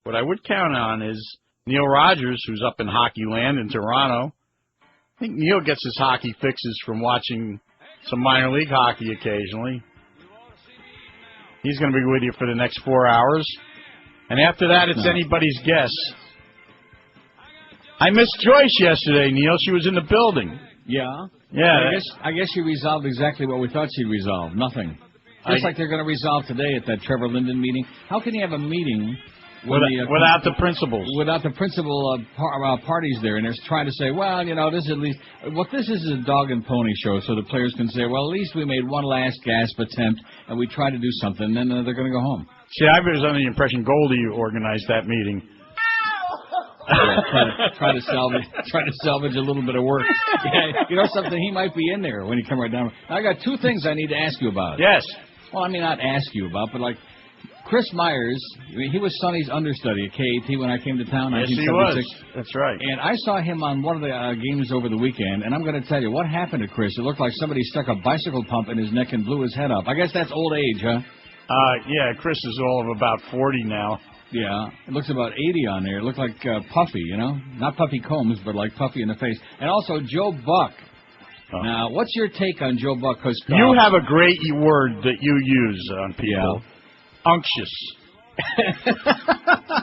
What I would count on is Neil Rogers, who's up in hockey land in Toronto. I think Neil gets his hockey fixes from watching some minor league hockey occasionally. He's going to be with you for the next 4 hours. And after that, it's anybody's guess. I missed Joyce yesterday, Neil. She was in the building. Yeah? Yeah. I guess she resolved exactly what we thought she'd resolve. Nothing. Just like they're going to resolve today at that Trevor Linden meeting. How can you have a meeting without the principals? Without the principal parties there, and they're trying to say, well, this is at least what this is a dog and pony show, so the players can say, well, at least we made one last gasp attempt, and we tried to do something, and then they're going to go home. See, I was under the impression Goldie organized that meeting. Try to salvage a little bit of work. Yeah, something, he might be in there when you come right down. I got two things I need to ask you about. Yes. Well, I mean, not ask you about, but like Chris Myers, he was Sonny's understudy at KAT when I came to town. Yes, he was. That's right. And I saw him on one of the games over the weekend, and I'm going to tell you, what happened to Chris? It looked like somebody stuck a bicycle pump in his neck and blew his head up. I guess that's old age, huh? Yeah, Chris is all of about 40 now. Yeah, it looks about 80 on there. It looked like Puffy, Not Puffy Combs, but like Puffy in the face. And also Joe Buck. Oh. Now, what's your take on Joe Buck? Cause, you have a great word that you use on people. Yeah. Unctuous.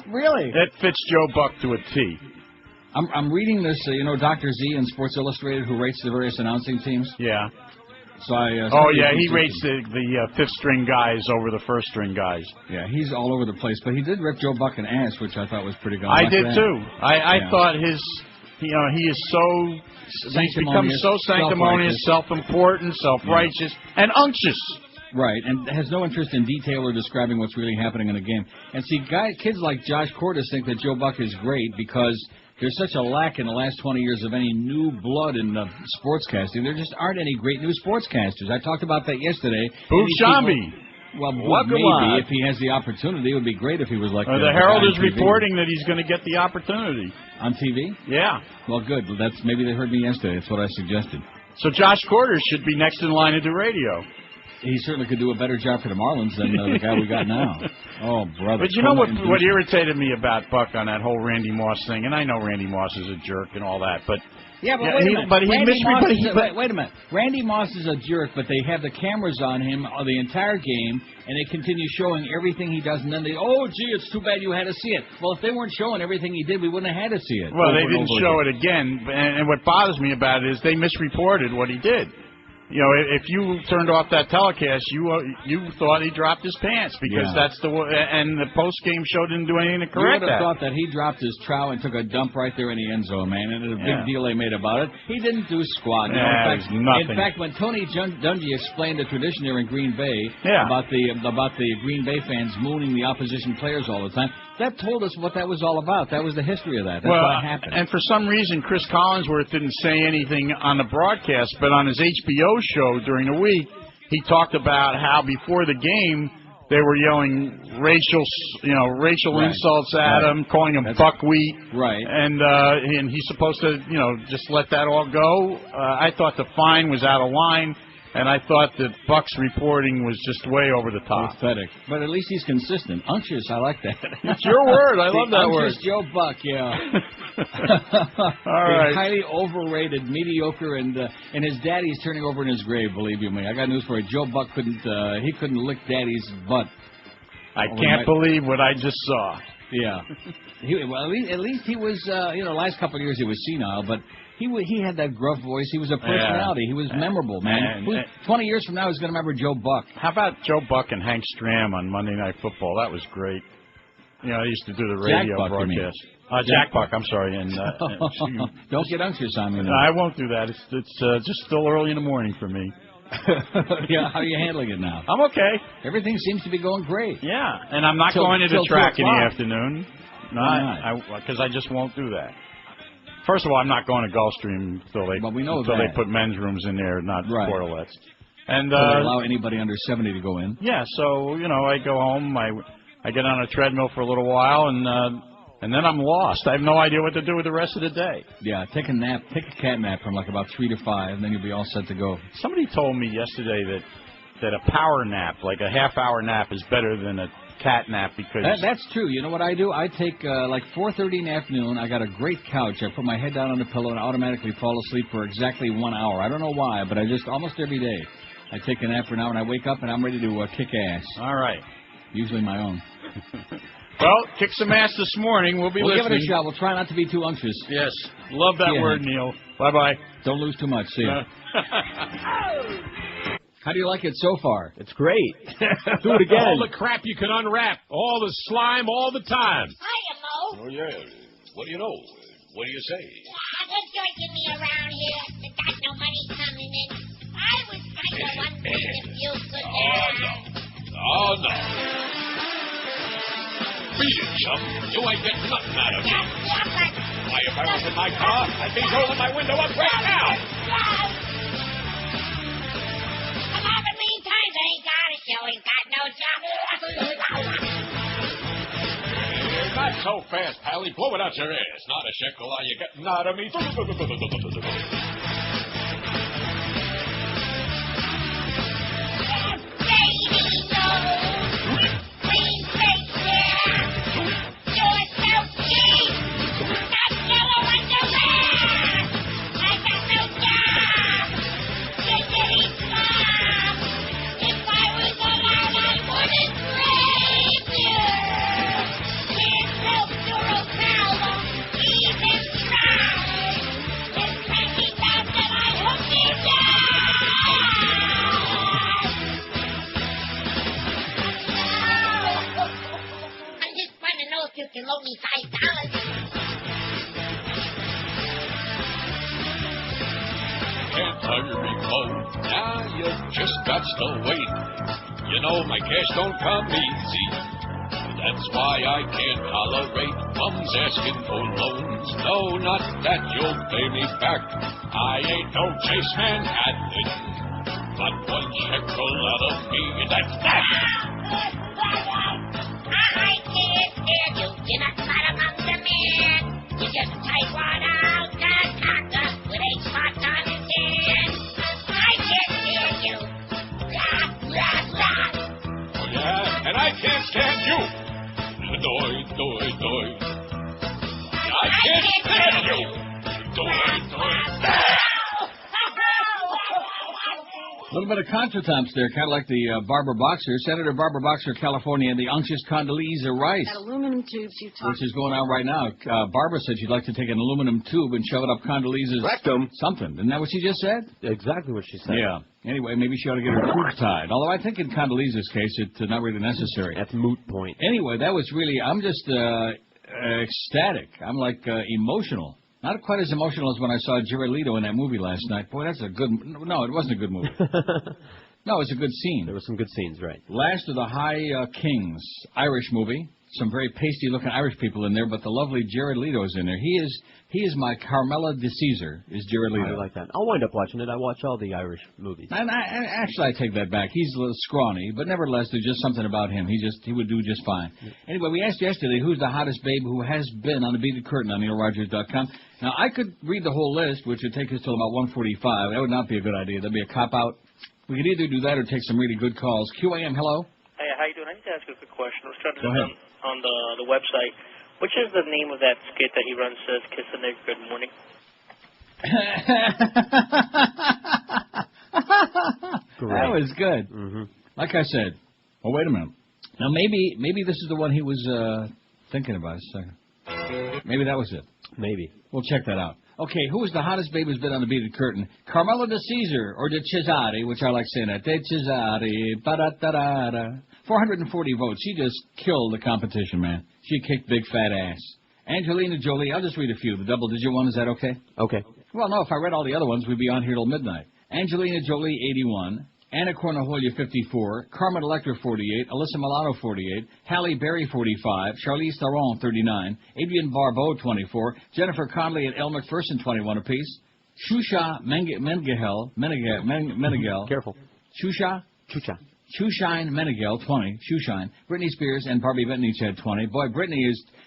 Really? That fits Joe Buck to a T. I'm reading this, Dr. Z in Sports Illustrated, who rates the various announcing teams. Yeah. So he rates the fifth-string guys over the first-string guys. Yeah, he's all over the place. But he did rip Joe Buck an ass, which I thought was pretty good. I did, too. I thought he is so... He's become so sanctimonious, self-important, self-righteous, and unctuous. Right, and has no interest in detail or describing what's really happening in the game. And see, kids like Josh Cordes think that Joe Buck is great because there's such a lack in the last 20 years of any new blood in sportscasting. There just aren't any great new sportscasters. I talked about that yesterday. Booth Shambi. Well, maybe if he has the opportunity, it would be great if he was like the Herald is reporting that he's going to get the opportunity. On TV? Yeah. Well, good. Maybe they heard me yesterday. That's what I suggested. So Josh Cordes should be next in line to do radio. He certainly could do a better job for the Marlins than the guy we got now. Oh, brother. But you know what irritated me about Buck on that whole Randy Moss thing, and I know Randy Moss is a jerk and all that, but... Yeah, but wait a minute. Wait a minute. Randy Moss is a jerk, but they have the cameras on him the entire game, and they continue showing everything he does, and then it's too bad you had to see it. Well, if they weren't showing everything he did, we wouldn't have had to see it. Well, they didn't show it again, and what bothers me about it is they misreported what he did. If you turned off that telecast, you thought he dropped his pants because that's and the post game show didn't do anything to correct that. You would have thought that he dropped his trowel and took a dump right there in the end zone, man. And a big deal they made about it. He didn't do squat. In fact, when Tony Dungy explained the tradition there in Green Bay about the Green Bay fans mooning the opposition players all the time, that told us what that was all about. That was the history of that. That's what happened. And for some reason, Chris Collinsworth didn't say anything on the broadcast, but on his HBO show during the week, he talked about how before the game they were yelling racial insults at him, calling him buckwheat. Right. And he's supposed to, just let that all go. I thought the fine was out of line. And I thought that Buck's reporting was just way over the top. Pathetic. But at least he's consistent. Unctuous, I like that. It's your word. I love that word. Unctuous Joe Buck, yeah. All right. Highly overrated, mediocre, and his daddy's turning over in his grave, believe you me. I got news for you. Joe Buck couldn't lick daddy's butt. I can't believe what I just saw. Yeah. At least he was, last couple of years he was senile, but... He had that gruff voice. He was a personality. He was memorable, man. 20 years from now, he's going to remember Joe Buck. How about Joe Buck and Hank Stram on Monday Night Football? That was great. I used to do the radio broadcast. Jack Buck, I'm sorry. And don't get unctuous on me. No, I won't do that. It's just still early in the morning for me. Yeah, how are you handling it now? I'm okay. Everything seems to be going great. Yeah, and I'm not going to the track in the afternoon. Because I just won't do that. First of all, I'm not going to Gulfstream until they put men's rooms in there, not portalettes. And they allow anybody under 70 to go in. Yeah, so I go home, I get on a treadmill for a little while, and then I'm lost. I have no idea what to do with the rest of the day. Yeah, take a nap, take a cat nap from like about 3 to 5, and then you'll be all set to go. Somebody told me yesterday that a power nap, like a half-hour nap, is better than a cat nap because That's true. You know what I do? I take like 4:30 in the afternoon. I got a great couch. I put my head down on the pillow and automatically fall asleep for exactly 1 hour. I don't know why, but I just almost every day I take a nap for an hour and I wake up and I'm ready to kick ass. All right. Usually my own. Well, kick some ass this morning. We'll be listening. Give it a shot. We'll try not to be too unctuous. Yes. Love that word, Neil. Bye-bye. Don't lose too much. See ya. How do you like it so far? It's great. Do it again. All the crap you can unwrap. All the slime all the time. Hiya, Mo. Oh, yeah. What do you know? What do you say? What's joining me around here? There's got no money coming in. I was kind of wondering if you could... Oh, no. Beat it, chum. You ain't getting nothing out of me. Why, if I was in my car, I'd be rolling my window up right now. I'm having mean times. I ain't got a show. Ain't got no job. Not so fast, Pally. Blow it out your ass. Not a shekel are you getting out of me. You can loan me $5. Can't hurry, Mo. Now you just got to wait. You know my cash don't come easy. That's why I can't tolerate bums asking for loans. No, not that you'll pay me back. I ain't no Chase Manhattan. But one shekel out of me, that's that. I can't stand you. You're not smart among the men. You just type one out and cock up with 8 spots on his head. I can't stand you. Blah, blah, blah. Oh, yeah? And I can't stand you. Doi, doi, doi. I can't stand you. Doi, doi. A little bit of contretemps there, kind of like the Barbara Boxer, Senator Barbara Boxer, California, and the unctuous Condoleezza Rice, That aluminum tubes you talked which is going on right now. Barbara said she'd like to take an aluminum tube and shove it up Condoleezza's rectum. Something. Isn't that what she just said? Exactly what she said. Yeah. Anyway, maybe she ought to get her tubes tied. Although I think in Condoleezza's case, it's not really necessary. That's a moot point. Anyway, that was really, I'm just ecstatic. I'm like emotional. Not quite as emotional as when I saw Jared Leto in that movie last night. Boy, that's a good... No, it wasn't a good movie. No, it was a good scene. There were some good scenes, right. Last of the High Kings, Irish movie. Some very pasty-looking Irish people in there, but the lovely Jared Leto is in there. He is my Carmela de Caesar, is Jared Leto. I like that. I'll wind up watching it. I watch all the Irish movies. And actually, I take that back. He's a little scrawny, but nevertheless, there's just something about him. He would do just fine. Yeah. Anyway, we asked yesterday who's the hottest babe who has been on the Beaded Curtain on NeilRogers.com. Now, I could read the whole list, which would take us till about 1:45. That would not be a good idea. That'd be a cop-out. We could either do that or take some really good calls. QAM, hello? Hey, how you doing? I need to ask you a quick question. I was trying to Go ahead. on the website. Which is the name of that skit that he runs, says, Kiss the Nigger Good Morning? That was good. Mm-hmm. Like I said. Oh, wait a minute. Now, maybe this is the one he was thinking about. A second. Maybe that was it. Maybe. We'll check that out. Okay, who is the hottest babe who's been on the Beaded Curtain? Carmela de Caesar, or de Cesare, which I like saying that. De Cesare, ba-da-da-da-da. 440 votes. She just killed the competition, man. She kicked big fat ass. Angelina Jolie, I'll just read a few. The double-digit one, is that okay? Okay. Well, no, if I read all the other ones, we'd be on here till midnight. Angelina Jolie, 81. Anna Cornajolia, 54. Carmen Electra, 48. Alyssa Milano, 48. Halle Berry, 45. Charlize Theron, 39. Adrienne Barbeau, 24. Jennifer Connelly and Elle Macpherson, 21 apiece. Shusha Meneghel. Careful. Shusha? Shoeshine Meneghel, 20. Shoeshine. Britney Spears and Barbie Vintage had 20. Boy,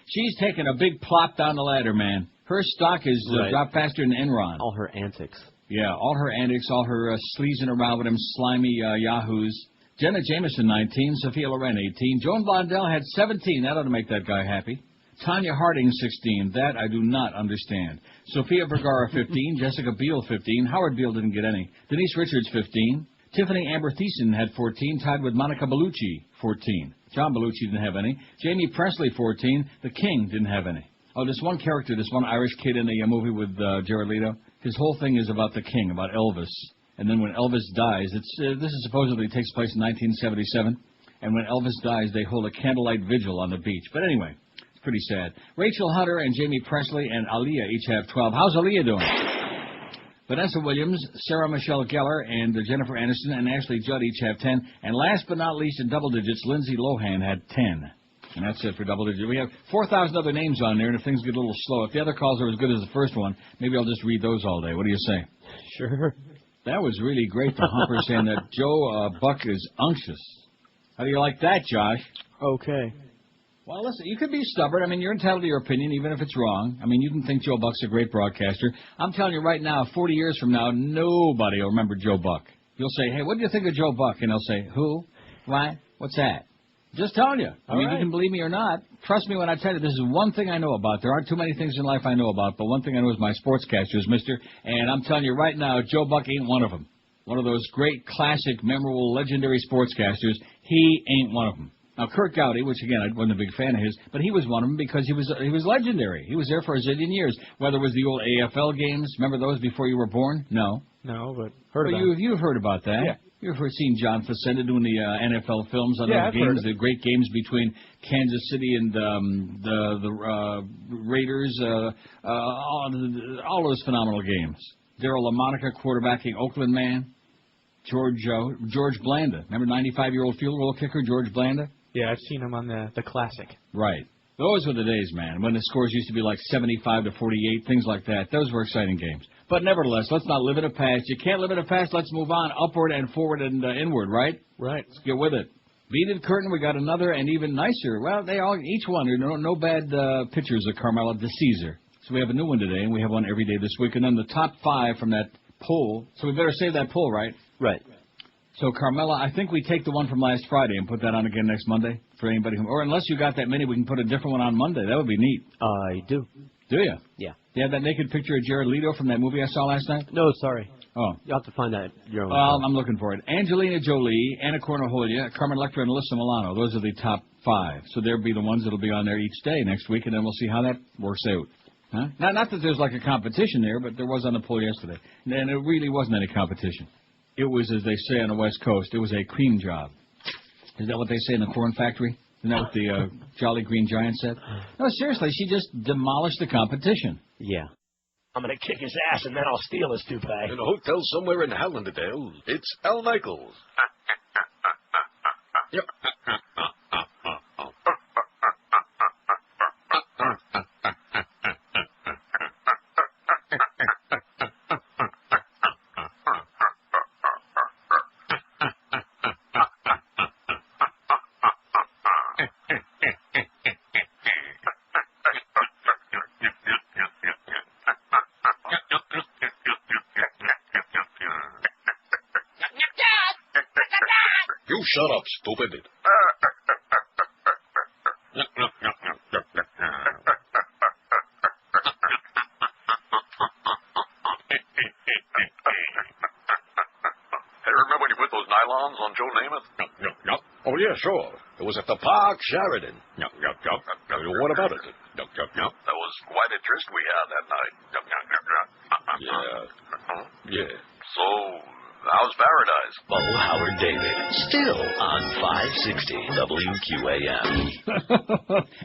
she's taking a big plop down the ladder, man. Her stock is dropped faster than Enron. All her antics. Yeah, all her antics, all her sleazing around with them slimy yahoos. Jenna Jameson, 19. Sophia Loren, 18. Joan Blondell had 17. That ought to make that guy happy. Tanya Harding, 16. That I do not understand. Sofia Vergara, 15. Jessica Biel, 15. Howard Beale didn't get any. Denise Richards, 15. Tiffany Amber Thiessen had 14, tied with Monica Bellucci, 14. John Bellucci didn't have any. Jamie Presley, 14. The King didn't have any. Oh, this one character, this one Irish kid in the movie with Jared Leto, his whole thing is about the King, about Elvis. And then when Elvis dies, this is supposedly takes place in 1977, and when Elvis dies, they hold a candlelight vigil on the beach. But anyway, it's pretty sad. Rachel Hunter and Jamie Presley and Aaliyah each have 12. How's Aaliyah doing? Vanessa Williams, Sarah Michelle Gellar, and Jennifer Aniston and Ashley Judd each have 10. And last but not least, in double digits, Lindsay Lohan had 10. And that's it for double digits. We have 4,000 other names on there, and if things get a little slow, if the other calls are as good as the first one, maybe I'll just read those all day. What do you say? Sure. That was really great, the Humper saying that Joe Buck is unctuous. How do you like that, Josh? Okay. Well, listen, you could be stubborn. I mean, you're entitled to your opinion, even if it's wrong. I mean, you can think Joe Buck's a great broadcaster. I'm telling you right now, 40 years from now, nobody will remember Joe Buck. You'll say, hey, what do you think of Joe Buck? And they'll say, who? Why? What's that? Just telling you. I mean, you can believe me or not. Trust me when I tell you, this is one thing I know about. There aren't too many things in life I know about, but one thing I know is my sportscasters, mister. And I'm telling you right now, Joe Buck ain't one of them. One of those great, classic, memorable, legendary sportscasters. He ain't one of them. Now, Kurt Gowdy, which, again, I wasn't a big fan of his, but he was one of them because he was legendary. He was there for a zillion years. Whether it was the old AFL games. Remember those before you were born? No. No, but heard about it. You've heard about that. Yeah. You've seen John Facenda doing the NFL films on yeah, those games, the great games between Kansas City and the Raiders, all those phenomenal games. Darryl LaMonica quarterbacking Oakland man. George Blanda. Remember 95-year-old field goal kicker George Blanda? Yeah, I've seen him on the classic. Right. Those were the days, man, when the scores used to be like 75 to 48, things like that. Those were exciting games. But nevertheless, let's not live in the past. You can't live in the past. Let's move on upward and forward and inward, right? Right. Let's get with it. Beaded curtain, we got another and even nicer. Well, they all, each one, there are no bad pictures of Carmela de Caesar. So we have a new one today, and we have one every day this week. And then the top 5 from that poll. So we better save that poll, right? Right. So, Carmela, I think we take the one from last Friday and put that on again next Monday for anybody who, or unless you got that many, we can put a different one on Monday. That would be neat. I do. Do you? Yeah. You have that naked picture of Jared Leto from that movie I saw last night? No, sorry. Oh. You'll have to find that your own. Well, I'm looking for it. Angelina Jolie, Anna Cornaholia, Carmen Electra, and Alyssa Milano. Those are the top 5. So they'll be the ones that will be on there each day next week, and then we'll see how that works out. Huh? Not that there's like a competition there, but there was on the poll yesterday. And it really wasn't any competition. It was, as they say on the West Coast, it was a cream job. Is that what they say in the corn factory? Isn't that what the Jolly Green Giant said? No, seriously, she just demolished the competition. Yeah. I'm going to kick his ass and then I'll steal his toupee. In a hotel somewhere in Hallandale, it's Al Michaels. Yep. You shut up, stupid. Remember when you put those nylons on Joe Namath? Yep. Oh, yeah, sure. It was at the Park Sheridan. Yep. What about it? Yep. That was quite a tryst we had that night. Yeah. So, how's Paradise? Bo Howard David, still on 560 WQAM.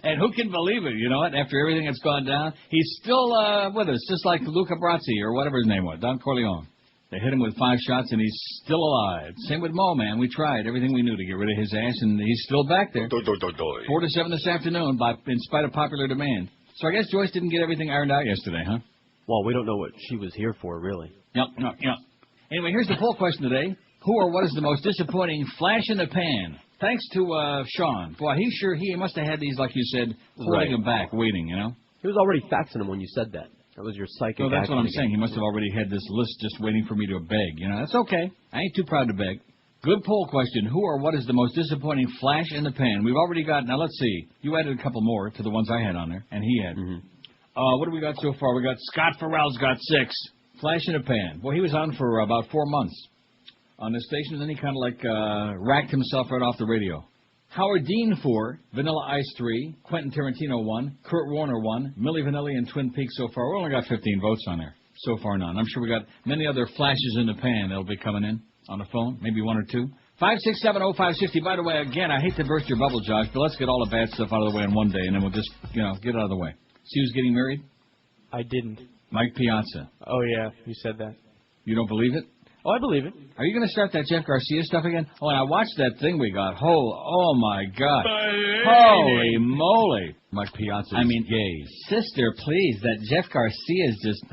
And who can believe it, you know what? After everything that's gone down, he's still with us, just like Luca Brasi or whatever his name was, Don Corleone. They hit him with 5 shots, and he's still alive. Same with Mo, man. We tried everything we knew to get rid of his ass, and he's still back there. 4 to 7 this afternoon, in spite of popular demand. So I guess Joyce didn't get everything ironed out yesterday, huh? Well, we don't know what she was here for, really. Yep. Anyway, here's the poll question today. Who or what is the most disappointing flash in the pan? Thanks to Sean. Boy, he must have had these, like you said, holding him back, waiting, you know? He was already faxing them when you said that. That was your psychic. No, that's what I'm saying. He must have already had this list just waiting for me to beg. You know, that's okay. I ain't too proud to beg. Good poll question. Who or what is the most disappointing flash in the pan? We've already got, now let's see. You added a couple more to the ones I had on there, and he had. What do we got so far? We got Scott Farrell's got 6. Flash in the pan. Well, he was on for about 4 months on the station, and then he kind of like racked himself right off the radio. Howard Dean 4, Vanilla Ice 3, Quentin Tarantino 1, Kurt Warner 1, Milli Vanilli and Twin Peaks so far. We only got 15 votes on there. So far none. I'm sure we got many other flashes in the pan that'll be coming in on the phone, maybe 1 or 2. 5670560. By the way, again, I hate to burst your bubble, Josh, but let's get all the bad stuff out of the way in one day, and then we'll just, get it out of the way. See who's getting married? I didn't. Mike Piazza. Oh, yeah, you said that. You don't believe it? Oh, I believe it. Are you going to start that Jeff Garcia stuff again? Oh, and I watched that thing we got. Oh my God. Holy moly. Mike Piazza gay. Sister, please, that Jeff Garcia is just...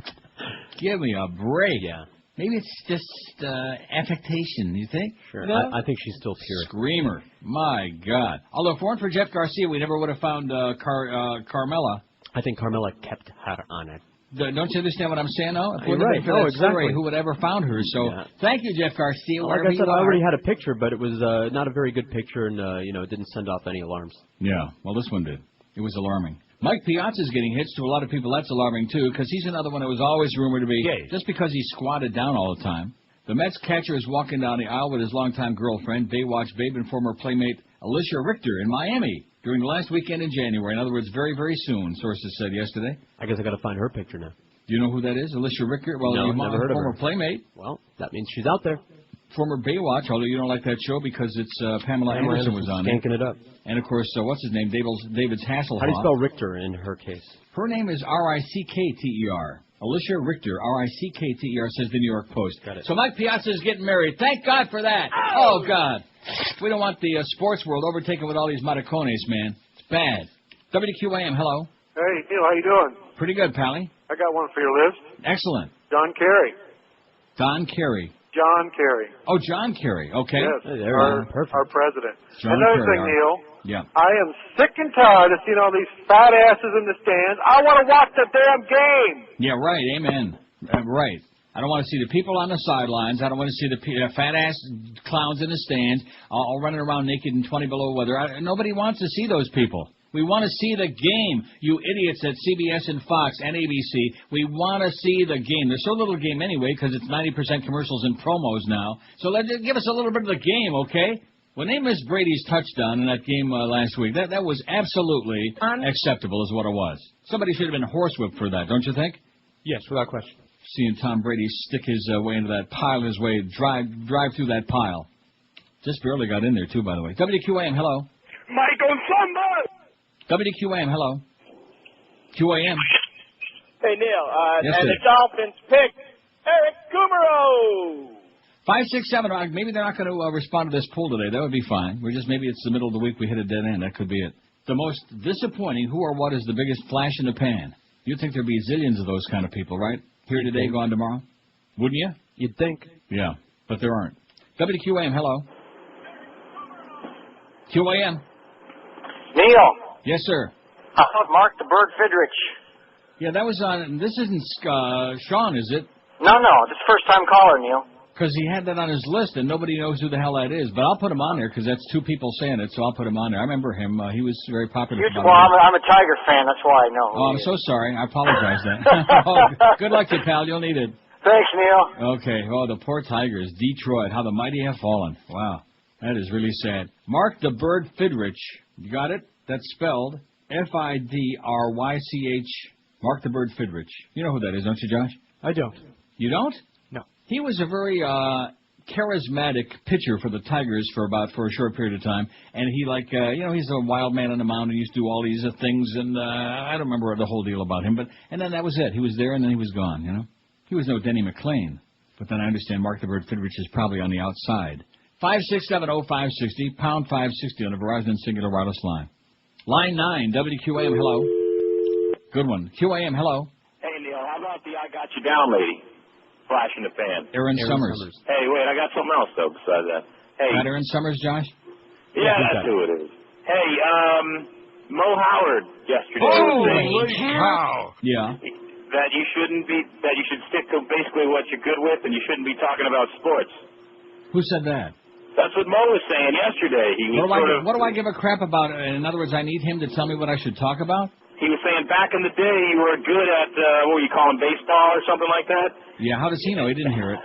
Give me a break. Yeah. Maybe it's just affectation, you think? Sure. No? I think she's still pure. Screamer. My God. Although if it weren't for Jeff Garcia, we never would have found Carmella. I think Carmella kept her on it. Don't you understand what I'm saying, though? You're right. No, exactly. Who would ever found her? So thank you, Jeff Garcia. Like I said, I already had a picture, but it was not a very good picture, and it didn't send off any alarms. Yeah. Well, this one did. It was alarming. Mike Piazza's getting hits. To a lot of people, that's alarming, too, because he's another one that was always rumored to be gay. Just because he squatted down all the time. The Mets catcher is walking down the aisle with his longtime girlfriend, Baywatch babe and former playmate Alicia Richter in Miami during the last weekend in January. In other words, very, very soon, sources said yesterday. I guess I got to find her picture now. Do you know who that is? Alicia Richter? Well, no, never heard of her. Former playmate. Well, that means she's out there. Former Baywatch, although you don't like that show because it's Pamela Anderson was on it. Skanking it up. And, of course, what's his name? David's Hasselhoff. How do you spell Richter in her case? Her name is Rickter. Alicia Richter, Rickter, says the New York Post. Got it. So Mike Piazza is getting married. Thank God for that. Oh, God. We don't want the sports world overtaken with all these maricones, man. It's bad. WQAM, hello. Hey, Neil, how you doing? Pretty good, Pally. I got one for your list. Excellent. John Kerry. Don Kerry. John Kerry. Oh, John Kerry. Okay. Yes, hey, our president. John Another Kerry, thing, Neil. Yeah. I am sick and tired of seeing all these fat asses in the stands. I want to watch the damn game. Yeah, right. Amen. Right. I don't want to see the people on the sidelines. I don't want to see the fat-ass clowns in the stands all running around naked in 20 below weather. Nobody wants to see those people. We want to see the game, you idiots at CBS and Fox and ABC. We want to see the game. There's so little game anyway because it's 90% commercials and promos now. So give us a little bit of the game, okay? When they missed Brady's touchdown in that game last week, that was absolutely unacceptable is what it was. Somebody should have been horsewhipped for that, don't you think? Yes, without question. Seeing Tom Brady stick his way into that pile, drive through that pile. Just barely got in there, too, by the way. WQAM, hello. Mike on somebody. WQAM, hello. QAM. Hey, Neil, yes, and the Dolphins picked Eric Kumaro. 567, maybe they're not going to respond to this poll today. That would be fine. Maybe it's the middle of the week we hit a dead end. That could be it. The most disappointing, who or what is the biggest flash in the pan? You'd think there'd be zillions of those kind of people, right? Here today, gone tomorrow? Wouldn't you? You'd think. Yeah, but there aren't. WQAM, hello. QAM. Neil. Yes, sir. How about Mark the Bird Fidrich? Yeah, that was on. This isn't Sean, is it? No, this first time caller, Neil. Because he had that on his list, and nobody knows who the hell that is. But I'll put him on there because that's two people saying it, so I'll put him on there. I remember him. He was very popular. Well, I'm a Tiger fan. That's why I know. Oh, I'm so sorry. I apologize then. Good luck to you, pal. You'll need it. Thanks, Neil. Okay. Oh, the poor Tigers. Detroit. How the mighty have fallen. Wow. That is really sad. Mark the Bird Fidrich. You got it? That's spelled Fidrych. Mark the Bird Fidrich. You know who that is, don't you, Josh? I don't. You don't? No. He was a very charismatic pitcher for the Tigers for a short period of time, and he he's a wild man on the mound and used to do all these things, and I don't remember the whole deal about him, and then that was it. He was there and then he was gone. You know, he was no Denny McClain, but then I understand Mark the Bird Fidrich is probably on the outside. 5670560 pound 560 on the Verizon Singular Wireless line. Line 9 WQAM. Hello. Good one. QAM. Hello. Hey Neil, how about the I Got You Down lady? Flash in the pan. Aaron Summers. Hey, wait, I got something else, though, besides that. Hey. Not Aaron Summers, Josh? Yeah, that's who it is. Hey, Mo Howard yesterday was saying Yeah. that you should stick to basically what you're good with and you shouldn't be talking about sports. Who said that? That's what Mo was saying yesterday. He was What do I give a crap about? In other words, I need him to tell me what I should talk about? He was saying back in the day you were good at, what were you calling, baseball or something like that? Yeah, how does he know? He didn't hear it.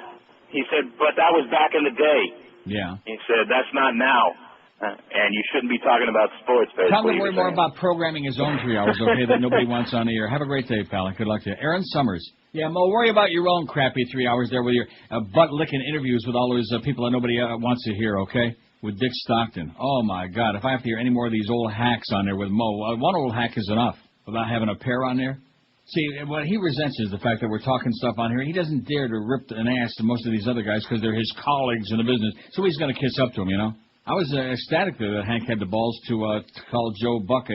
He said, but that was back in the day. Yeah. He said, that's not now. And you shouldn't be talking about sports, basically. Tell me more about programming his own 3 hours, okay, that nobody wants on the air. Have a great day, pal, and good luck to you. Aaron Summers. Yeah, Mo, worry about your own crappy 3 hours there with your butt-licking interviews with all those people that nobody wants to hear, okay? With Dick Stockton. Oh, my God, if I have to hear any more of these old hacks on there with Mo, one old hack is enough without having a pair on there. See, what he resents is the fact that we're talking stuff on here. He doesn't dare to rip an ass to most of these other guys because they're his colleagues in the business, so he's going to kiss up to them, you know? I was ecstatic that Hank had the balls to call Joe Buck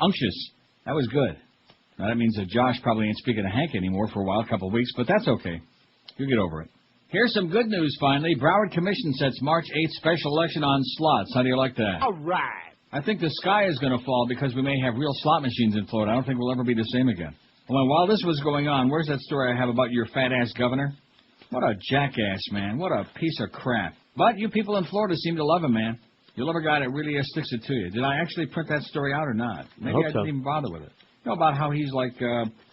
unctuous. That was good. Now, that means that Josh probably ain't speaking to Hank anymore for a while, a couple of weeks, but that's okay. You'll get over it. Here's some good news, finally. Broward Commission sets March 8th special election on slots. How do you like that? All right. I think the sky is going to fall because we may have real slot machines in Florida. I don't think we'll ever be the same again. Well, while this was going on, where's that story I have about your fat-ass governor? What a jackass, man. What a piece of crap. But you people in Florida seem to love him, man. You love a guy that really sticks it to you. Did I actually print that story out or not? Maybe I didn't even bother with it. You know about how he's like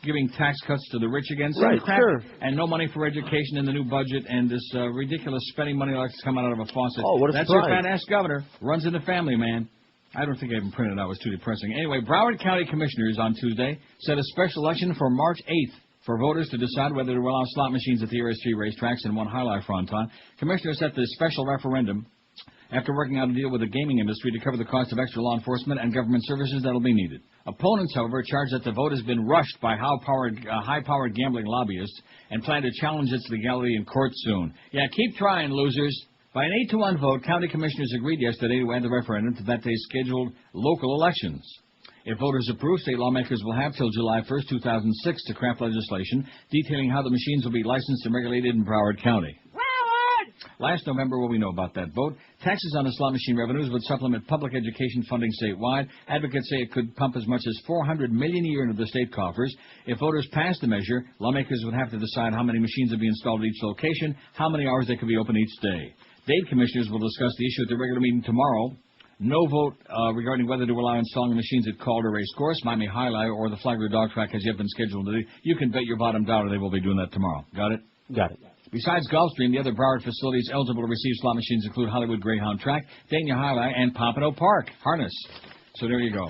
giving tax cuts to the rich again? Right, crap, sure. And no money for education in the new budget and this ridiculous spending money like it's coming out of a faucet. Oh, what a That's surprise. your fat-ass governor. Runs in the family, man. I don't think I even printed it out. It was too depressing. Anyway, Broward County Commissioners on Tuesday set a special election for March 8th. For voters to decide whether to allow slot machines at the RS3 racetracks and one highlight fronton, commissioners set the special referendum after working out a deal with the gaming industry to cover the cost of extra law enforcement and government services that will be needed. Opponents, however, charge that the vote has been rushed by high-powered gambling lobbyists and plan to challenge its legality in court soon. Yeah, keep trying, losers. By an 8-1 vote, county commissioners agreed yesterday to add the referendum to that day's scheduled local elections. If voters approve, state lawmakers will have till July 1st, 2006 to craft legislation detailing how the machines will be licensed and regulated in Broward County. Last November, what we know about that vote, taxes on the slot machine revenues would supplement public education funding statewide. Advocates say it could pump as much as $400 million a year into the state coffers. If voters passed the measure, lawmakers would have to decide how many machines would be installed at each location, how many hours they could be open each day. Dade commissioners will discuss the issue at the regular meeting tomorrow. No vote regarding whether to allow installing the machines at Calder Race Course, Miami Highlight, or the Flagler Dog Track has yet been scheduled today. You can bet your bottom dollar they will be doing that tomorrow. Got it? Got it. Besides Gulfstream, the other Broward facilities eligible to receive slot machines include Hollywood Greyhound Track, Dania Highlight, and Pompano Park Harness. So there you go.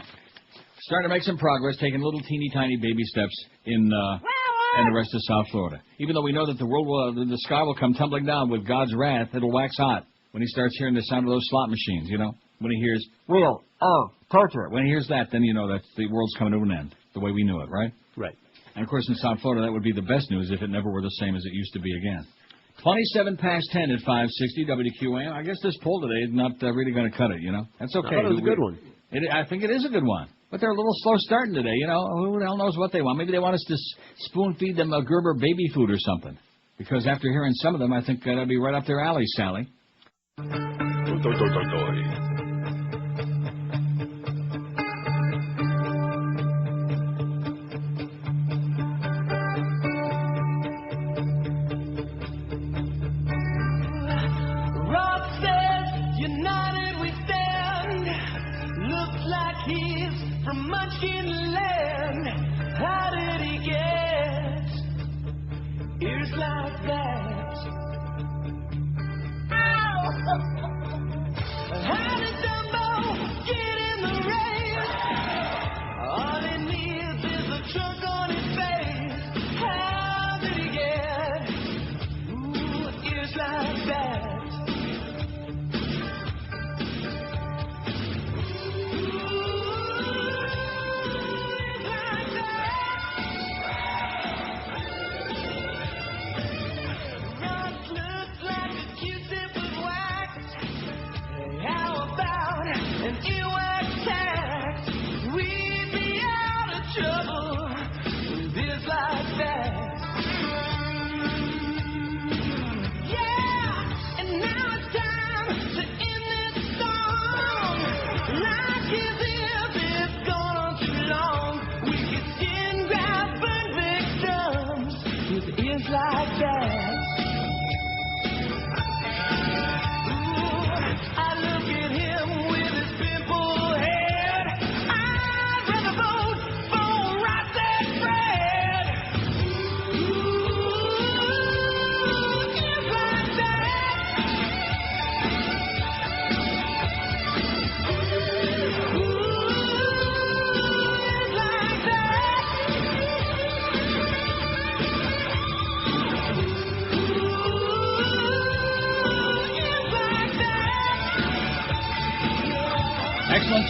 Starting to make some progress, taking little teeny tiny baby steps in the rest of South Florida. Even though we know that the sky will come tumbling down with God's wrath, it'll wax hot when he starts hearing the sound of those slot machines, you know. When he hears, torture. When he hears that, then you know that the world's coming to an end, the way we knew it, right? Right. And, of course, in South Florida, that would be the best news if it never were the same as it used to be again. 27 past 10 at 560 WQAM. I guess this poll today is not really going to cut it, you know. That's okay. I thought it was a good one. I think it is a good one. But they're a little slow starting today, you know. Who the hell knows what they want? Maybe they want us to spoon-feed them a Gerber baby food or something. Because after hearing some of them, I think that'll be right up their alley, Sally.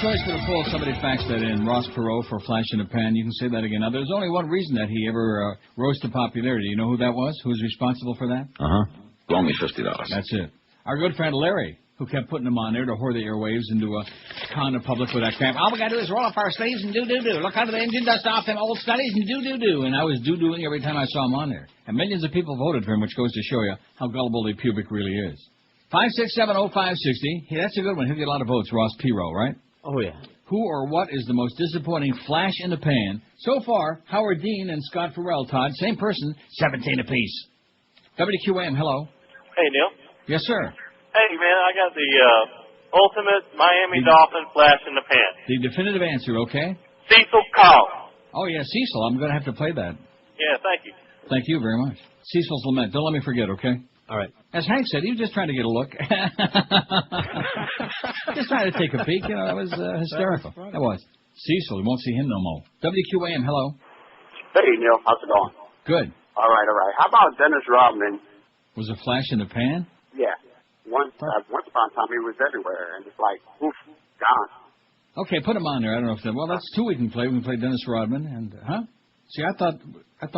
choice for the poll. Somebody faxed that in. Ross Perot for Flash in the Pan. You can say that again. Now, there's only one reason that he ever rose to popularity. You know who that was? Who's responsible for that? Loan me $50. That's it. Our good friend Larry, who kept putting him on there to whore the airwaves and to con the public with that crap. All we got to do is roll up our sleeves and do-do-do. Look under the engine, dust off them old studies and do-do-do. And I was do-doing every time I saw him on there. And millions of people voted for him, which goes to show you how gullible the pubic really is. 5670560. Hey, that's a good one. He'll get a lot of votes. Ross Perot, right? Oh, yeah. Who or what is the most disappointing flash in the pan? So far, Howard Dean and Scott Farrell, Todd. Same person, 17 apiece. WQAM, hello. Hey, Neil. Yes, sir. Hey, man, I got the ultimate Miami Dolphin flash in the pan. The definitive answer, okay? Cecil Call. Oh, yeah, Cecil. I'm going to have to play that. Yeah, thank you. Thank you very much. Cecil's Lament. Don't let me forget, okay? All right. As Hank said, he was just trying to get a look. Just trying to take a peek. You know, that was hysterical. That was. Cecil, we won't see him no more. WQAM, hello. Hey, Neil. How's it going? Good. All right. How about Dennis Rodman? Was a flash in the pan? Yeah. Once upon a time, he was everywhere, and it's like, poof, gone. Okay, put him on there. I don't know if that. Well, that's two we can play. We can play Dennis Rodman and See, I thought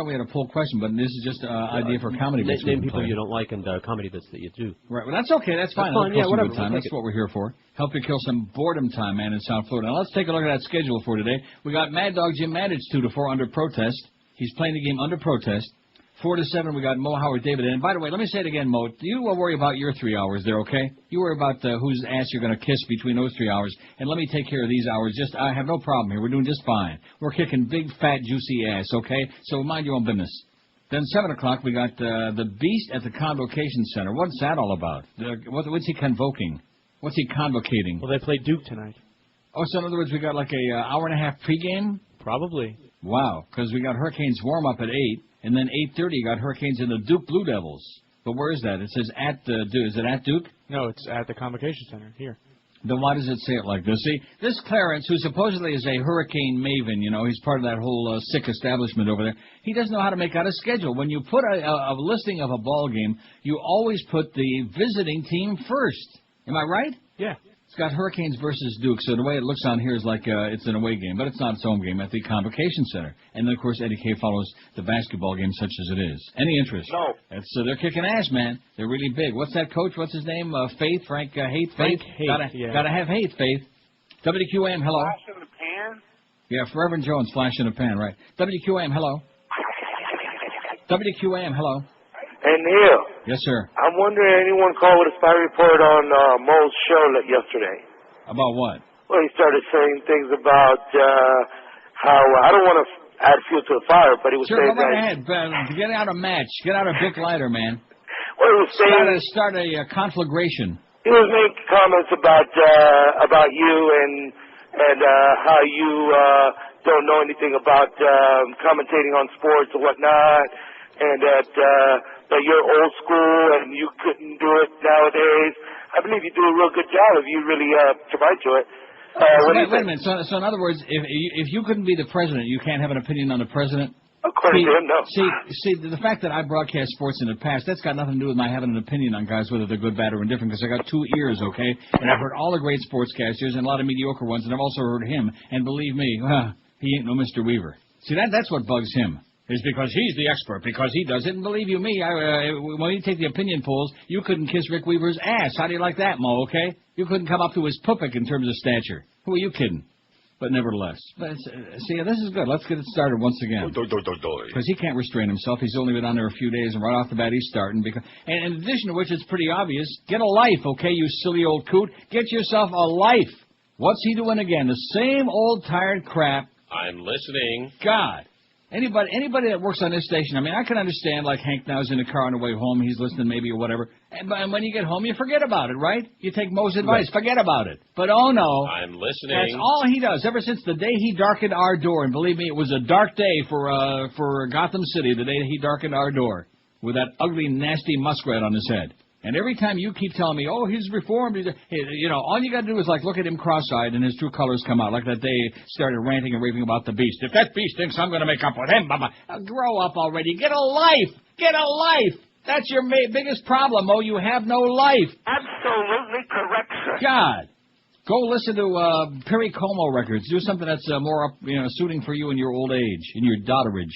we had a poll question, but this is just an idea for comedy bits. Name people you don't like and comedy bits that you do. Right. Well, that's okay. That's fine. Yeah, whatever. Good time. That's what we're here for. Help you kill some boredom time, man, in South Florida. Now let's take a look at that schedule for today. We got Mad Dog Jim Maddich 2 to 4 under protest. He's playing the game under protest. 4 to 7, we got Mo Howard David. And by the way, let me say it again, Mo. You worry about your 3 hours there, okay? You worry about whose ass you're going to kiss between those 3 hours. And let me take care of these hours. I have no problem here. We're doing just fine. We're kicking big, fat, juicy ass, okay? So mind your own business. Then 7 o'clock, we got the Beast at the Convocation Center. What's that all about? What's he convoking? What's he convocating? Well, they play Duke tonight. Oh, so in other words, we got like a hour and a half pregame? Probably. Wow, because we got Hurricanes warm-up at 8. And then 8:30, you got Hurricanes and the Duke Blue Devils. But where is that? It says at Duke. Is it at Duke? No, it's at the Convocation Center here. Then why does it say it like this? See, this Clarence, who supposedly is a hurricane maven, you know, he's part of that whole sick establishment over there, he doesn't know how to make out a schedule. When you put a listing of a ball game, you always put the visiting team first. Am I right? Yeah. It's got Hurricanes versus Duke, so the way it looks on here is like it's an away game, but it's not its home game at the Convocation Center. And then, of course, Eddie K follows the basketball game such as it is. Any interest? No. They're kicking ass, man. They're really big. What's that coach? What's his name? Faith? Frank Haight? Frank Haight, Gotta have Haight, Faith. WQAM, hello. Flash in the pan? Yeah, for Reverend Jones, flash in the pan, right. WQAM, hello. WQAM, hello. Hey, Neil. Yes, sir. I'm wondering, anyone called with a spy report on Mo's show yesterday? About what? Well, he started saying things about how, I don't want to add fuel to the fire, but he was sure, saying go right ahead. Get out a match. Get out a Bic lighter, man. Well, he was saying... Start a conflagration. He was making comments about you and how you don't know anything about commentating on sports or whatnot, and that you're old school and you couldn't do it nowadays. I believe you do a real good job if you really commit to it. Wait a minute. So in other words, if you couldn't be the president, you can't have an opinion on the president? According to him, no. See, the fact that I broadcast sports in the past, that's got nothing to do with my having an opinion on guys, whether they're good, bad, or indifferent, because I got 2 ears, okay? And I've heard all the great sportscasters and a lot of mediocre ones, and I've also heard him. And believe me, he ain't no Mr. Weaver. See, that's what bugs him. Is because he's the expert, because he does it. And believe you me, when you take the opinion polls, you couldn't kiss Rick Weaver's ass. How do you like that, Mo, okay? You couldn't come up to his pupik in terms of stature. Who are you kidding? But nevertheless. See, this is good. Let's get it started once again. Because he can't restrain himself. He's only been on there a few days, and right off the bat he's starting. And in addition to which, it's pretty obvious, get a life, okay, you silly old coot. Get yourself a life. What's he doing again? The same old tired crap. I'm listening. God. Anybody that works on this station, I mean, I can understand, like Hank now's in the car on the way home, he's listening maybe or whatever, and when you get home, you forget about it, right? You take Mo's advice, forget about it. But oh no. I'm listening. That's all he does, ever since the day he darkened our door, and believe me, it was a dark day for Gotham City, the day he darkened our door, with that ugly, nasty muskrat on his head. And every time you keep telling me, oh, he's reformed, you know, all you got to do is, like, look at him cross-eyed and his true colors come out, like that day he started ranting and raving about the Beast. If that Beast thinks I'm going to make up with him, grow up already. Get a life. Get a life. That's your biggest problem, oh, you have no life. Absolutely correct, sir. God. Go listen to Perry Como records. Do something that's more suiting for you in your old age, in your dotterage.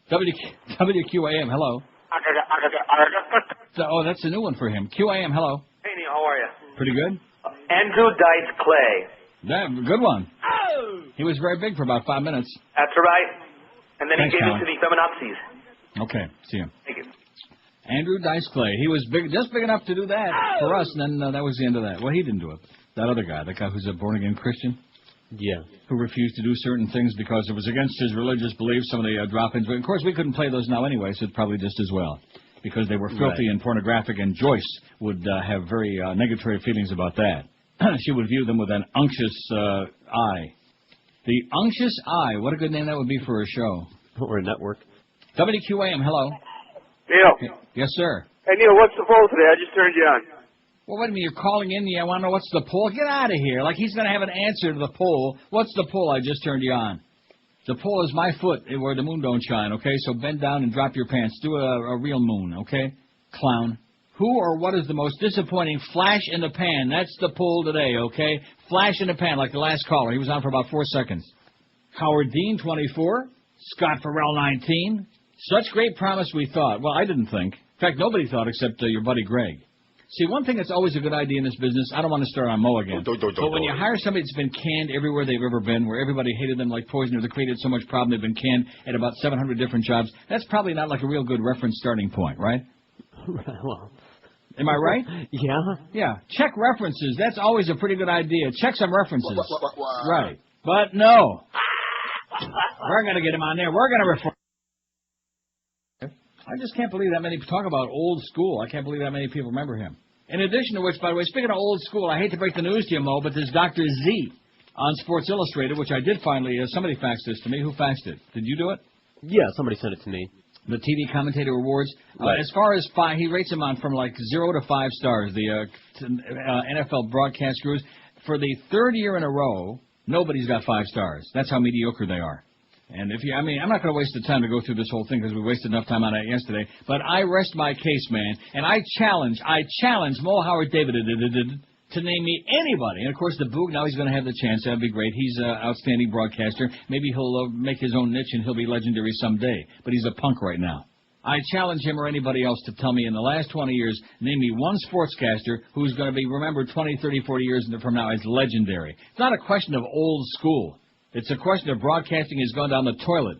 WQAM, hello. Oh, that's a new one for him. QAM, hello. Hey, Neil, how are you? Pretty good. Andrew Dice Clay. Good one. Oh! He was very big for about 5 minutes. That's right. And then Thanks, he gave Colin. it to the feminazis. Okay, see him. Thank you. Andrew Dice Clay. He was just big enough to do that for us, and then that was the end of that. Well, he didn't do it. That other guy, that guy who's a born-again Christian. Yeah. Who refused to do certain things because it was against his religious beliefs, some of the drop-ins. But, of course, we couldn't play those now anyway, so it's probably just as well. Because they were filthy and pornographic, and Joyce would have very negatory feelings about that. She would view them with an unctuous eye. The Unctuous Eye. What a good name that would be for a show. Or a network. WQAM, hello. Neil. Yes, sir. Hey, Neil, what's the poll today? I just turned you on. Well, wait a minute. You're calling in. I want to know what's the poll. Get out of here. Like he's going to have an answer to the poll. What's the poll? I just turned you on. The poll is my foot where the moon don't shine, okay? So bend down and drop your pants. Do a real moon, okay? Clown. Who or what is the most disappointing flash in the pan? That's the poll today, okay? Flash in the pan, like the last caller. He was on for about 4 seconds. Howard Dean, 24. Scott Farrell, 19. Such great promise we thought. Well, I didn't think. In fact, nobody thought except your buddy Greg. See, one thing that's always a good idea in this business, I don't want to start on Mo again, but when you hire somebody that's been canned everywhere they've ever been, where everybody hated them like poison, or they created so much problem they've been canned at about 700 different jobs, that's probably not like a real good reference starting point, right? Well, am I right? Yeah. Yeah. Check references. That's always a pretty good idea. Check some references. Right. But no. We're going to get him on there. We're going to refer. I just can't believe that many talk about old school. I can't believe that many people remember him. In addition to which, by the way, speaking of old school, I hate to break the news to you, Mo, but there's Dr. Z on Sports Illustrated, which I did finally, somebody faxed this to me. Who faxed it? Did you do it? Yeah, somebody sent it to me. The TV Commentator Awards. Right. As far as 5, he rates them on from like 0 to 5 stars, the NFL broadcast crews. For the third year in a row, nobody's got 5 stars. That's how mediocre they are. And I'm not going to waste the time to go through this whole thing because we wasted enough time on it yesterday. But I rest my case, man, and I challenge Mo Howard David to name me anybody. And of course, the Boog, now he's going to have the chance. That'd be great. He's an outstanding broadcaster. Maybe he'll make his own niche and he'll be legendary someday. But he's a punk right now. I challenge him or anybody else to tell me in the last 20 years, name me one sportscaster who's going to be remembered 20, 30, 40 years from now as legendary. It's not a question of old school. It's a question of broadcasting has gone down the toilet.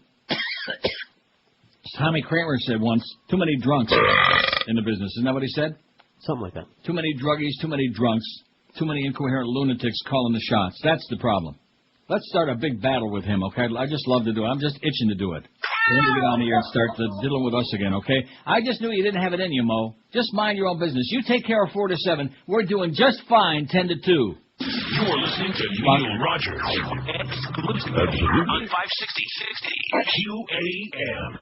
Tommy Kramer said once, too many drunks in the business. Isn't that what he said? Something like that. Too many druggies, too many drunks, too many incoherent lunatics calling the shots. That's the problem. Let's start a big battle with him, okay? I just love to do it. I'm just itching to do it. I want to get on here and start diddling with us again, okay? I just knew you didn't have it in you, Mo. Just mind your own business. You take care of 4 to 7. We're doing just fine 10 to 2. You're listening to Neil Rogers. Absolutely. On 560 QAM.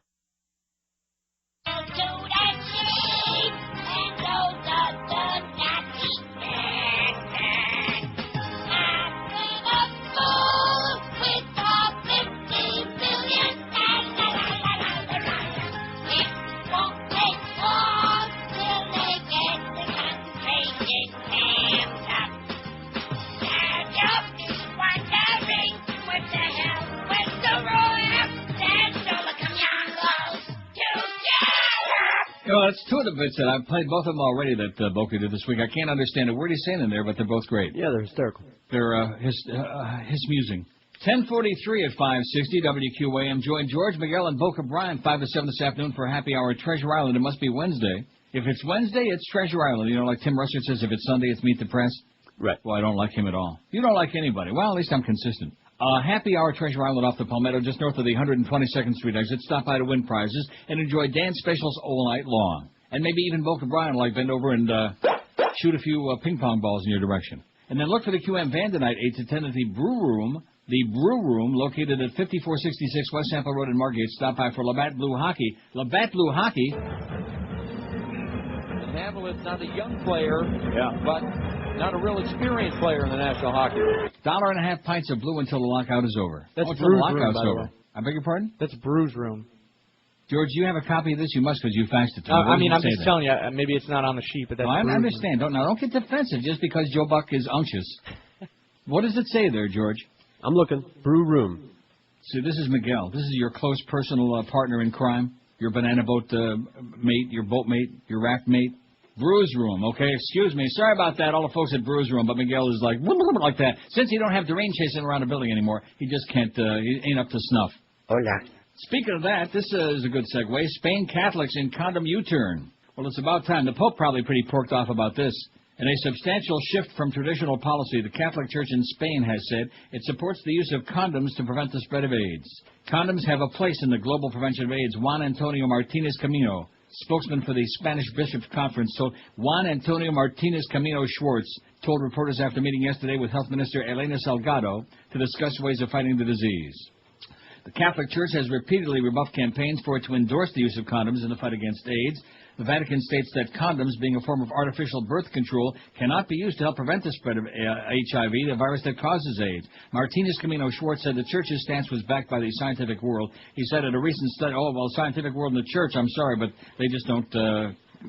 Well, it's 2 of the bits that I've played both of them already that Boca did this week. I can't understand a word he's saying in there, but they're both great. Yeah, they're hysterical. They're his musing. 10:43 at 560 WQAM. Join George Miguel and Boca Brian 5 to 7 this afternoon for Happy Hour at Treasure Island. It must be Wednesday. If it's Wednesday, it's Treasure Island. You know, like Tim Russert says, if it's Sunday, it's Meet the Press. Right. Well, I don't like him at all. You don't like anybody. Well, at least I'm consistent. Happy Hour Treasure Island off the Palmetto, just north of the 122nd Street exit. Stop by to win prizes and enjoy dance specials all night long. And maybe even Boca Brian will like bend over and shoot a few ping pong balls in your direction. And then look for the QM van tonight, 8 to 10 at the Brew Room. The Brew Room, located at 5466 West Sample Road in Margate. Stop by for Labatt Blue Hockey. Labatt Blue Hockey. Hamlin's not a young player, but not a real experienced player in the National Hockey League. $1.50 pints of blue until the lockout is over. That's until the Brew's lockout's room, by the over. way. I beg your pardon? That's Brew's room. George, you have a copy of this? You must, because you faxed it to me. I'm just telling you. Maybe it's not on the sheet, but that's. I Brew's understand. Don't get defensive just because Joe Buck is unctuous. What does it say there, George? I'm looking. Brew room. See, this is Miguel. This is your close personal partner in crime. Your banana boat mate, your boat mate, your raft mate. Brew's Room, okay? Excuse me. Sorry about that, all the folks at Brew's Room, but Miguel is like that. Since he don't have Doreen chasing around the building anymore, he just can't, he ain't up to snuff. Hola. Speaking of that, this is a good segue. Spain Catholics in condom U-turn. Well, it's about time. The Pope probably pretty porked off about this. In a substantial shift from traditional policy, the Catholic Church in Spain has said it supports the use of condoms to prevent the spread of AIDS. Condoms have a place in the global prevention of AIDS. Juan Antonio Martinez Camino, spokesman for the Spanish Bishops' Conference, told Juan Antonio Martinez Camino Schwartz, told reporters after meeting yesterday with Health Minister Elena Salgado to discuss ways of fighting the disease. The Catholic Church has repeatedly rebuffed campaigns for it to endorse the use of condoms in the fight against AIDS. The Vatican states that condoms, being a form of artificial birth control, cannot be used to help prevent the spread of HIV, the virus that causes AIDS. Martinez Camino Schwartz said the Church's stance was backed by the scientific world. He said at a recent study, scientific world and the Church, I'm sorry, but they just don't,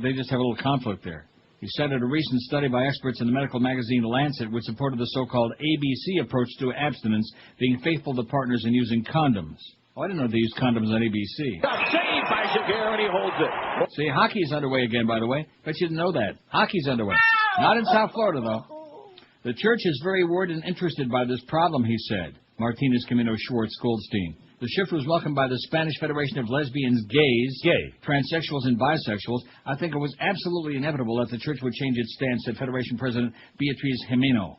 they just have a little conflict there. He said at a recent study by experts in the medical magazine Lancet, which supported the so-called ABC approach to abstinence, being faithful to partners and using condoms. Oh, I didn't know they used condoms on ABC. Saved by Shakir, and he holds it. See, hockey's underway again, by the way. Bet you didn't know that. Hockey's underway. Not in South Florida, though. The Church is very worried and interested by this problem, he said. Martinez Camino Schwartz Goldstein. The shift was welcomed by the Spanish Federation of Lesbians, Gays, Transsexuals, and Bisexuals. I think it was absolutely inevitable that the Church would change its stance, said Federation President Beatriz Jimeno.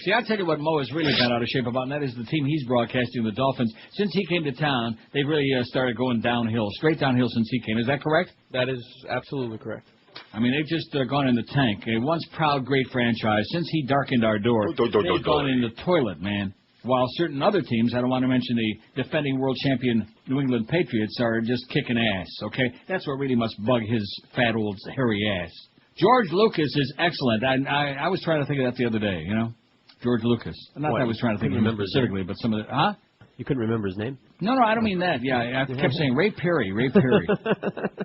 See, I'll tell you what Mo has really got out of shape about, and that is the team he's broadcasting, the Dolphins. Since he came to town, they've really started going downhill, straight downhill since he came. Is that correct? That is absolutely correct. I mean, they've just gone in the tank. A once proud, great franchise. Since he darkened our door, they've gone in the toilet, man. While certain other teams, I don't want to mention the defending world champion New England Patriots, are just kicking ass, okay? That's what really must bug his fat old hairy ass. George Lucas is excellent. I was trying to think of that the other day, you know? George Lucas. Not that I was trying to think of him specifically, but some of the... Huh? You couldn't remember his name? No, I don't mean that. Yeah, I kept saying Ray Perry.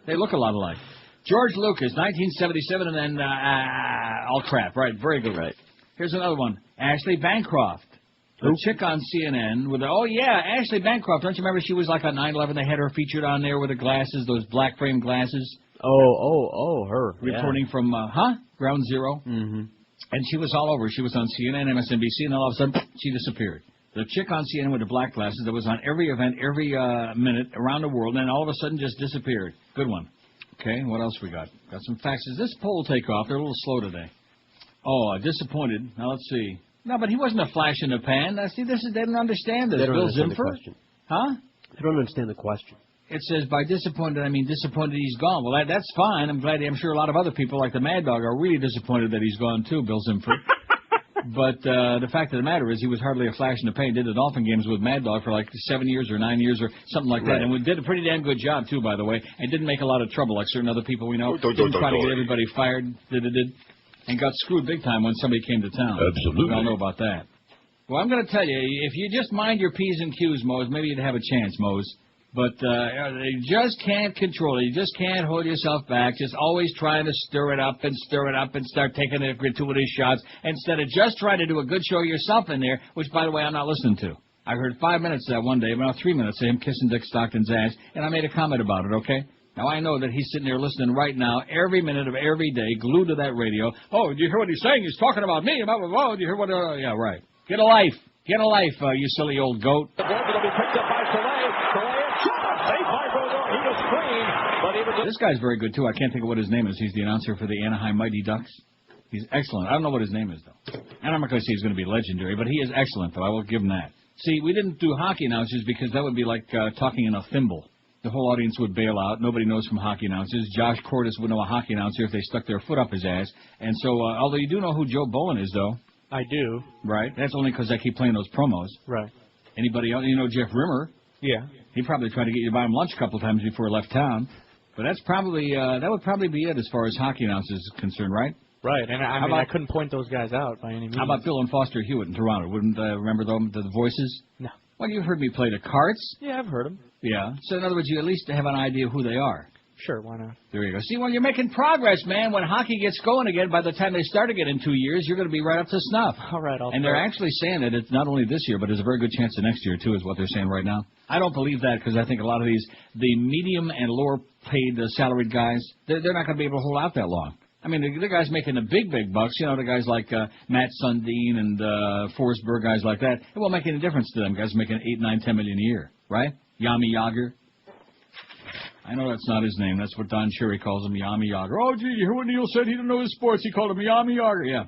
They look a lot alike. George Lucas, 1977, and then all crap. Right, very good. Right. Here's another one. Ashley Bancroft. The chick on CNN with Ashley Bancroft. Don't you remember she was like on 9/11? They had her featured on there with the glasses, those black frame glasses. Her. Reporting from, Ground Zero. Mm-hmm. And she was all over. She was on CNN, MSNBC, and then all of a sudden, she disappeared. The chick on CNN with the black glasses that was on every event, every minute around the world, and then all of a sudden just disappeared. Good one. Okay, what else we got? Got some facts. Does this poll take off? They're a little slow today. Oh, disappointed. Now, let's see. No, but he wasn't a flash in the pan. See, they don't understand this. They don't Bill understand Zimfer? the question. Huh? They don't understand the question. It says, by disappointed, I mean disappointed he's gone. Well, that's fine. I'm sure a lot of other people, like the Mad Dog, are really disappointed that he's gone, too, Bill Zimfer. But the fact of the matter is he was hardly a flash in the pan. Did the Dolphin games with Mad Dog for like 7 years or 9 years or something like that. And we did a pretty damn good job, too, by the way, and didn't make a lot of trouble like certain other people we know. Didn't try to get everybody fired, and got screwed big time when somebody came to town. Absolutely. We all know about that. Well, I'm going to tell you, if you just mind your P's and Q's, Mose, maybe you'd have a chance, Mose. But you just can't control it. You just can't hold yourself back. Just always trying to stir it up and start taking the gratuitous shots instead of just trying to do a good show yourself in there, which, by the way, I'm not listening to. I heard 5 minutes of that one day, about 3 minutes of him kissing Dick Stockton's ass, and I made a comment about it, okay? Now, I know that he's sitting there listening right now, every minute of every day, glued to that radio. Oh, do you hear what he's saying? He's talking about me. Blah, blah, blah. Do you hear what... yeah, right. Get a life. Get a life, you silly old goat. The ball will be picked up by Soleil. This guy's very good, too. I can't think of what his name is. He's the announcer for the Anaheim Mighty Ducks. He's excellent. I don't know what his name is, though. And I'm not going to say he's going to be legendary, but he is excellent, though. I will give him that. See, we didn't do hockey announcers because that would be like talking in a thimble. The whole audience would bail out. Nobody knows from hockey announcers. Josh Cordes would know a hockey announcer if they stuck their foot up his ass. And so, although you do know who Joe Bowen is, though. I do. Right. That's only because I keep playing those promos. Right. Anybody else? You know Jeff Rimmer. Yeah. He probably tried to get you to buy him lunch a couple of times before he left town. But that's probably that would probably be it as far as hockey announcers is concerned, right? Right, and I couldn't point those guys out by any means. How about Bill and Foster Hewitt in Toronto? Wouldn't remember the voices? No. Well, you've heard me play the carts. Yeah, I've heard them. Yeah. So in other words, you at least have an idea of who they are. Sure, why not? There you go. See, well, you're making progress, man. When hockey gets going again, by the time they start again in 2 years, you're going to be right up to snuff. All right, And they're actually saying that it's not only this year, but there's a very good chance of next year, too, is what they're saying right now. I don't believe that because I think a lot of the medium and lower paid salaried guys, they're not going to be able to hold out that long. I mean, the guys making the big bucks, you know, the guys like Matt Sundin and Forsberg, guys like that, it won't make any difference to them. Guys making $8, $9, $10 million a year, right? Yami Yager. I know that's not his name. That's what Don Cherry calls him, Yami Yager. Oh, gee, you hear what Neil said? He didn't know his sports. He called him Yami Yager. Yeah,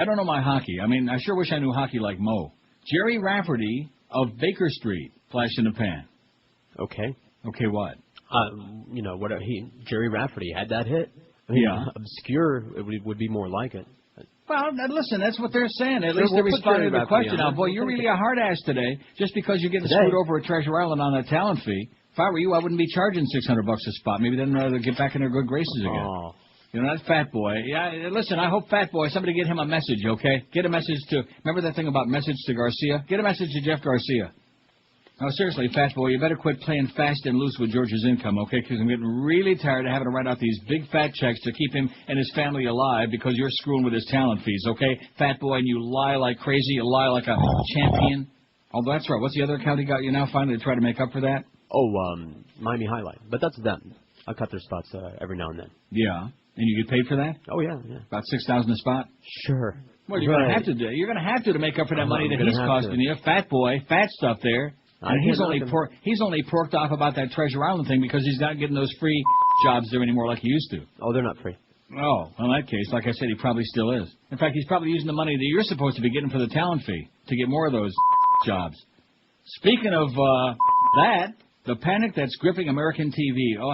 I don't know my hockey. I mean, I sure wish I knew hockey like Mo. Jerry Rafferty of Baker Street, flash in the pan. Okay. Okay, what? You know, Jerry Rafferty had that hit. I mean, yeah. Obscure would be more like it. Well, listen, that's what they're saying. At least they're responding to the question. Now, boy, you're really a hard ass today, just because you're getting screwed over at Treasure Island on that talent fee. If I were you, I wouldn't be charging $600 a spot. Maybe then they'll get back in their good graces again. Oh. You know, that Fat Boy. Yeah, listen, I hope Fat Boy, somebody get him a message, okay? Get a message to, remember that thing about message to Garcia? Get a message to Jeff Garcia. No, seriously, Fat Boy, you better quit playing fast and loose with George's income, okay? Because I'm getting really tired of having to write out these big fat checks to keep him and his family alive because you're screwing with his talent fees, okay? Fat Boy, and you lie like crazy. You lie like a champion. Although that's right. What's the other account he got you now finally to try to make up for that? Oh, Miami Highlight. But that's them. I cut their spots every now and then. Yeah. And you get paid for that? Oh, yeah. About $6,000 a spot? Sure. Well, you're going to have to do. You're going to have to make up for that money that he's costing you. Fat Boy, fat stuff there. And he's only porked off about that Treasure Island thing because he's not getting those free jobs there anymore like he used to. Oh, they're not free. Oh, well, in that case, like I said, he probably still is. In fact, he's probably using the money that you're supposed to be getting for the talent fee to get more of those jobs. Speaking of that, the panic that's gripping American TV. Oh,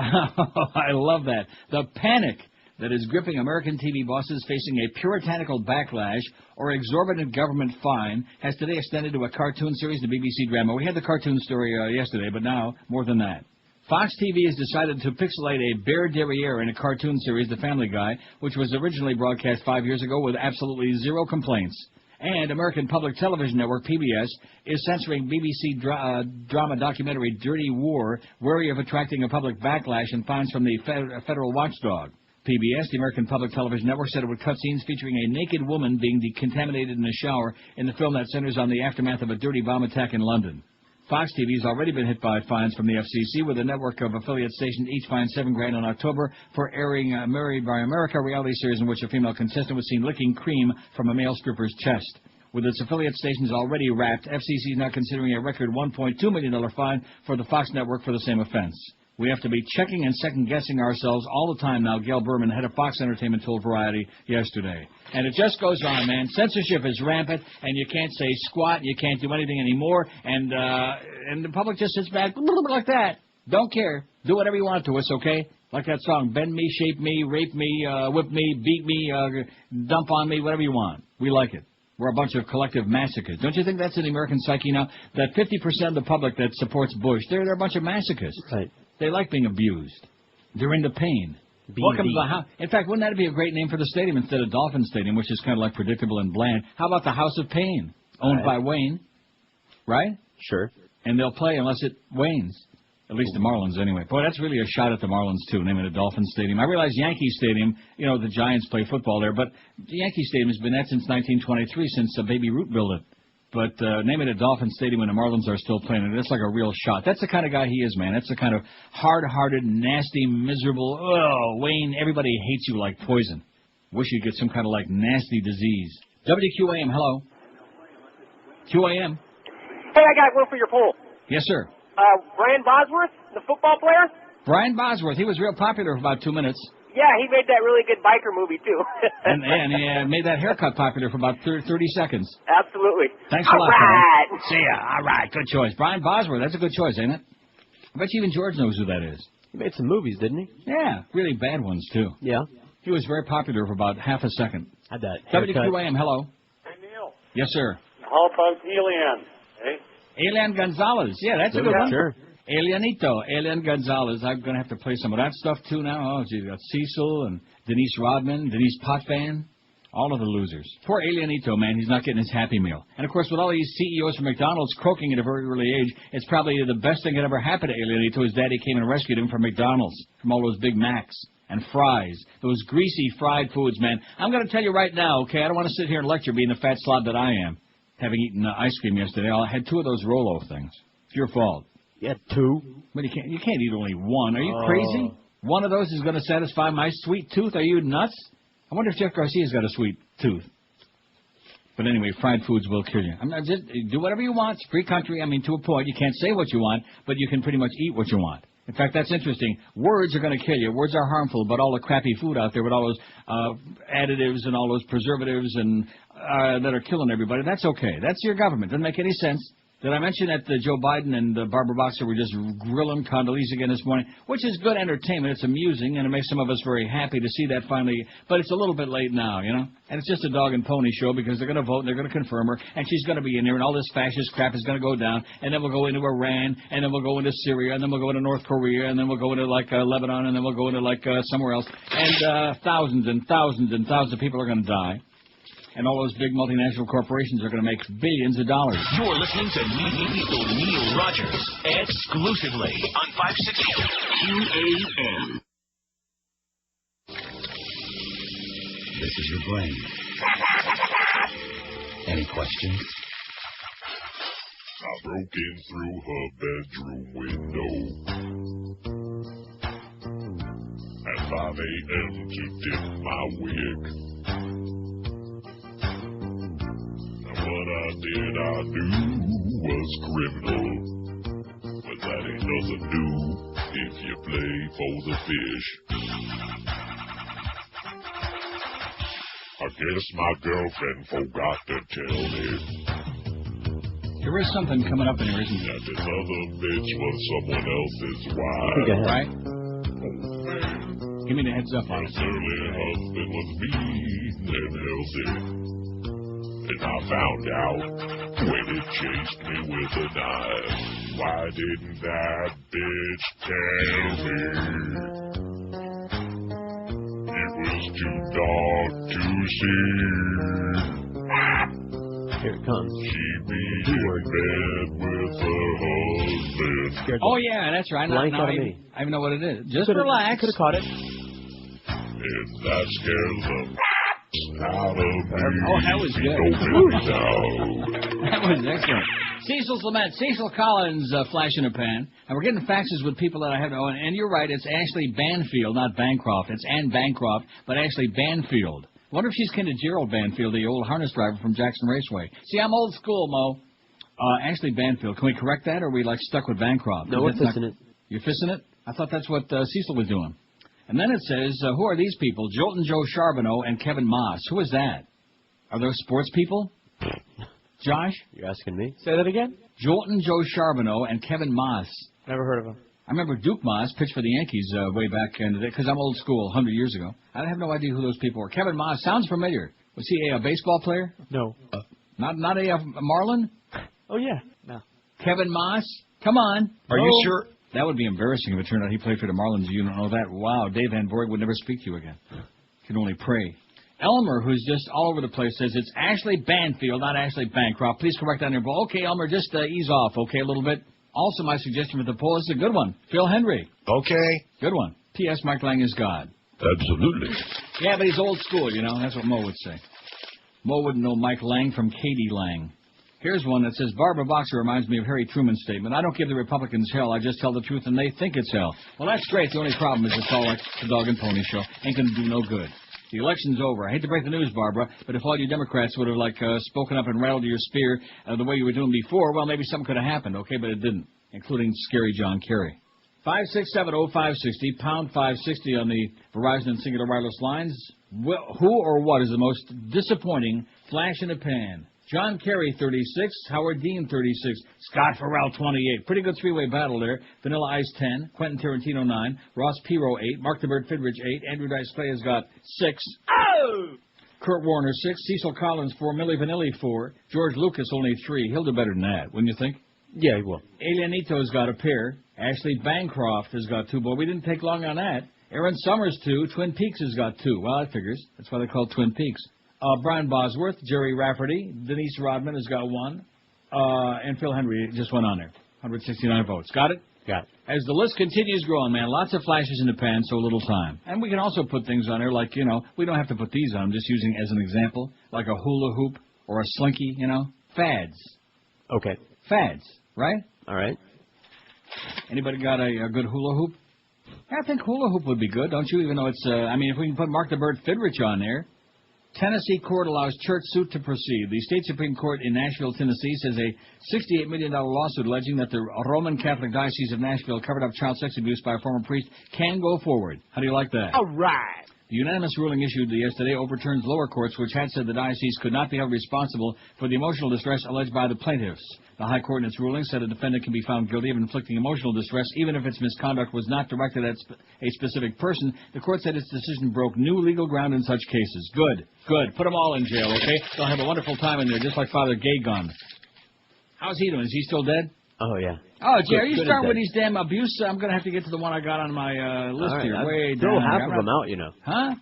I love that. The panic that is gripping American TV bosses facing a puritanical backlash or exorbitant government fine has today extended to a cartoon series, the BBC drama. We had the cartoon story yesterday, but now more than that. Fox TV has decided to pixelate a bear derriere in a cartoon series, The Family Guy, which was originally broadcast 5 years ago with absolutely zero complaints. And American Public Television Network, PBS, is censoring BBC drama documentary Dirty War, wary of attracting a public backlash and fines from the federal watchdog. PBS, the American Public Television Network, said it would cut scenes featuring a naked woman being decontaminated in a shower in the film that centers on the aftermath of a dirty bomb attack in London. Fox TV has already been hit by fines from the FCC, with a network of affiliate stations each fined $7,000 in October for airing Married by America, a reality series in which a female contestant was seen licking cream from a male stripper's chest. With its affiliate stations already wrapped, FCC is now considering a record $1.2 million fine for the Fox network for the same offense. We have to be checking and second-guessing ourselves all the time now, Gail Berman, head of Fox Entertainment, told Variety yesterday. And it just goes on, man. Censorship is rampant, and you can't say squat, you can't do anything anymore, and the public just sits back like that. Don't care. Do whatever you want to us, okay? Like that song, bend me, shape me, rape me, whip me, beat me, dump on me, whatever you want. We like it. We're a bunch of collective masochists. Don't you think that's in the American psyche now? That 50% of the public that supports Bush, they're a bunch of masochists. Right. They like being abused. They're into pain. Welcome to the house. In fact, wouldn't that be a great name for the stadium instead of Dolphin Stadium, which is kind of like predictable and bland? How about the House of Pain, owned by Wayne, right? Sure. And they'll play unless it wanes. At least the Marlins, anyway. Boy, that's really a shot at the Marlins, too, naming it Dolphin Stadium. I realize Yankee Stadium, you know, the Giants play football there, but Yankee Stadium has been that since 1923, since Baby Ruth built it. But naming it Dolphin Stadium when the Marlins are still playing it, that's like a real shot. That's the kind of guy he is, man. That's the kind of hard-hearted, nasty, miserable, Wayne, everybody hates you like poison. Wish you'd get some kind of, like, nasty disease. WQAM, hello. QAM. Hey, I got one for your poll. Yes, sir. Brian Bosworth, the football player? Brian Bosworth. He was real popular for about 2 minutes. Yeah, he made that really good biker movie, too. and he made that haircut popular for about 30 seconds. Absolutely. Thanks a lot, right. man. See ya. All right. Good choice. Brian Bosworth. That's a good choice, ain't it? I bet you even George knows who that is. He made some movies, didn't he? Yeah. Really bad ones, too. Yeah. He was very popular for about half a second. Had that haircut. WQAM, hello. Hey, Neil. Yes, sir. How about Elian? Hey? Elian Gonzalez. Yeah, that's a good one. Sure. Elian Gonzalez. I'm going to have to play some of that stuff, too, now. Oh, gee, we got Cecil and Denise Rodman, Denise Potvin. All of the losers. Poor Alienito, man, he's not getting his Happy Meal. And, of course, with all these CEOs from McDonald's croaking at a very early age, it's probably the best thing that ever happened to Alienito. His daddy came and rescued him from McDonald's, from all those Big Macs and fries, those greasy fried foods, man. I'm going to tell you right now, okay, I don't want to sit here and lecture being the fat slob that I am, having eaten ice cream yesterday. I had 2 of those Rolo things. It's your fault. You had 2? But you can't eat only 1. Are you crazy? 1 of those is going to satisfy my sweet tooth? Are you nuts? I wonder if Jeff Garcia's got a sweet tooth. But anyway, fried foods will kill you. Just do whatever you want. It's free country. I mean, to a point. You can't say what you want, but you can pretty much eat what you want. In fact, that's interesting. Words are going to kill you. Words are harmful, but all the crappy food out there with all those additives and all those preservatives and that are killing everybody, that's okay. That's your government. Doesn't make any sense. Did I mention that Joe Biden and Barbara Boxer were just grilling Condoleezza again this morning, which is good entertainment. It's amusing, and it makes some of us very happy to see that finally. But it's a little bit late now, you know. And it's just a dog and pony show because they're going to vote and they're going to confirm her, and she's going to be in there, and all this fascist crap is going to go down, and then we'll go into Iran, and then we'll go into Syria, and then we'll go into North Korea, and then we'll go into, like, Lebanon, and then we'll go into, like, somewhere else. And thousands and thousands and thousands of people are going to die. And all those big multinational corporations are going to make billions of dollars. You're listening to Neil Rogers exclusively on 560 QAM. This is your brain. Any questions? I broke in through her bedroom window at 5 a.m. to dip my wig. What I knew was criminal, but that ain't nothing new if you play for the fish. I guess my girlfriend forgot to tell me. There is something coming up in here, isn't there? That this other bitch was someone else's wife. Right? Give me the heads up on it. Her early husband was mean and healthy. And I found out when it chased me with a knife. Why didn't that bitch tell me? It was too dark to see. Here it comes. She'd be in bed with her husband. Oh, yeah, that's right. Blank out of me. I even know what it is. Just relax. Could have caught it. And that scares them. Out of me. Oh, that was good. That was excellent. Cecil's Lament. Cecil Collins, flash in a pan. And we're getting faxes with people that I have to know. And you're right, it's Ashley Banfield, not Bancroft. It's Ann Bancroft, but Ashley Banfield. I wonder if she's kin to Gerald Banfield, the old harness driver from Jackson Raceway. See, I'm old school, Mo. Ashley Banfield. Can we correct that, or are we, like, stuck with Bancroft? No, we're fissing it. You're fissing it? I thought that's what Cecil was doing. And then it says, who are these people? Jolton Joe Charbonneau and Kevin Moss. Who is that? Are those sports people? Josh? You're asking me? Say that again? Jolton Joe Charbonneau and Kevin Moss. Never heard of him. I remember Duke Moss pitched for the Yankees way back in the day, because I'm old school, 100 years ago. I have no idea who those people were. Kevin Moss sounds familiar. Was he a baseball player? No. Not a Marlin? Oh, yeah. No. Kevin Moss? Come on. Are you sure? That would be embarrassing if it turned out he played for the Marlins. You don't know that. Wow, Dave Van Borg would never speak to you again. Can only pray. Elmer, who's just all over the place, says it's Ashley Banfield, not Ashley Bancroft. Please correct that on your poll. Okay, Elmer, just ease off, okay, a little bit. Also, my suggestion for the poll is a good one. Phil Hendry. Okay. Good one. P.S. Mike Lang is God. Absolutely. Yeah, but he's old school, you know. That's what Mo would say. Mo wouldn't know Mike Lang from Katie Lang. Here's one that says, Barbara Boxer reminds me of Harry Truman's statement. I don't give the Republicans hell, I just tell the truth and they think it's hell. Well, that's great. The only problem is it's all like the dog and pony show. Ain't going to do no good. The election's over. I hate to break the news, Barbara, but if all you Democrats would have, spoken up and rattled your spear the way you were doing before, well, maybe something could have happened, okay, but it didn't, including scary John Kerry. 5670560, pound 560 on the Verizon and Singular Wireless lines. Well, who or what is the most disappointing flash in the pan? John Kerry, 36. Howard Dean, 36. Scott Farrell, 28. Pretty good three-way battle there. Vanilla Ice, 10. Quentin Tarantino, 9. Ross Perot, 8. Mark the Bird Fidrich, 8. Andrew Dice Clay has got 6. Oh! Kurt Warner, 6. Cecil Collins, 4. Milli Vanilli, 4. George Lucas, only 3. He'll do better than that, wouldn't you think? Yeah, he will. Alienito's got a pair. Ashley Bancroft has got 2. Boy, we didn't take long on that. Aaron Summers, 2. Twin Peaks has got 2. Well, that figures. That's why they call it Twin Peaks. Brian Bosworth, Jerry Rafferty, Denise Rodman has got one, and Phil Henry just went on there. 169 votes. Got it? Got it. As the list continues growing, man, lots of flashes in the pan, so little time. And we can also put things on there like, we don't have to put these on. I'm just using as an example, like a hula hoop or a slinky, fads. Okay. Fads, right? All right. Anybody got a good hula hoop? I think hula hoop would be good, don't you? Even though it's, if we can put Mark the Bird Fidrich on there. Tennessee court allows church suit to proceed. The state Supreme Court in Nashville, Tennessee says a $68 million lawsuit alleging that the Roman Catholic Diocese of Nashville covered up child sex abuse by a former priest can go forward. How do you like that? All right. The unanimous ruling issued yesterday overturns lower courts which had said the diocese could not be held responsible for the emotional distress alleged by the plaintiffs. The High Court in its ruling said a defendant can be found guilty of inflicting emotional distress even if its misconduct was not directed at a specific person. The court said its decision broke new legal ground in such cases. Good. Good. Put them all in jail, okay? They'll have a wonderful time in there, just like Father Gay-Gun. How's he doing? Is he still dead? Oh, yeah. Oh, Jerry, are you starting with these damn abuse? I'm going to have to get to the one I got on my list here. Way throw down. half of them out, Huh?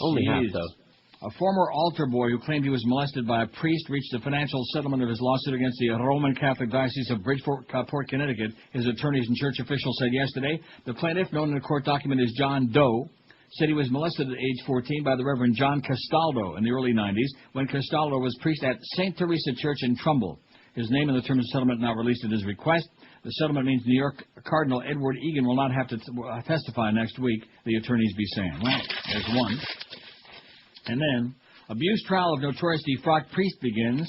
Only half, though. A former altar boy who claimed he was molested by a priest reached a financial settlement of his lawsuit against the Roman Catholic Diocese of Bridgeport, Connecticut. His attorneys and church officials said yesterday the plaintiff, known in a court document as John Doe, said he was molested at age 14 by the Reverend John Castaldo in the early 90s when Castaldo was priest at St. Teresa Church in Trumbull. His name and the terms of settlement not released at his request. The settlement means New York Cardinal Edward Egan will not have to testify next week, the attorneys be saying. Well, there's one. And then, abuse trial of notorious defrocked priest begins.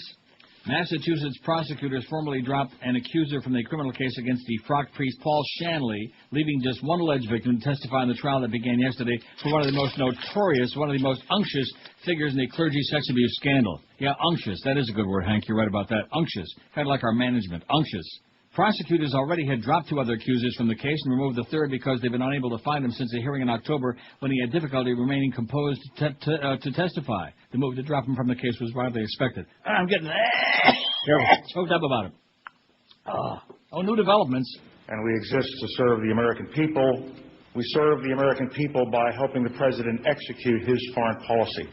Massachusetts prosecutors formally dropped an accuser from the criminal case against defrocked priest Paul Shanley, leaving just one alleged victim to testify in the trial that began yesterday for one of the most notorious, one of the most unctuous figures in the clergy sex abuse scandal. Yeah, unctuous. That is a good word, Hank. You're right about that. Unctuous. Kind of like our management. Unctuous. Prosecutors already had dropped two other accusers from the case and removed the third because they've been unable to find him since a hearing in October when he had difficulty remaining composed to testify. The move to drop him from the case was widely expected. I'm getting choked up about it. New developments. And we exist to serve the American people. We serve the American people by helping the President execute his foreign policy.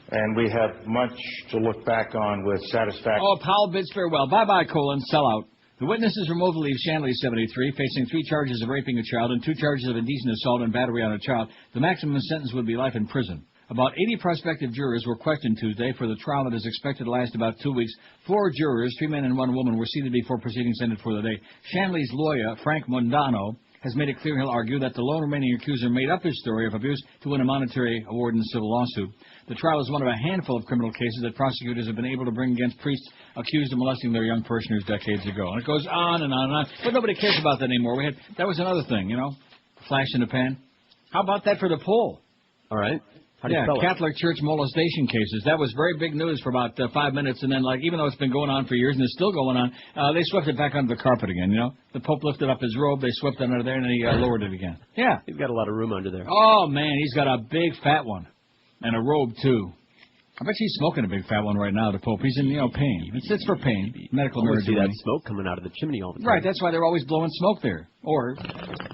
And we have much to look back on with satisfaction. Powell bids farewell. Bye-bye, sellout. The witnesses removed Lee Shanley, 73, facing 3 charges of raping a child and 2 charges of indecent assault and battery on a child. The maximum sentence would be life in prison. About 80 prospective jurors were questioned Tuesday for the trial that is expected to last about 2 weeks. 4 jurors, 3 men and 1 woman, were seated before proceedings ended for the day. Shanley's lawyer, Frank Mondano, has made it clear he'll argue that the lone remaining accuser made up his story of abuse to win a monetary award in the civil lawsuit. The trial is one of a handful of criminal cases that prosecutors have been able to bring against priests accused of molesting their young parishioners decades ago. And it goes on and on and on. But nobody cares about that anymore. That was another thing, flash in the pan. How about that for the poll? All right. How do you spell it? Catholic Church molestation cases. That was very big news for about 5 minutes, and then, even though it's been going on for years and it's still going on, they swept it back under the carpet again, The Pope lifted up his robe, they swept it under there, and then he lowered it again. Yeah. He's got a lot of room under there. Oh, man, he's got a big fat one. And a robe, too. I bet he's smoking a big fat one right now, the Pope. He's in, pain. It's for pain. Medical nerds. See that money. smoke coming out of the chimney all the time. Right, that's why they're always blowing smoke there. Or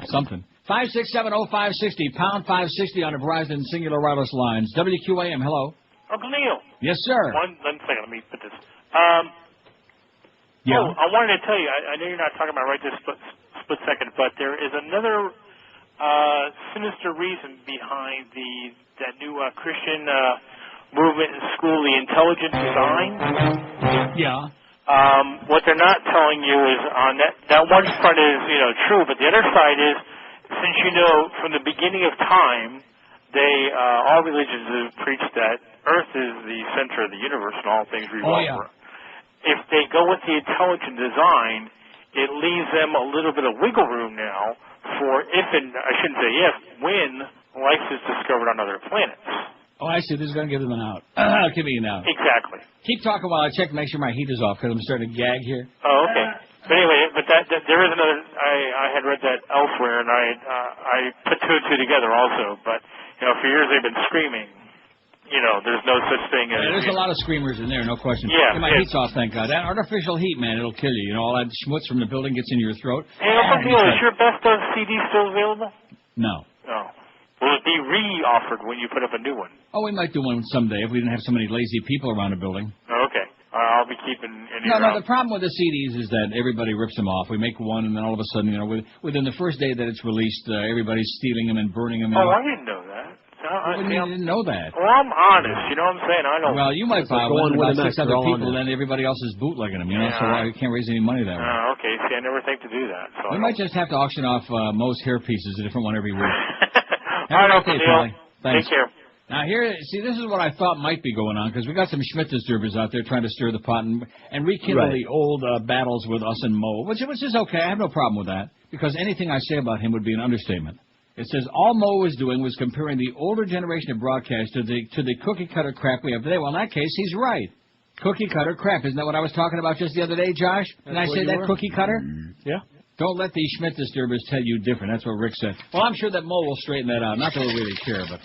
something. 5670560, pound 560 on the Verizon Singular Wireless lines. WQAM, hello. Uncle Neil. Yes, sir. One second, let me put this. Yeah. I wanted to tell you, I know you're not talking about right this split second, but there is another sinister reason behind that new Christian movement in school, the intelligent design. Yeah. What they're not telling you is on that one front is, true, but the other side is, since from the beginning of time, all religions have preached that Earth is the center of the universe and all things revolve around. If they go with the intelligent design, it leaves them a little bit of wiggle room now for when life is discovered on other planets. Oh, I see. This is going to give them an out. I'll give you an out. Exactly. Keep talking while I check to make sure my heat is off because I'm starting to gag here. Oh, okay. But anyway, there is another. I had read that elsewhere, and I put 2 and 2 together also. But for years they've been screaming. There's no such thing as. There's a lot of screamers in there, no question. Yeah. And my heat's off, thank God. That artificial heat, man, it'll kill you. All that schmutz from the building gets into your throat. Hey, Uncle Neil, is your Best of CD still available? No. No. Will it he re-offered when you put up a new one. Oh, we might do one someday if we didn't have so many lazy people around the building. Okay. I'll be keeping an ear No, out. the problem with the CDs is that everybody rips them off. We make one, and then all of a sudden, within the first day that it's released, everybody's stealing them and burning them. Oh, I didn't know that. You didn't know that. Well, I'm honest. You know what I'm saying? I don't. Well, you might buy go one, on about with 6 other all on people, there. then everybody else is bootlegging them, Yeah. so I can't raise any money that way. Okay. See, I never think to do that. So We might just have to auction off Mo's hair pieces, a different one every week. All right, Okay, Neil. Polly. Thanks. Take care. Now this is what I thought might be going on, because we got some Schmidt disturbers out there trying to stir the pot and rekindle Right. the old battles with us and Mo, which is okay. I have no problem with that, because anything I say about him would be an understatement. It says all Mo was doing was comparing the older generation of broadcast to the cookie-cutter crap we have today. Well, in that case, he's right. Cookie-cutter crap. Isn't that what I was talking about just the other day, Josh? Did I say that, cookie-cutter? Yeah. Don't let these Schmidt disturbers tell you different. That's what Rick said. Well, I'm sure that Mo will straighten that out. Not that we really care, but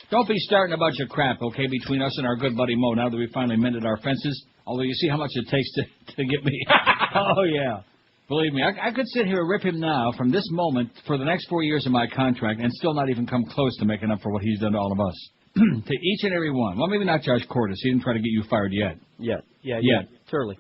don't be starting a bunch of crap, okay, between us and our good buddy Mo now that we finally mended our fences. Although you see how much it takes to get me. Oh, yeah. Believe me, I could sit here and rip him now from this moment for the next 4 years of my contract and still not even come close to making up for what he's done to all of us. To each and every one. Well, maybe not Josh Cordes. He didn't try to get you fired yet. Yet. It's early.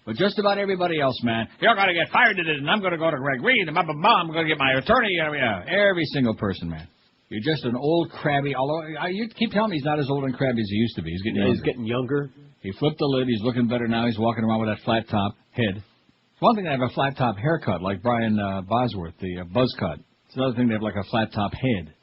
But just about everybody else, man. You're going to get fired today, and I'm going to go to Greg Reed, and I'm going to get my attorney. Yeah, every single person, man. You're just an old crabby, although you keep telling me he's not as old and crabby as he used to be. He's getting younger. He's getting younger. He flipped the lid. He's looking better now. He's walking around with that flat top head. It's one thing to have a flat top haircut like Brian Bosworth, the buzz cut. It's another thing to have like a flat top head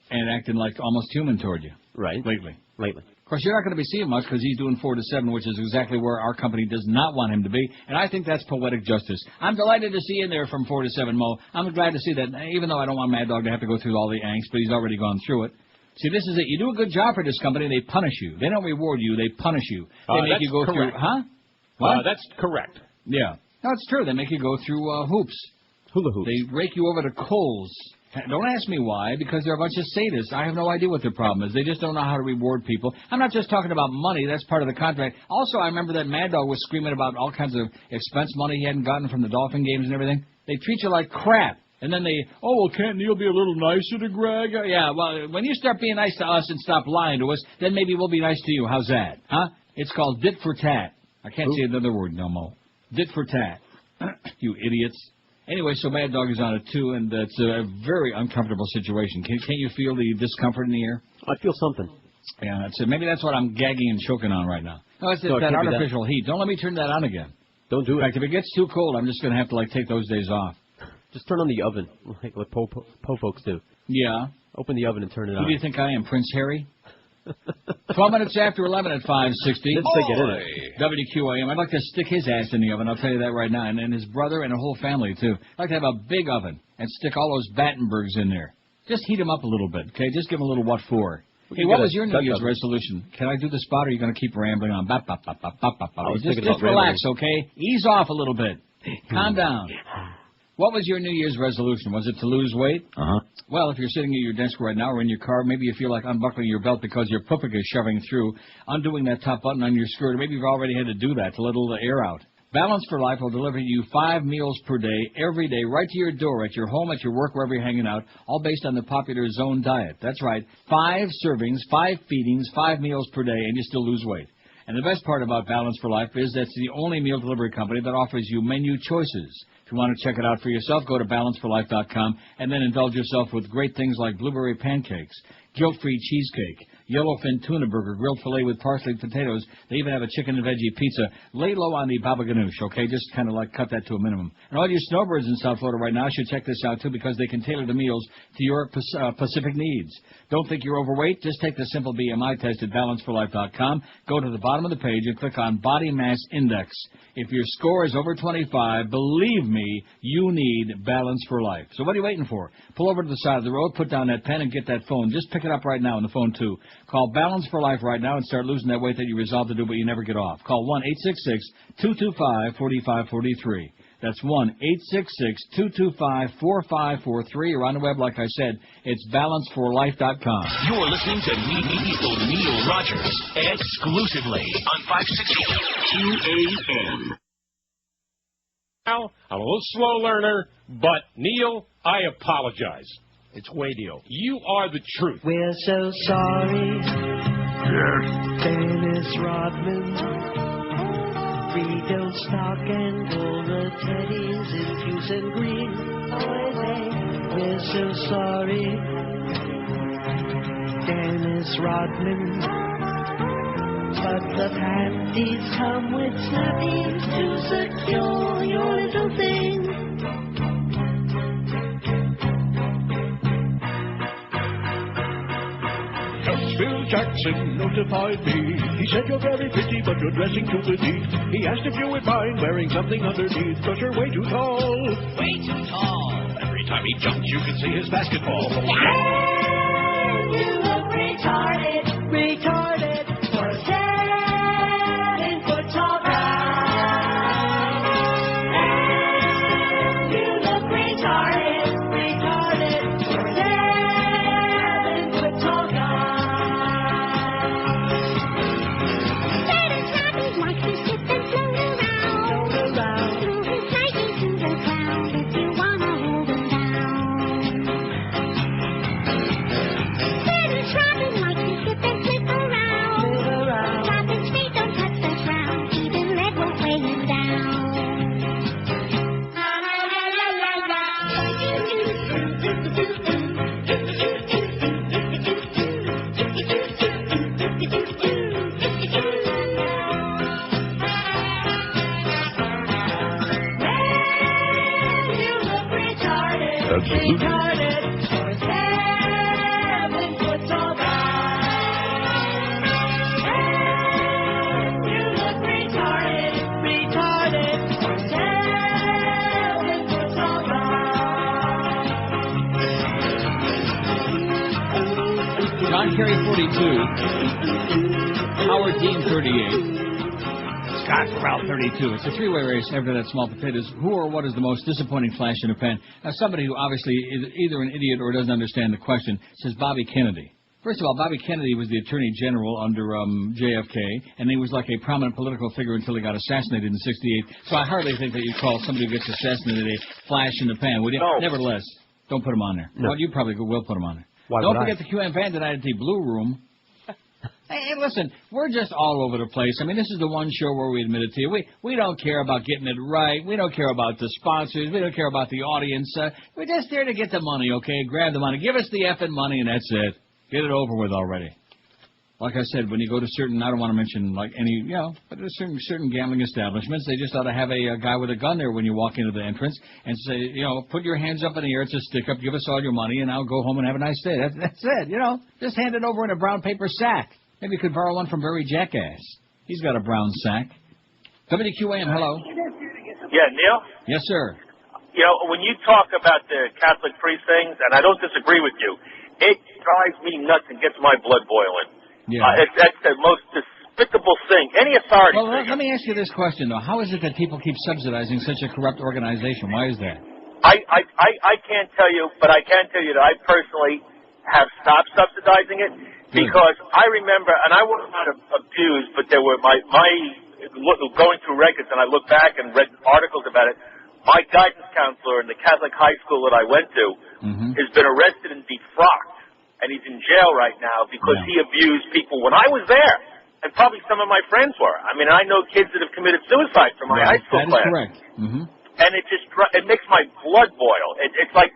and acting like almost human toward you. Right. Lately. Of course, you're not going to be seeing much because he's doing 4 to 7, which is exactly where our company does not want him to be, and I think that's poetic justice. I'm delighted to see you in there from 4 to 7, Mo. I'm glad to see that, even though I don't want Mad Dog to have to go through all the angst, but he's already gone through it. See, this is it. You do a good job for this company, they punish you. They don't reward you, they punish you. They make you go correct. through... Huh? What? That's correct. Yeah. No, it's true. They make you go through hoops. Hula hoops. They rake you over the coals. Don't ask me why, because they're a bunch of sadists. I have no idea what their problem is. They just don't know how to reward people. I'm not just talking about money. That's part of the contract. Also, I remember that Mad Dog was screaming about all kinds of expense money he hadn't gotten from the Dolphin games and everything. They treat you like crap. And then can't Neil be a little nicer to Greg? Yeah, well, when you start being nice to us and stop lying to us, then maybe we'll be nice to you. How's that? Huh? It's called dit for tat. I can't say another word no more. Dit for tat. You idiots. Anyway, so Mad Dog is on it, too, and it's a very uncomfortable situation. Can't you feel the discomfort in the air? I feel something. Yeah, maybe that's what I'm gagging and choking on right now. No, it's No, it that can't be artificial heat. Don't let me turn that on again. Don't do In it. fact, if it gets too cold, I'm just going to have to, take those days off. Just turn on the oven, like what po folks do. Yeah. Open the oven and turn it Who on. do you think I am, Prince Harry? 12 minutes after 11 at 560. Didn't say get in it. WQAM. I'd like to stick his ass in the oven, I'll tell you that right now. And his brother and a whole family, too. I'd like to have a big oven and stick all those Battenbergs in there. Just heat them up a little bit, okay? Just give them a little what for. Hey, what was your New Year's resolution? Can I do the spot, or are you going to keep rambling on? Just relax, okay? Ease off a little bit. Calm down. What was your New Year's resolution? Was it to lose weight? Uh-huh. Well, if you're sitting at your desk right now or in your car, maybe you feel like unbuckling your belt because your puppic is shoving through, undoing that top button on your skirt, or maybe you've already had to do that to let a little air out. Balance for Life will deliver you 5 meals per day, every day, right to your door, at your home, at your work, wherever you're hanging out, all based on the popular Zone diet. That's right, 5 servings, 5 feedings, 5 meals per day, and you still lose weight. And the best part about Balance for Life is that's the only meal delivery company that offers you menu choices. If you want to check it out for yourself, go to balanceforlife.com and then indulge yourself with great things like blueberry pancakes, guilt-free cheesecake, yellowfin tuna burger, grilled filet with parsley potatoes. They even have a chicken and veggie pizza. Lay low on the baba ganoush, okay? Just kind of cut that to a minimum. And all you snowbirds in South Florida right now should check this out, too, because they can tailor the meals to your specific needs. Don't think you're overweight? Just take the simple BMI test at balanceforlife.com. Go to the bottom of the page and click on Body Mass Index. If your score is over 25, believe me, you need Balance for Life. So what are you waiting for? Pull over to the side of the road, put down that pen, and get that phone. Just pick it up right now on the phone, too. Call Balance for Life right now and start losing that weight that you resolved to do, but you never get off. Call 1-866-225-4543. That's 1-866-225-4543. Or on the web, like I said, it's balanceforlife.com. You're listening to Neil Rogers exclusively on 560 QAM. Now, I'm a little slow learner, but Neil, I apologize. It's Wadio. You are the truth. We're so sorry. Yes. Dennis Rodman. Friedel Stock and all the teddies in Hughes and Green. We're so sorry. Dennis Rodman. But the panties come with snappies to secure your little thing. Phil Jackson notified me. He said you're very pretty, but you're dressing too petite. He asked if you would mind wearing something underneath, because you're way too tall. Way too tall. Every time he jumps, you can see his basketball. You look retarded, retarded for a 7-foot tall guy. You look retarded, retarded for a 7-foot tall guy. John Kerry 42, Howard Dean 38, Scott Sprout 32. It's a three-way race after that small potatoes. Who or what is the most disappointing flash in the pan? Now, somebody who obviously is either an idiot or doesn't understand the question says Bobby Kennedy. First of all, Bobby Kennedy was the Attorney General under JFK, and he was like a prominent political figure until he got assassinated in '68. So I hardly think that you call somebody who gets assassinated a flash in the pan, would you? No. Nevertheless, don't put him on there. No. Well, you probably will put him on there. Why Don't would forget I? the QM Van tonight at the Blue Room. Hey, listen, we're just all over the place. I mean, this is the one show where we admit it to you. We don't care about getting it right. We don't care about the sponsors. We don't care about the audience. We're just there to get the money, okay? Grab the money. Give us the effing money, and that's it. Get it over with already. Like I said, when you go to certain, I don't want to mention like any, but there's certain gambling establishments, they just ought to have a guy with a gun there when you walk into the entrance and say, put your hands up in the air, it's a stick up, give us all your money, and I'll go home and have a nice day. That's it, Just hand it over in a brown paper sack. Maybe you could borrow one from Barry Jackass. He's got a brown sack. WQAM, hello. Yeah, Neil? Yes, sir. When you talk about the Catholic priest things, and I don't disagree with you, it drives me nuts and gets my blood boiling. Yeah. That's the most despicable thing. Any authority. Well, let me ask you this question, though. How is it that people keep subsidizing such a corrupt organization? Why is that? I can't tell you, but I can tell you that I personally have stopped subsidizing it because I remember, and I was not abused, but there were my going through records, and I look back and read articles about it. My guidance counselor in the Catholic high school that I went to has been arrested and defrocked. And he's in jail right now because he abused people when I was there. And probably some of my friends were. I mean, I know kids that have committed suicide from my high school class. That is correct. Mm-hmm. And it makes my blood boil. It's like,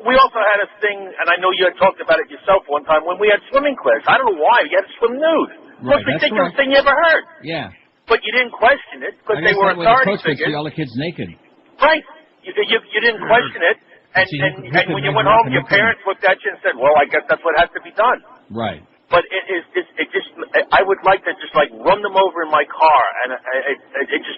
we also had a thing, and I know you had talked about it yourself one time, when we had swimming class. I don't know why. You had to swim nude. Right, Most ridiculous thing you ever heard. Yeah. But you didn't question it because they were the authority coach would see figures. all the kids naked. Right. You didn't question it. And when you went home, your parents looked at you and said, well, I guess that's what has to be done. Right. But I would like to just like run them over in my car, and it gets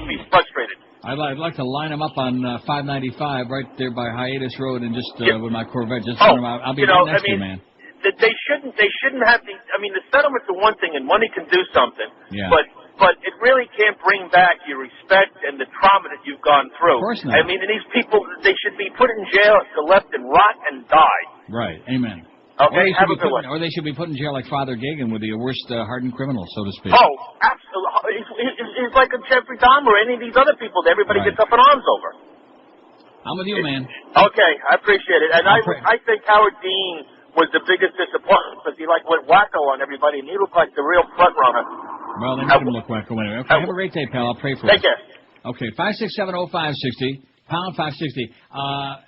me frustrated. I'd like to line them up on 595 right there by Hiatus Road and just with my Corvette. Just turn them out. I'll be right next to you, man. They shouldn't have the. I mean, the settlement's the one thing, and money can do something. Yeah. But it really can't bring back your respect and the trauma that you've gone through. Of course not. I mean, and these people, they should be put in jail to left and rot and die. Right. Amen. Okay, have a good one. Or they should be put in jail like Father Gagan with the worst hardened criminal, so to speak. Oh, absolutely. He's like a Jeffrey Dahmer or any of these other people that everybody gets up in arms over. I'm with you, man. Okay, I appreciate it. And I think Howard Dean was the biggest disappointment because he went wacko on everybody, and he looked like the real front runner. Well, they made him look wacko anyway. Okay, have a great day, pal. I'll pray for you. Take care. Okay, 5670560. Pound 560.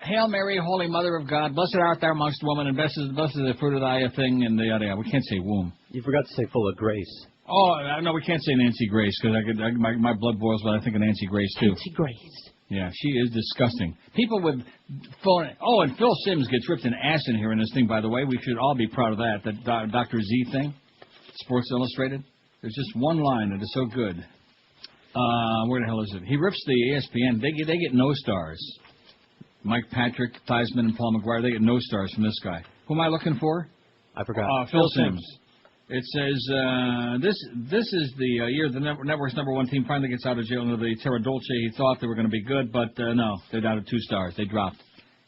Hail Mary, Holy Mother of God, blessed art thou amongst women, and blessed is the fruit of thy thing, and yada yada. We can't say womb. You forgot to say full of grace. Oh, no, we can't say Nancy Grace, because my blood boils when I think of Nancy Grace, too. Nancy Grace. Yeah, she is disgusting. People with phone... Oh, and Phil Simms gets ripped an ass in here in this thing, by the way. We should all be proud of that. That Dr. Z thing, Sports Illustrated. There's just one line that is so good. Where the hell is it? He rips the ESPN. They get no stars. Mike Patrick, Theismann, and Paul McGuire, they get no stars from this guy. Who am I looking for? I forgot. Phil Simms. It says, this is the year the network's number one team finally gets out of jail under the Terra Dolce. He thought they were going to be good, but no, they're down to 2 stars. They dropped.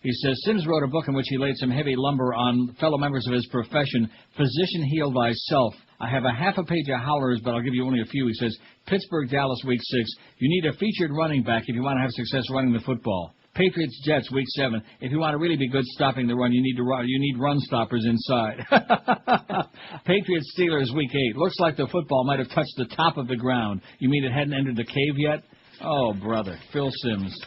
He says, Simms wrote a book in which he laid some heavy lumber on fellow members of his profession. Physician, heal thyself. I have a half a page of howlers, but I'll give you only a few. He says, Pittsburgh, Dallas, week 6. You need a featured running back if you want to have success running the football. Patriots, Jets, week 7. If you want to really be good stopping the run, you need run stoppers inside. Patriots, Steelers, week 8. Looks like the football might have touched the top of the ground. You mean it hadn't entered the cave yet? Oh, brother. Phil Simms.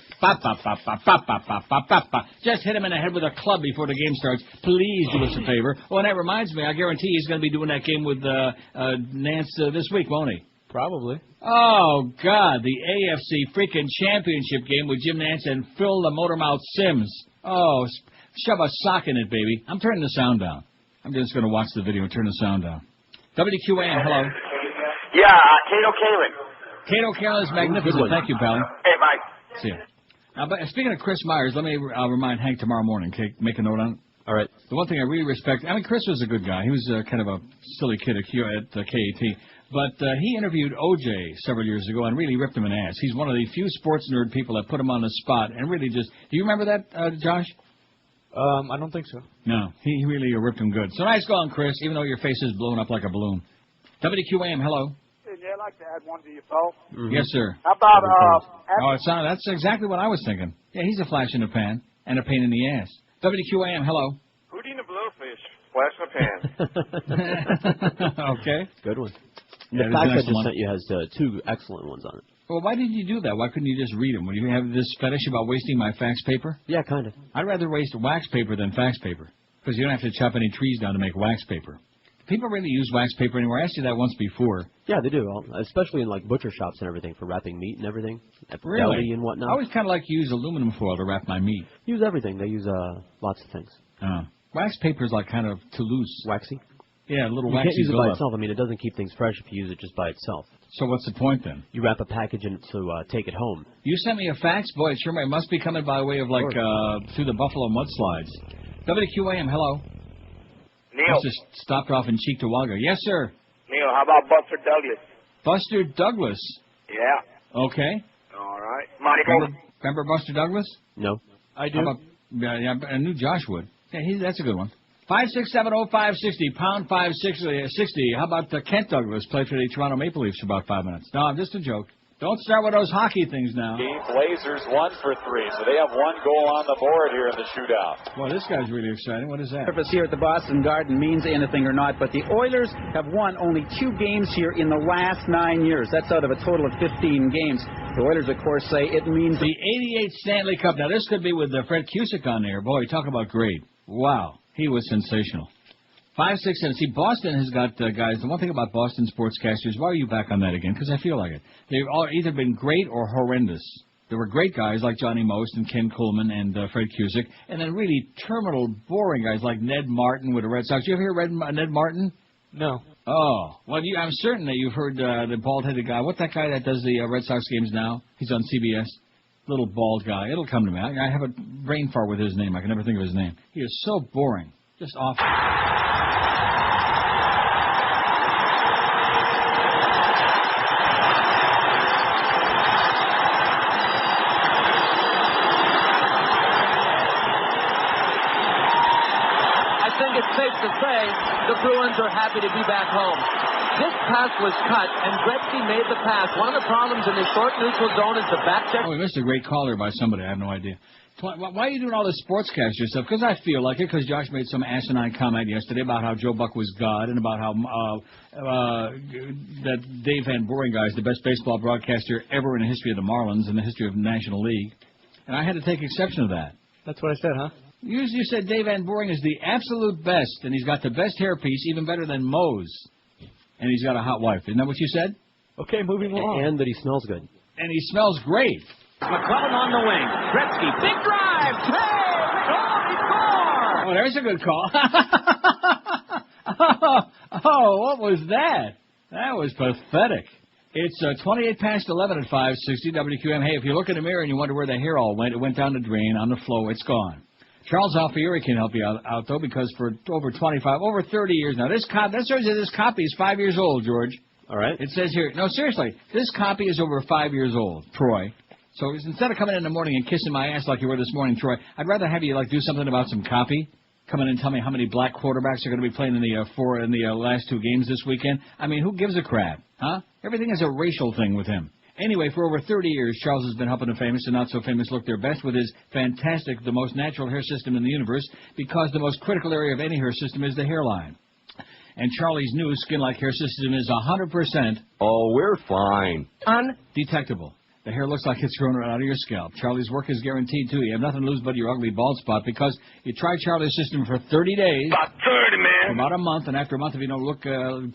Just hit him in the head with a club before the game starts. Please do us a favor. Oh, and that reminds me, I guarantee he's going to be doing that game with Nance this week, won't he? Probably. Oh, God, the AFC freaking championship game with Jim Nance and Phil the Motormouth Simms. Oh, shove a sock in it, baby. I'm turning the sound down. I'm just going to watch the video and turn the sound down. WQAM, hello. Yeah, Cato Kalin. Cato Kalin is magnificent. Thank you, pal. Hey, Mike. See ya. Now, but speaking of Chris Myers, let me remind Hank tomorrow morning. Okay, make a note on it. All right. The one thing I really respect, I mean, Chris was a good guy. He was kind of a silly kid at KAT. But he interviewed O.J. several years ago and really ripped him an ass. He's one of the few sports nerd people that put him on the spot and really just... Do you remember that, Josh? I don't think so. No, he really ripped him good. So nice going, Chris, even though your face is blown up like a balloon. WQAM, hello. Yeah, I'd like to add one to your poll. Mm-hmm. Yes, sir. How about... that's exactly what I was thinking. Yeah, he's a flash in the pan and a pain in the ass. WQAM, hello. Hootie and the Blowfish, flash in the pan. Okay. Good one. Yeah, the fax I just sent you has 2 excellent ones on it. Well, why didn't you do that? Why couldn't you just read them? Would you have this fetish about wasting my fax paper? Yeah, kind of. I'd rather waste wax paper than fax paper because you don't have to chop any trees down to make wax paper. People really use wax paper anymore. I asked you that once before. Yeah, they do, especially in like butcher shops and everything for wrapping meat and everything. At really? Deli and whatnot. I always kind of like to use aluminum foil to wrap my meat. Use everything. They use lots of things. Wax paper is like kind of too loose. Waxy? Yeah, a little waxy. You can't use it by buildup. itself. I mean, it doesn't keep things fresh if you use it just by itself. So what's the point then? You wrap a package in it to take it home. You sent me a fax? Boy, it sure must be coming by way of like through the Buffalo mudslides. WQAM, hello. Neil. Just stopped off in Cheektowaga. Yes, sir. Neil, how about Buster Douglas? Buster Douglas? Yeah. Okay. All right. Michael. Remember Buster Douglas? No. I do. Yeah, I knew Josh would. Yeah, that's a good one. 5670560, pound 560. How about Kent Douglas played for the Toronto Maple Leafs for about 5 minutes? No, just a joke. Don't start with those hockey things now. Blazers 1 for 3, so they have 1 goal on the board here in the shootout. Well, this guy's really exciting. What is that? Purpose here at the Boston Garden means anything or not, but the Oilers have won only 2 games here in the last 9 years. That's out of a total of 15 games. The Oilers, of course, say it means... The 88 Stanley Cup. Now, this could be with Fred Cusick on there. Boy, talk about great. Wow. He was sensational. 5, 6, 7. See, Boston has got guys. The one thing about Boston sportscasters, why are you back on that again? Because I feel like it. They've all either been great or horrendous. There were great guys like Johnny Most and Ken Coleman and Fred Cusick, and then really terminal, boring guys like Ned Martin with the Red Sox. You ever hear Ned Martin? No. Oh, well, I'm certain that you've heard the bald-headed guy. What's that guy that does the Red Sox games now? He's on CBS. Little bald guy. It'll come to me. I have a brain fart with his name. I can never think of his name. He is so boring. Just awful. I think it's safe to say the Bruins are happy to be back home. This pass was cut, and Gretzky made the pass. One of the problems in the short neutral zone is the back check. Oh, we missed a great caller by somebody. I have no idea. Why are you doing all this sportscaster stuff? Because I feel like it. Because Josh made some asinine comment yesterday about how Joe Buck was God and about how that Dave Van Boring guy is the best baseball broadcaster ever in the history of the Marlins and the history of the National League. And I had to take exception to that. That's what I said, huh? You said Dave Van Boring is the absolute best, and he's got the best hairpiece, even better than Moe's. And he's got a hot wife. Isn't that what you said? Okay, moving along. And that he smells good. And he smells great. McClellan on the wing. Gretzky, big drive. Hey, he scored. Oh, there's a good call. What was that? That was pathetic. It's 28 past 11 at 560 WQM. Hey, if you look in the mirror and you wonder where the hair all went, it went down the drain on the flow. It's gone. Charles Alfieri can help you out though, because for over 30 years now, this copy is 5 years old, George. All right. It says here, no, seriously, this copy is over 5 years old, Troy. So instead of coming in the morning and kissing my ass like you were this morning, Troy, I'd rather have you do something about some copy. Come in and tell me how many black quarterbacks are going to be playing in the last two games this weekend. I mean, who gives a crap, huh? Everything is a racial thing with him. Anyway, for over 30 years, Charles has been helping the famous and not so famous look their best with his fantastic, the most natural hair system in the universe, because the most critical area of any hair system is the hairline. And Charlie's new skin-like hair system is 100%. Oh, we're fine. Undetectable. The hair looks like it's grown right out of your scalp. Charlie's work is guaranteed, too. You have nothing to lose but your ugly bald spot, because you try Charlie's system for 30 days. About 30, man. For about a month, and after a month, if you don't look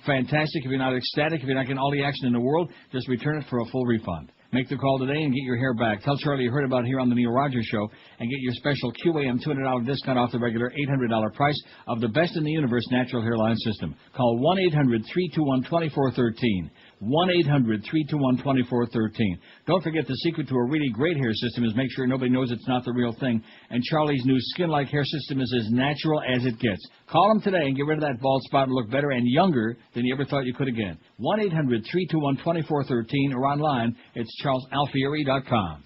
fantastic, if you're not ecstatic, if you're not getting all the action in the world, just return it for a full refund. Make the call today and get your hair back. Tell Charlie you heard about it here on the Neil Rogers Show, and get your special QAM $200 discount off the regular $800 price of the best in the universe natural hairline system. Call 1-800-321-2413. 1-800-321-2413. Don't forget, the secret to a really great hair system is make sure nobody knows it's not the real thing. And Charlie's new skin-like hair system is as natural as it gets. Call him today and get rid of that bald spot and look better and younger than you ever thought you could again. 1-800-321-2413 or online. It's CharlesAlfieri.com.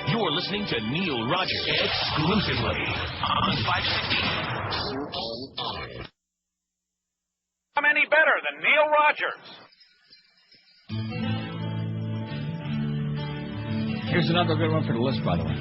You're listening to Neil Rogers exclusively on 560. I'm any better than Neil Rogers. Here's another good one for the list, by the way.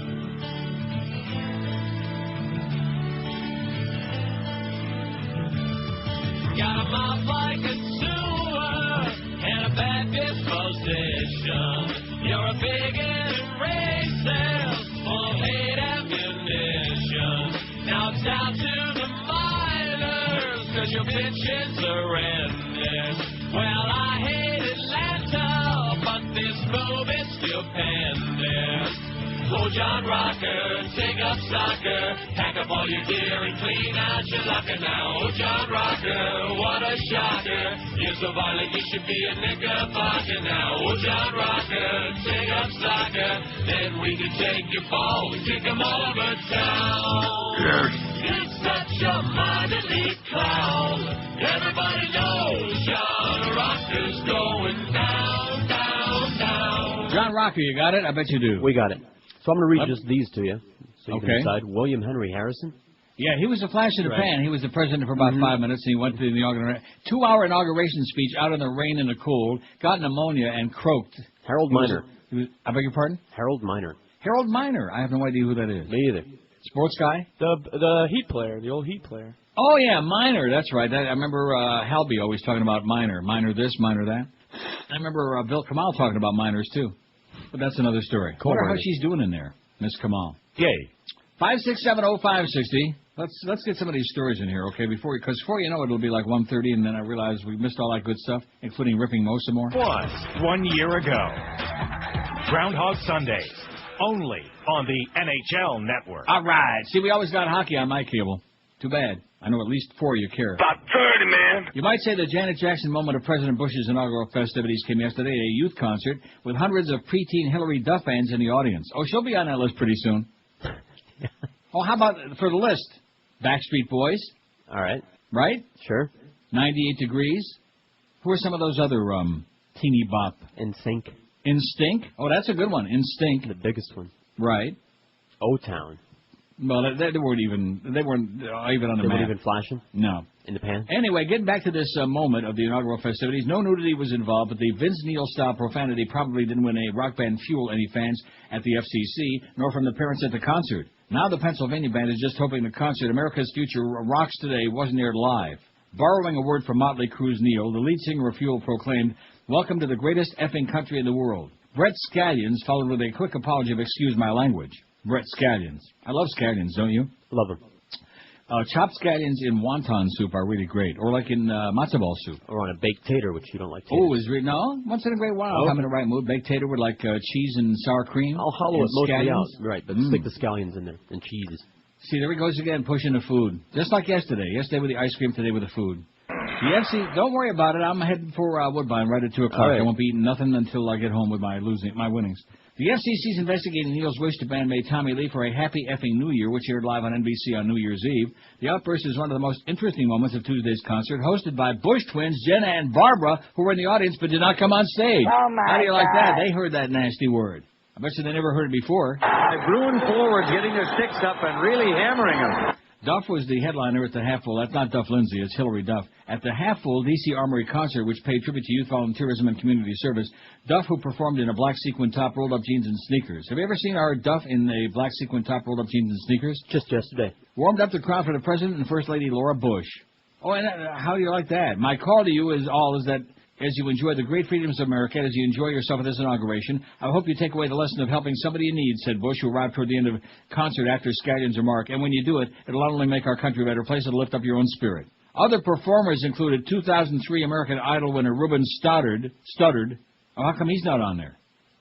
Got a mouth like a sewer and a bad disposition. You're a bigot and racist, full of hate ammunition. Now it's down to the minors, 'cause your bitch is horrendous. Well, I hate Atlanta, but this movie's stupendous. Oh, John Rocker, take up soccer, pack up all your gear and clean out your locker now. Oh, John Rocker, what a shocker. You're so violent you should be a knickerbocker now. Oh, John Rocker, take up soccer, then we can take your ball and kick them all over town. Yes. It's such a minor clown. Everybody knows John Rocker's going down, down, down. John Rocker, you got it? I bet you do. We got it. So I'm going to read just these to you, so you Okay. can decide. William Henry Harrison. Yeah, he was a flash in the Right. pan. He was the president for about 5 minutes, and he went to the 2-hour inauguration speech out in the rain and the cold, got pneumonia, and croaked. Harold Miner. I beg your pardon? Harold Miner. Harold Miner. I have no idea who that is. Me either. Sports guy? The Heat player, the old Heat player. Oh, yeah, Miner. That's right. I remember Halby always talking about Miner. Miner this, Miner that. I remember Bill Kamal talking about miners, too. But that's another story. I wonder how she's doing in there, Miss Kamal. Yay. 5670560. Let's get some of these stories in here, okay? Because before you know it, it'll be like 1:30, and then I realize we missed all that good stuff, including ripping Mo some more. Was 1 year ago. Groundhog Sundays, only on the NHL Network. All right. See, we always got hockey on my cable. Too bad. I know at least 4 of you care. About 30, man. You might say the Janet Jackson moment of President Bush's inaugural festivities came yesterday at a youth concert with hundreds of preteen Hillary Duff fans in the audience. Oh, she'll be on that list pretty soon. Oh, how about for the list? Backstreet Boys. All right. Right? Sure. 98 Degrees. Who are some of those other teeny bop? NSYNC. NSYNC? Oh, that's a good one. NSYNC. The biggest one. Right. O-Town. Well, they weren't even on the They map. weren't even flashing? No. In the pan? Anyway, getting back to this moment of the inaugural festivities, no nudity was involved, but the Vince Neil-style profanity probably didn't win a rock band fuel any fans at the FCC, nor from the parents at the concert. Now the Pennsylvania band is just hoping the concert, America's Future Rocks Today, wasn't aired live. Borrowing a word from Motley Crue's Neil, the lead singer of Fuel proclaimed, "Welcome to the greatest effing country in the world." Brett Scallions followed with a quick apology of "excuse my language." Brett Scallions. I love scallions, don't you? Love them. Chopped scallions in wonton soup are really great, or like in matzo ball soup. Or on a baked tater, which you don't like. Oh, no? Once in a great while, if I'm in the right mood. Baked tater with like cheese and sour cream. I'll hollow it mostly out. Right, but stick the Mm. scallions in there and cheese. See, there he goes again, pushing the food. Just like yesterday. Yesterday with the ice cream, today with the food. The FC, don't worry about it. I'm heading for Woodbine right at 2 o'clock. Right. I won't be eating nothing until I get home with my winnings. The FCC's investigating Neil's wish to ban bandmate Tommy Lee for a Happy Effing New Year, which aired live on NBC on New Year's Eve. The outburst is one of the most interesting moments of Tuesday's concert, hosted by Bush twins Jenna and Barbara, who were in the audience but did not come on stage. Oh, my How do you like God. that? They heard that nasty word. I bet you they never heard it before. Bruin forwards getting their sticks up and really hammering them. Duff was the headliner at the Half Full. That's not Duff Lindsay, it's Hillary Duff. At the Half Full DC Armory concert, which paid tribute to youth volunteerism and community service, Duff, who performed in a black sequin top, rolled up jeans and sneakers. Have you ever seen our Duff in a black sequin top, rolled up jeans and sneakers? Just yesterday. Warmed up the crowd for the President and First Lady Laura Bush. Oh, and how do you like that? My call to you is that as you enjoy the great freedoms of America, as you enjoy yourself at this inauguration, I hope you take away the lesson of helping somebody in need, said Bush, who arrived toward the end of concert after Scallion's remark. And when you do it, it'll not only make our country a better place, it'll lift up your own spirit. Other performers included 2003 American Idol winner Ruben Studdard. Oh, how come he's not on there?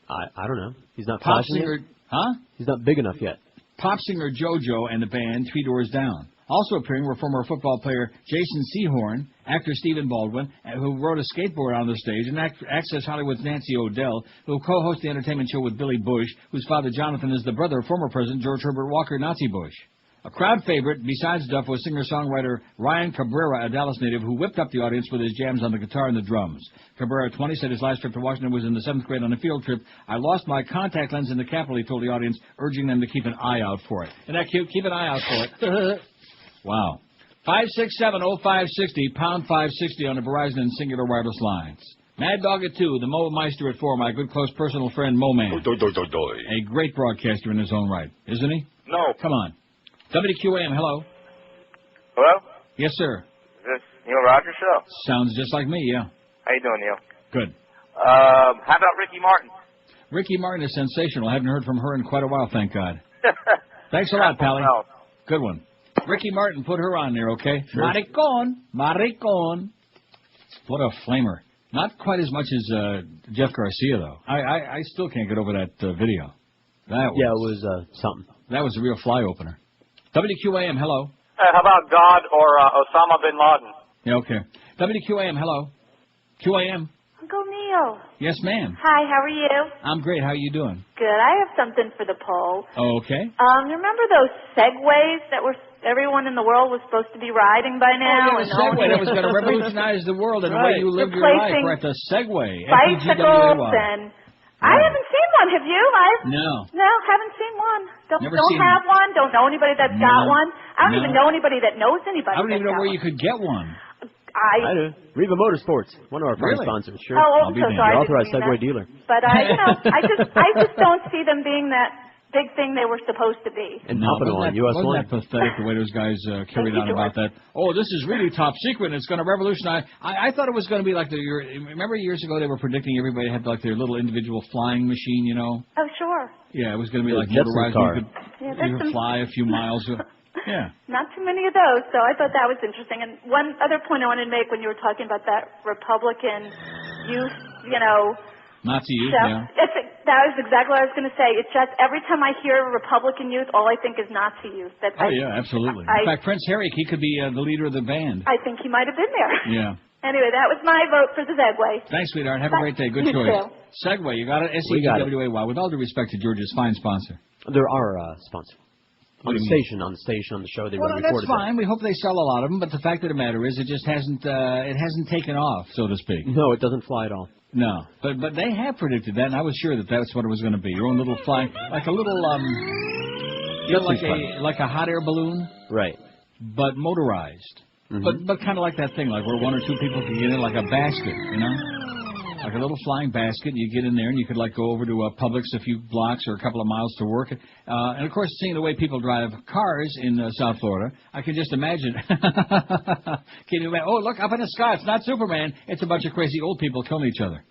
I don't know. He's not Pop flashing singer, yet? huh? He's not big enough yet. Pop singer JoJo and the band 3 Doors Down. Also appearing were former football player Jason Sehorn, actor Stephen Baldwin, who rode a skateboard on the stage, and Access Hollywood's Nancy O'Dell, who co-hosts the entertainment show with Billy Bush, whose father Jonathan is the brother of former President George Herbert Walker Nazi Bush. A crowd favorite, besides Duff, was singer-songwriter Ryan Cabrera, a Dallas native, who whipped up the audience with his jams on the guitar and the drums. Cabrera, 20, said his last trip to Washington was in the 7th grade on a field trip. I lost my contact lens in the Capitol, he told the audience, urging them to keep an eye out for it. Isn't that cute? Keep an eye out for it. Wow. 567-0560, pound 560 on the Verizon and Singular Wireless lines. Mad Dog at 2, the Mo Meister at 4, my good close personal friend Mo Man. A great broadcaster in his own right, isn't he? No. Come on. WQAM, hello. Hello? Yes, sir. Is this Neil Rogers show? Sounds just like me, yeah. How you doing, Neil? Good. How about Ricky Martin? Ricky Martin is sensational. I haven't heard from her in quite a while, thank God. Thanks a lot, Pally. Good one. Ricky Martin, put her on there, okay? Sure. Maricon. What a flamer. Not quite as much as Jeff Garcia, though. I still can't get over that video. That was, yeah, it was something. That was a real fly opener. WQAM, hello. How about God or Osama bin Laden? Yeah, okay. WQAM, hello. QAM. Uncle Neil. Yes, ma'am. Hi, how are you? I'm great. How are you doing? Good. I have something for the poll. Okay. Remember those Segways that everyone in the world was supposed to be riding by now? Oh, yeah, the Segway that was going to revolutionize the world and the way you live your life. We're at the Segway. Bicycles and... I haven't seen one. Have you? No, haven't seen one. Don't seen have one. Don't know anybody that's got one. I don't No. even know anybody that knows anybody. I don't even know where you could get one. I do. Riva Motorsports, one of our prime Really? sponsors. Sure. Oh, I'll be so there. sorry, I Your didn't authorized mean Segway that. dealer. But I just don't see them being that big thing they were supposed to be. And Pompano on US Wasn't 1. that pathetic the way those guys carried on about that? Oh, this is really top secret and it's going to revolutionize. I thought it was going to be like remember years ago they were predicting everybody had like their little individual flying machine, you know? Oh, sure. Yeah, it was going to be The like Jetson motorized. car. Yeah, You could fly a few miles. Yeah. Not too many of those, so I thought that was interesting. And one other point I wanted to make when you were talking about that Republican youth, Nazi youth, stuff, yeah. that was exactly what I was going to say. It's just every time I hear Republican youth, all I think is Nazi youth. Oh, yeah, absolutely. In fact, Prince Harry, he could be the leader of the band. I think he might have been there. Yeah. Anyway, that was my vote for the Segway. Thanks, sweetheart. Have a great day. Good You choice. too. Segway, you got it? We got it. SEGWAY. With all due respect to George's fine sponsor. They're our sponsor. What On do the you mean? station, on the show, they Well, were that's recorded. fine. We hope they sell a lot of them, but the fact of the matter is, it just hasn't taken off, so to speak. No, it doesn't fly at all. No, but they have predicted that, and I was sure that that's what it was going to be. Your own little flying, like a little You know, like a hot air balloon? Right. But motorized. But kind of like that thing, like where one or two people can get in, like a basket, you know? Like a little flying basket, and you get in there, and you could, like, go over to Publix a few blocks or a couple of miles to work. And, of course, seeing the way people drive cars in South Florida, I can just imagine. Can you imagine? Oh, look, up in the sky, it's not Superman. It's a bunch of crazy old people killing each other.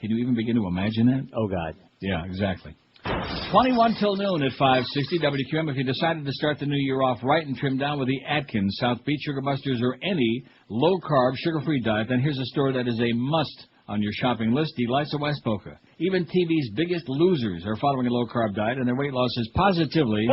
Can you even begin to imagine that? Oh, God. Yeah, exactly. 21 till noon at 560 WQM. If you decided to start the new year off right and trim down with the Atkins, South Beach Sugar Busters, or any low-carb, sugar-free diet, then here's a store that is a must on your shopping list, Delights of West Boca. Even TV's biggest losers are following a low-carb diet, and their weight loss is positively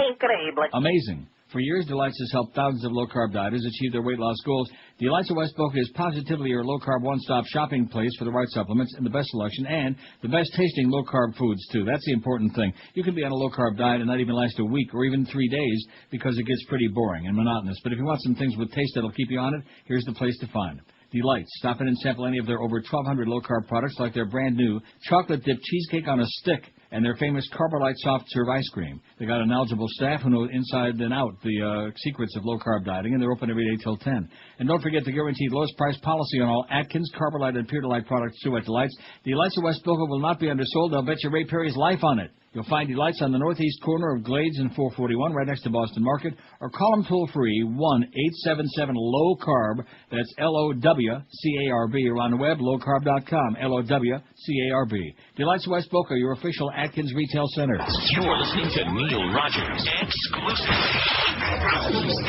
amazing. For years, Delights has helped thousands of low-carb dieters achieve their weight loss goals. Delights of West Boca is positively your low-carb one-stop shopping place for the right supplements and the best selection and the best-tasting low-carb foods, too. That's the important thing. You can be on a low-carb diet and not even last a week or even 3 days because it gets pretty boring and monotonous. But if you want some things with taste that'll keep you on it, here's the place to find them. Delights. Stop in and sample any of their over 1,200 low-carb products like their brand-new chocolate-dipped cheesecake on a stick and their famous Carbolite soft serve ice cream. They got a knowledgeable staff who know inside and out the secrets of low-carb dieting, and they're open every day till 10. And don't forget the guaranteed lowest price policy on all Atkins, Carbolite, and Pure Delight products, too, at Delights. Delights of West Boca will not be undersold. They'll bet you Ray Perry's life on it. You'll find Delights on the northeast corner of Glades and 441, right next to Boston Market, or call them toll-free, 1-877-LOW-CARB. That's LOWCARB, or on the web, lowcarb.com, LOWCARB. Delights of West Boca, your official Atkins retail center. You're listening to Neil Rogers, exclusively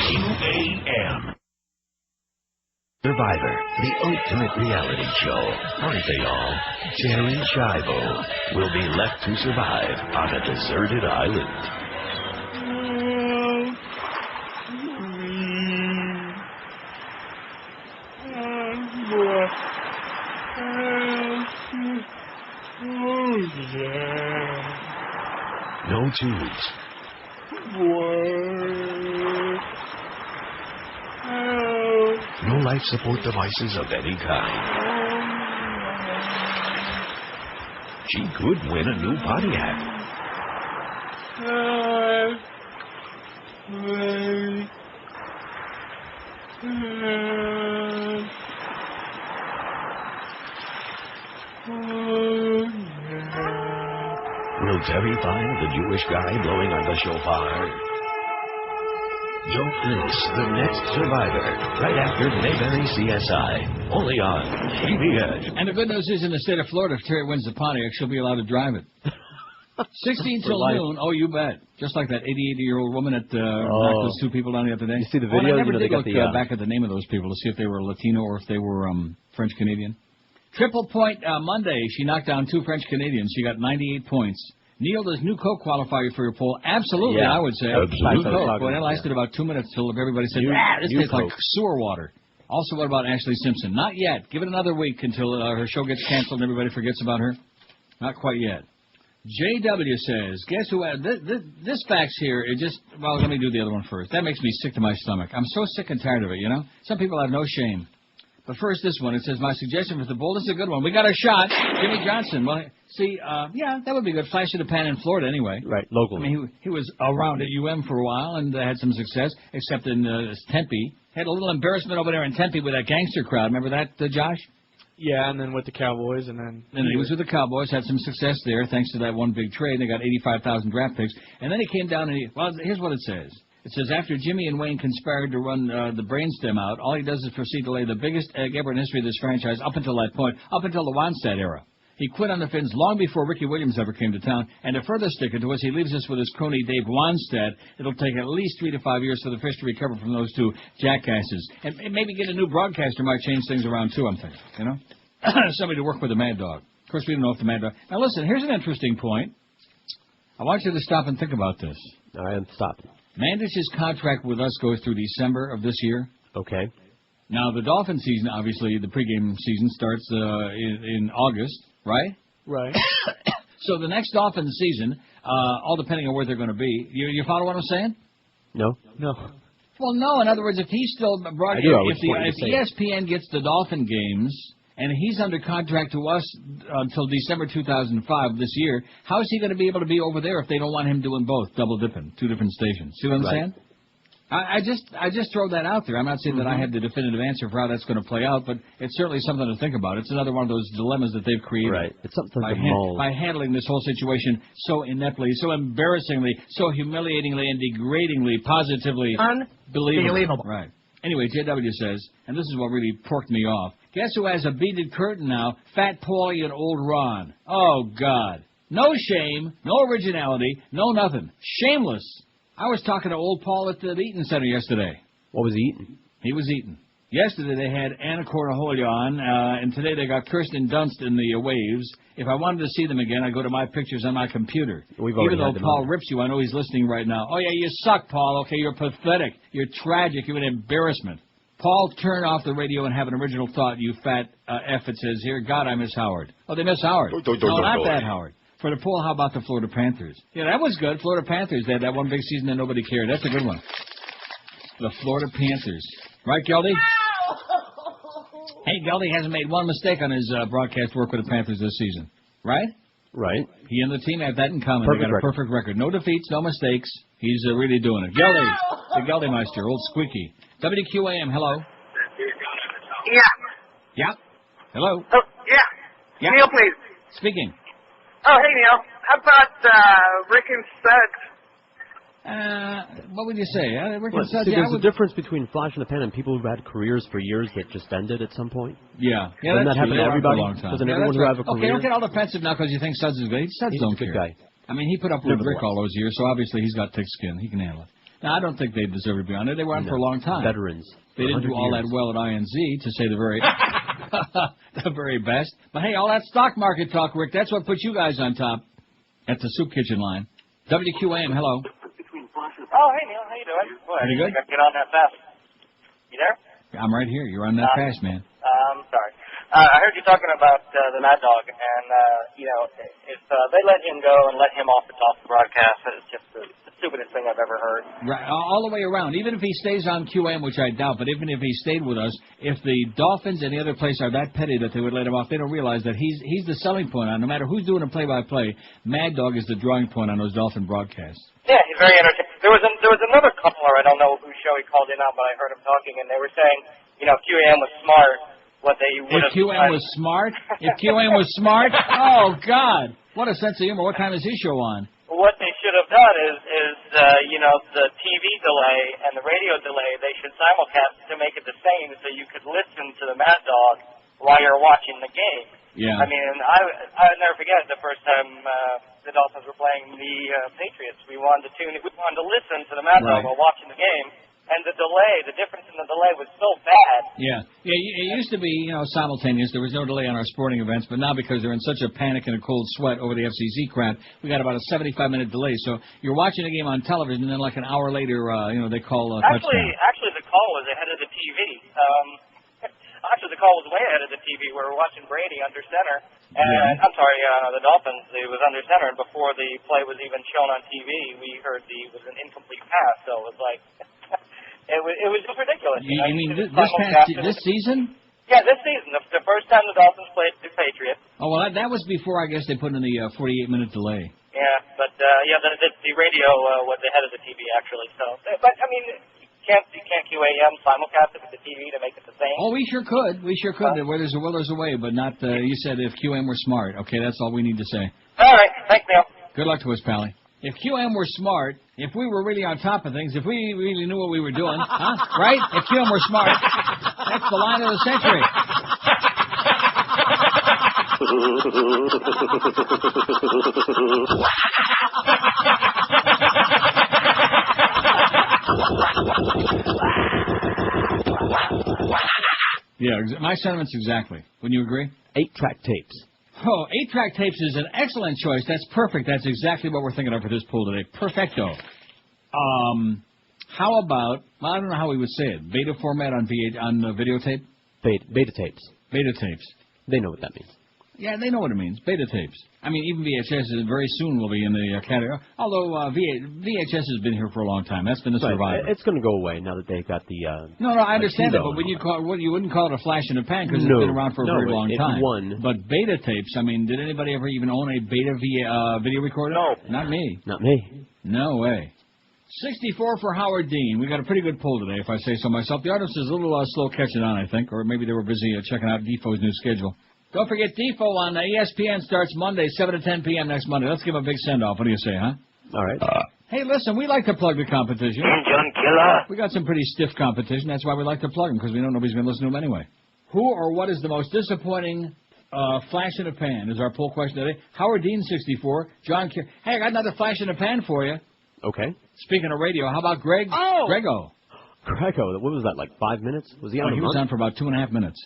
QAM. Survivor, the ultimate reality show. Aren't they all? Jerry Shivo will be left to survive on a deserted island. No tubes. No life support devices of any kind. She could win a new Pontiac. Will Terry find the Jewish guy blowing on the shofar? Don't miss the next Survivor, right after Mayberry CSI, only on CBS. And the good news is, in the state of Florida, if Terry wins the Pontiac, she'll be allowed to drive it. 16 till noon, oh, you bet. Just like that 88-year-old woman that knocked those two people down the other day. You see the video? I never did look back at the name of those people to see if they were Latino or if they were French-Canadian. Triple point Monday, she knocked down two French-Canadians. She got 98 points. Neil, does new Coke qualify you for your poll? Absolutely, I would say. Absolutely. New Coke. Well, that lasted about 2 minutes till everybody said, this tastes like sewer water. Also, what about Ashley Simpson? Not yet. Give it another week until her show gets canceled and everybody forgets about her. Not quite yet. JW says, guess who? This fax here, it just, well, let me do the other one first. That makes me sick to my stomach. I'm so sick and tired of it, you know? Some people have no shame. But first, this one. It says, my suggestion for the bowl, this is a good one. We got a shot. Jimmy Johnson. Well, see, yeah, that would be good. Flash of the pan in Florida anyway. Right, locally. I mean, he was around at UM for a while and had some success, except in Tempe. Had a little embarrassment over there in Tempe with that gangster crowd. Remember that, Josh? Yeah, and then with the Cowboys, and then he was with the Cowboys, had some success there thanks to that one big trade. They got 85,000 draft picks. And then he came down and well, here's what it says. It says, after Jimmy and Wayne conspired to run the brainstem out, all he does is proceed to lay the biggest egg ever in the history of this franchise up until that point, up until the Wannstedt era. He quit on the Finns long before Ricky Williams ever came to town, and to further stick it to us, he leaves us with his crony Dave Wannstedt. It'll take at least 3 to 5 years for the fish to recover from those two jackasses. And maybe get a new broadcaster might change things around, too, I'm thinking, you know? Somebody to work with the Mad Dog. Of course, we don't know if the Mad Dog... Now, listen, here's an interesting point. I want you to stop and think about this. I am stopping. Mandich's contract with us goes through December of this year. Okay. Now, the Dolphin season, obviously, the pregame season starts in August, right? Right. So the next Dolphin season, all depending on where they're going to be, you follow what I'm saying? No. No. Well, no. In other words, if he's still broadcasting, if ESPN gets the Dolphin games and he's under contract to us until December 2005 this year. How is he going to be able to be over there if they don't want him doing both, double dipping, 2 different stations? See what I'm saying? I just throw that out there. I'm not saying that I have the definitive answer for how that's going to play out, but it's certainly something to think about. It's another one of those dilemmas that they've created. Right. It's something to mull. By handling this whole situation so ineptly, so embarrassingly, so humiliatingly and degradingly, positively unbelievable. Right. Anyway, JW says, and this is what really porked me off, guess who has a beaded curtain now? Fat Paulie and Old Ron. Oh, God. No shame, no originality, no nothing. Shameless. I was talking to old Paul at the Eaton Center yesterday. What was he eating? He was eating. Yesterday they had Anna Cornaholio on, and today they got Kirsten Dunst in the waves. If I wanted to see them again, I'd go to my pictures on my computer. Even though Paul rips you, I know he's listening right now. Oh, yeah, you suck, Paul. Okay, you're pathetic. You're tragic. You're an embarrassment. Paul, turn off the radio and have an original thought, you fat F, it says here. God, I miss Howard. Oh, they miss Howard. No, not that Howard. For the poll, how about the Florida Panthers? Yeah, that was good. Florida Panthers, they had that one big season that nobody cared. That's a good one. The Florida Panthers. Right, Geldy? Hey, Geldy hasn't made one mistake on his broadcast work with the Panthers this season. Right? Right. He and the team have that in common. They got a perfect record. No defeats, no mistakes. He's really doing it. Geldy. The Geldy Meister, old squeaky. WQAM, hello. Yeah. Yeah. Hello. Oh, yeah. Neil, please. Speaking. Oh, hey, Neil. How about Rick and Suds? What would you say? Rick and Suds, there's a difference between flash in the pan and people who've had careers for years that just ended at some point. Yeah. Doesn't that happen to everybody? Doesn't everyone who have a career? Okay, don't get all defensive now because you think Suds is good. Suds He's don't a good care. guy. I mean, he put up with Rick all those years, so obviously he's got thick skin. He can handle it. Now, I don't think they deserve to be on there. They were on for a long time. Veterans. They didn't do all that well at INZ, to say the very the very best. But, hey, all that stock market talk, Rick, that's what put you guys on top at the soup kitchen line. WQAM, hello. Oh, hey, Neil. How you doing? Boy, Pretty good. I got to get on that fast. You there? I'm right here. You're on that fast, man. Sorry. I heard you talking about the Mad Dog, and, if they let him go and let him off the top of the broadcast, it's just the stupidest thing I've ever heard. Right, all the way around. Even if he stays on QM, which I doubt, but even if he stayed with us, if the Dolphins and the other place are that petty that they would let him off, they don't realize that he's the selling point on. No matter who's doing a play-by-play, Mad Dog is the drawing point on those Dolphin broadcasts. Yeah, he's very entertaining. There was another caller, I don't know whose show he called in on, but I heard him talking, and they were saying, QAM was smart. What they would have. If QM was smart? If QM was smart? Oh, God. What a sense of humor. What time is his show on? What they should have done is the TV delay and the radio delay, they should simulcast to make it the same so you could listen to the Mad Dog while you're watching the game. Yeah. I mean, I'll never forget the first time the Dolphins were playing the Patriots. We wanted to listen to the Mad Dog while watching the game. And the difference in the delay was so bad. Yeah. It used to be, simultaneous. There was no delay on our sporting events, but now because they're in such a panic and a cold sweat over the FCC crap, we got about a 75-minute delay. So you're watching a game on television, and then like an hour later, they call touchdown. Actually, the call was ahead of the TV. Actually, the call was way ahead of the TV. We were watching Brady under center. And I'm sorry, the Dolphins, it was under center. And before the play was even shown on TV, we heard it was an incomplete pass. So it was like... It was just ridiculous. You mean this season? Yeah, this season. The first time the Dolphins played the Patriots. Oh, well, that was before, I guess, they put in the 48-minute delay. Yeah, but, the radio was ahead of the TV, actually. So, but, I mean, you can't QAM simulcast it with the TV to make it the same. Oh, we sure could. Where there's a will, there's a way, but not, you said if QM were smart. Okay, that's all we need to say. All right. Thanks, Neil. Good luck to us, Pally. If QM were smart, if we were really on top of things, if we really knew what we were doing, right? If QM were smart, that's the line of the century. Yeah, my sentiments exactly. Wouldn't you agree? 8-track tapes. Oh, 8-track tapes is an excellent choice. That's perfect. That's exactly what we're thinking of for this pool today. Perfecto. How about, I don't know how we would say it, beta format on videotape? Beta tapes. Beta tapes. They know what that means. Yeah, they know what it means. Beta tapes. I mean, even VHS very soon will be in the category. Although VHS has been here for a long time. That's been the survivor. It's going to go away now that they've got the. No, I understand that, but when you wouldn't call it a flash in the pan because it's been around for a very long time. It won. But beta tapes. I mean, did anybody ever even own a beta video recorder? No, not me. Not me. No way. 64 for Howard Dean. We got a pretty good pull today, if I say so myself. The artist is a little slow catching on, I think, or maybe they were busy checking out Defoe's new schedule. Don't forget, Defoe on ESPN starts Monday, 7 to 10 p.m. next Monday. Let's give him a big send-off. What do you say, huh? All right. Hey, listen, we like to plug the competition. John Killer. We got some pretty stiff competition. That's why we like to plug them, because we know nobody's going to listen to them anyway. Who or what is the most disappointing flash in the pan is our poll question today. Howard Dean, 64. John Kerry. Hey, I got another flash in the pan for you. Okay. Speaking of radio, how about Greg? Oh! Grego. What was that, like 5 minutes? Was he on? He was on for about 2.5 minutes.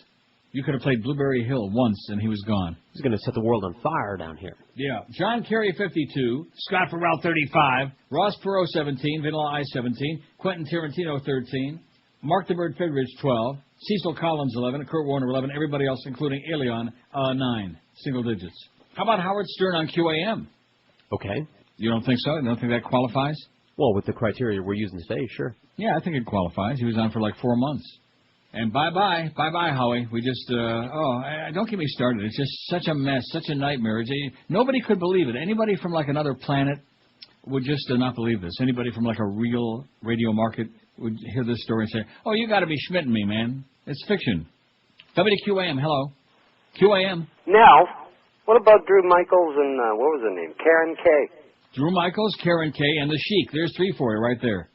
You could have played Blueberry Hill once, and he was gone. He's going to set the world on fire down here. Yeah. John Kerry, 52. Scott Farrell, 35. Ross Perot, 17. Vanilla Ice, 17. Quentin Tarantino, 13. Mark the Bird Fidrich, 12. Cecil Collins, 11. Kurt Warner, 11. Everybody else, including Elion, 9. Single digits. How about Howard Stern on QAM? Okay. You don't think so? You don't think that qualifies? Well, with the criteria we're using today, sure. Yeah, I think it qualifies. He was on for like 4 months. And bye-bye, Howie. We just, don't get me started. It's just such a mess, such a nightmare. Nobody could believe it. Anybody from like another planet would just not believe this. Anybody from like a real radio market would hear this story and say, oh, you got to be schmitting me, man. It's fiction. WQAM, hello. QAM. Now, what about Drew Michaels and, what was her name? Karen K. Drew Michaels, Karen K, and the Sheik. There's 3 for you right there.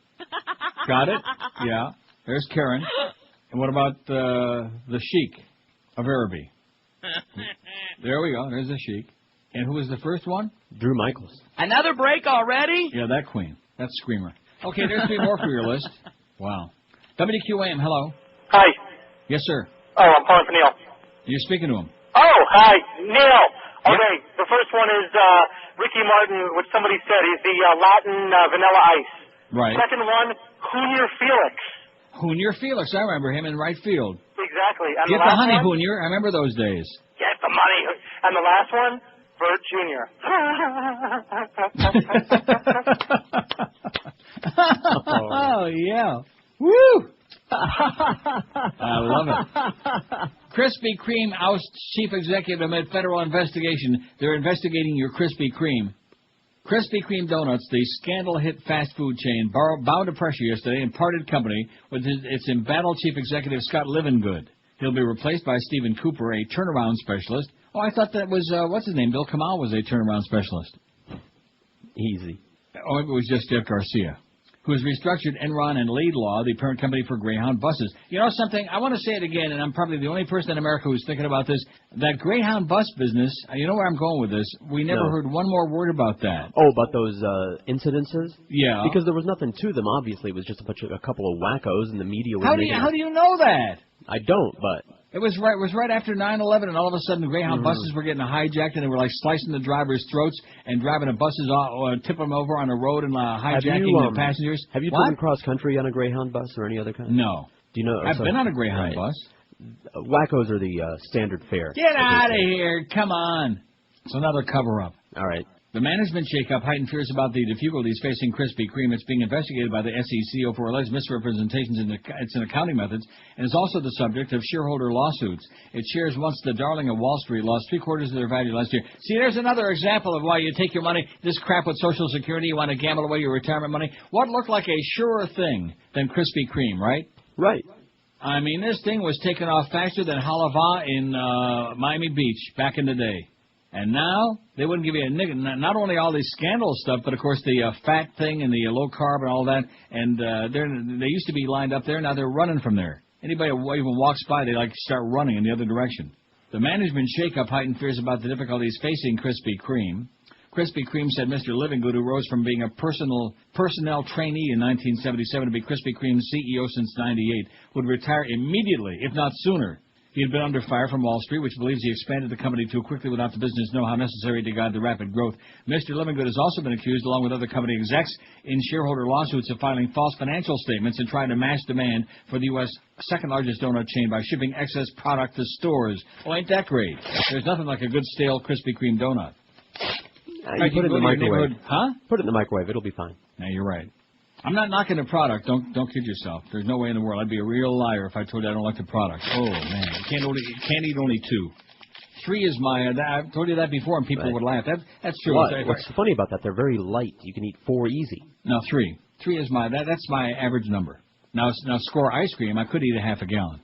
Got it? Yeah. There's Karen. And what about the Sheik of Araby? There we go. There's the Sheik. And who was the first one? Drew Michaels. Another break already? Yeah, that queen. That screamer. Okay, there's 3 more for your list. Wow. WQAM, hello. Hi. Yes, sir. Oh, I'm calling for Neil. You're speaking to him. Oh, hi, Neil. Okay, the first one is Ricky Martin, which somebody said. He's the Latin Vanilla Ice. Right. Second one, Junior Felix. Junior Felix, I remember him in right field. Exactly. And Get the the last honey, one, Junior. I remember those days. Get the money. And the last one, Bert Jr. Oh, yeah. Woo! I love it. Krispy Kreme ousts chief executive amid federal investigation. They're investigating your Krispy Kreme. Krispy Kreme Donuts, the scandal-hit fast food chain, bowed to pressure yesterday and parted company with its embattled chief executive, Scott Livengood. He'll be replaced by Stephen Cooper, a turnaround specialist. Oh, I thought that was, what's his name? Bill Kamal was a turnaround specialist. Easy. Oh, it was just Jeff Garcia, who has restructured Enron and Laidlaw, the parent company for Greyhound buses. You know something? I want to say it again, and I'm probably the only person in America who's thinking about this. That Greyhound bus business, you know where I'm going with this. We never heard one more word about that. Oh, about those incidences? Yeah. Because there was nothing to them, obviously. It was just a couple of wackos, and the media was How do you know that? I don't, but... It was right after 9/11, and all of a sudden Greyhound buses were getting hijacked, and they were like slicing the drivers' throats and driving the buses off, tipping them over on the road and hijacking the passengers. Have you driven cross country on a Greyhound bus or any other kind? No. Do you know? I've been on a Greyhound bus. Wackos are the standard fare. Get out of here! Come on. It's another cover-up. All right. The management shakeup heightened fears about the difficulties facing Krispy Kreme. It's being investigated by the SEC for alleged misrepresentations in its accounting methods, and is also the subject of shareholder lawsuits. Its shares, once the darling of Wall Street, lost 3/4 of their value last year. See, there's another example of why you take your money, this crap with Social Security, you want to gamble away your retirement money. What looked like a surer thing than Krispy Kreme, right? Right. I mean, this thing was taken off faster than halava in Miami Beach back in the day. And now, they wouldn't give you a nigga. Not only all these scandal stuff, but of course the fat thing and the low carb and all that. And they used to be lined up there. Now they're running from there. Anybody who even walks by, they like start running in the other direction. The management shakeup heightened fears about the difficulties facing Krispy Kreme. Krispy Kreme said Mr. Livengood, who rose from being a personnel trainee in 1977 to be Krispy Kreme's CEO since '98, would retire immediately, if not sooner. He had been under fire from Wall Street, which believes he expanded the company too quickly without the business know-how necessary to guide the rapid growth. Mr. Livingood has also been accused, along with other company execs, in shareholder lawsuits of filing false financial statements and trying to match demand for the U.S. second-largest donut chain by shipping excess product to stores. Oh, ain't that great? There's nothing like a good stale Krispy Kreme donut. You put it in the microwave. Huh? Put it in the microwave. It'll be fine. No, you're right. I'm not knocking the product. Don't kid yourself. There's no way in the world. I'd be a real liar if I told you I don't like the product. Oh, man. You can't eat only 2. 3 is my... I've told you that before, and people would laugh. That's true. What's funny about that? They're very light. You can eat 4 easy. No, 3. 3 is my... That's my average number. Now, score ice cream, I could eat a half a gallon.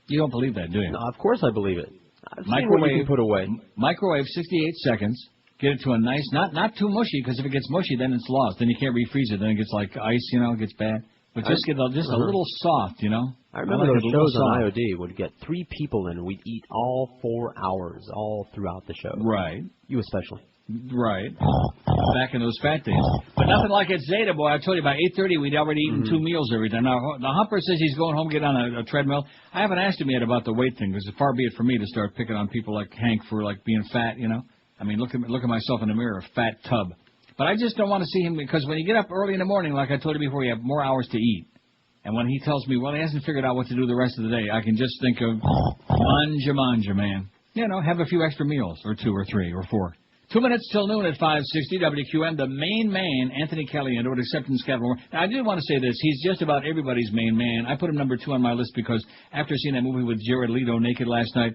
You don't believe that, do you? No, of course I believe it. I've seen microwave, what you can put away. Microwave, 68 seconds. Get it to a nice, not too mushy, because if it gets mushy, then it's lost. Then you can't refreeze it. Then it gets like ice, it gets bad. But just get a little soft, I remember those shows on IOD would get 3 people in, and we'd eat all 4 hours, all throughout the show. Right. You especially. Right. Back in those fat days. But nothing like at Zeta, boy. I told you, by 8:30, we'd already eaten 2 meals every time. Now, the Humper says he's going home, get on a treadmill. I haven't asked him yet about the weight thing, because far be it for me to start picking on people like Hank for, being fat, I mean, look at myself in the mirror, a fat tub. But I just don't want to see him, because when you get up early in the morning, like I told you before, you have more hours to eat. And when he tells me, well, he hasn't figured out what to do the rest of the day, I can just think of manja, man. Have a few extra meals, or 2 or 3 or 4. 2 minutes till noon at 560 WQM. The main man, Anthony Caliendo at Acceptance Capital. Now, I did want to say this. He's just about everybody's main man. I put him number 2 on my list because after seeing that movie with Jared Leto, Naked, last night,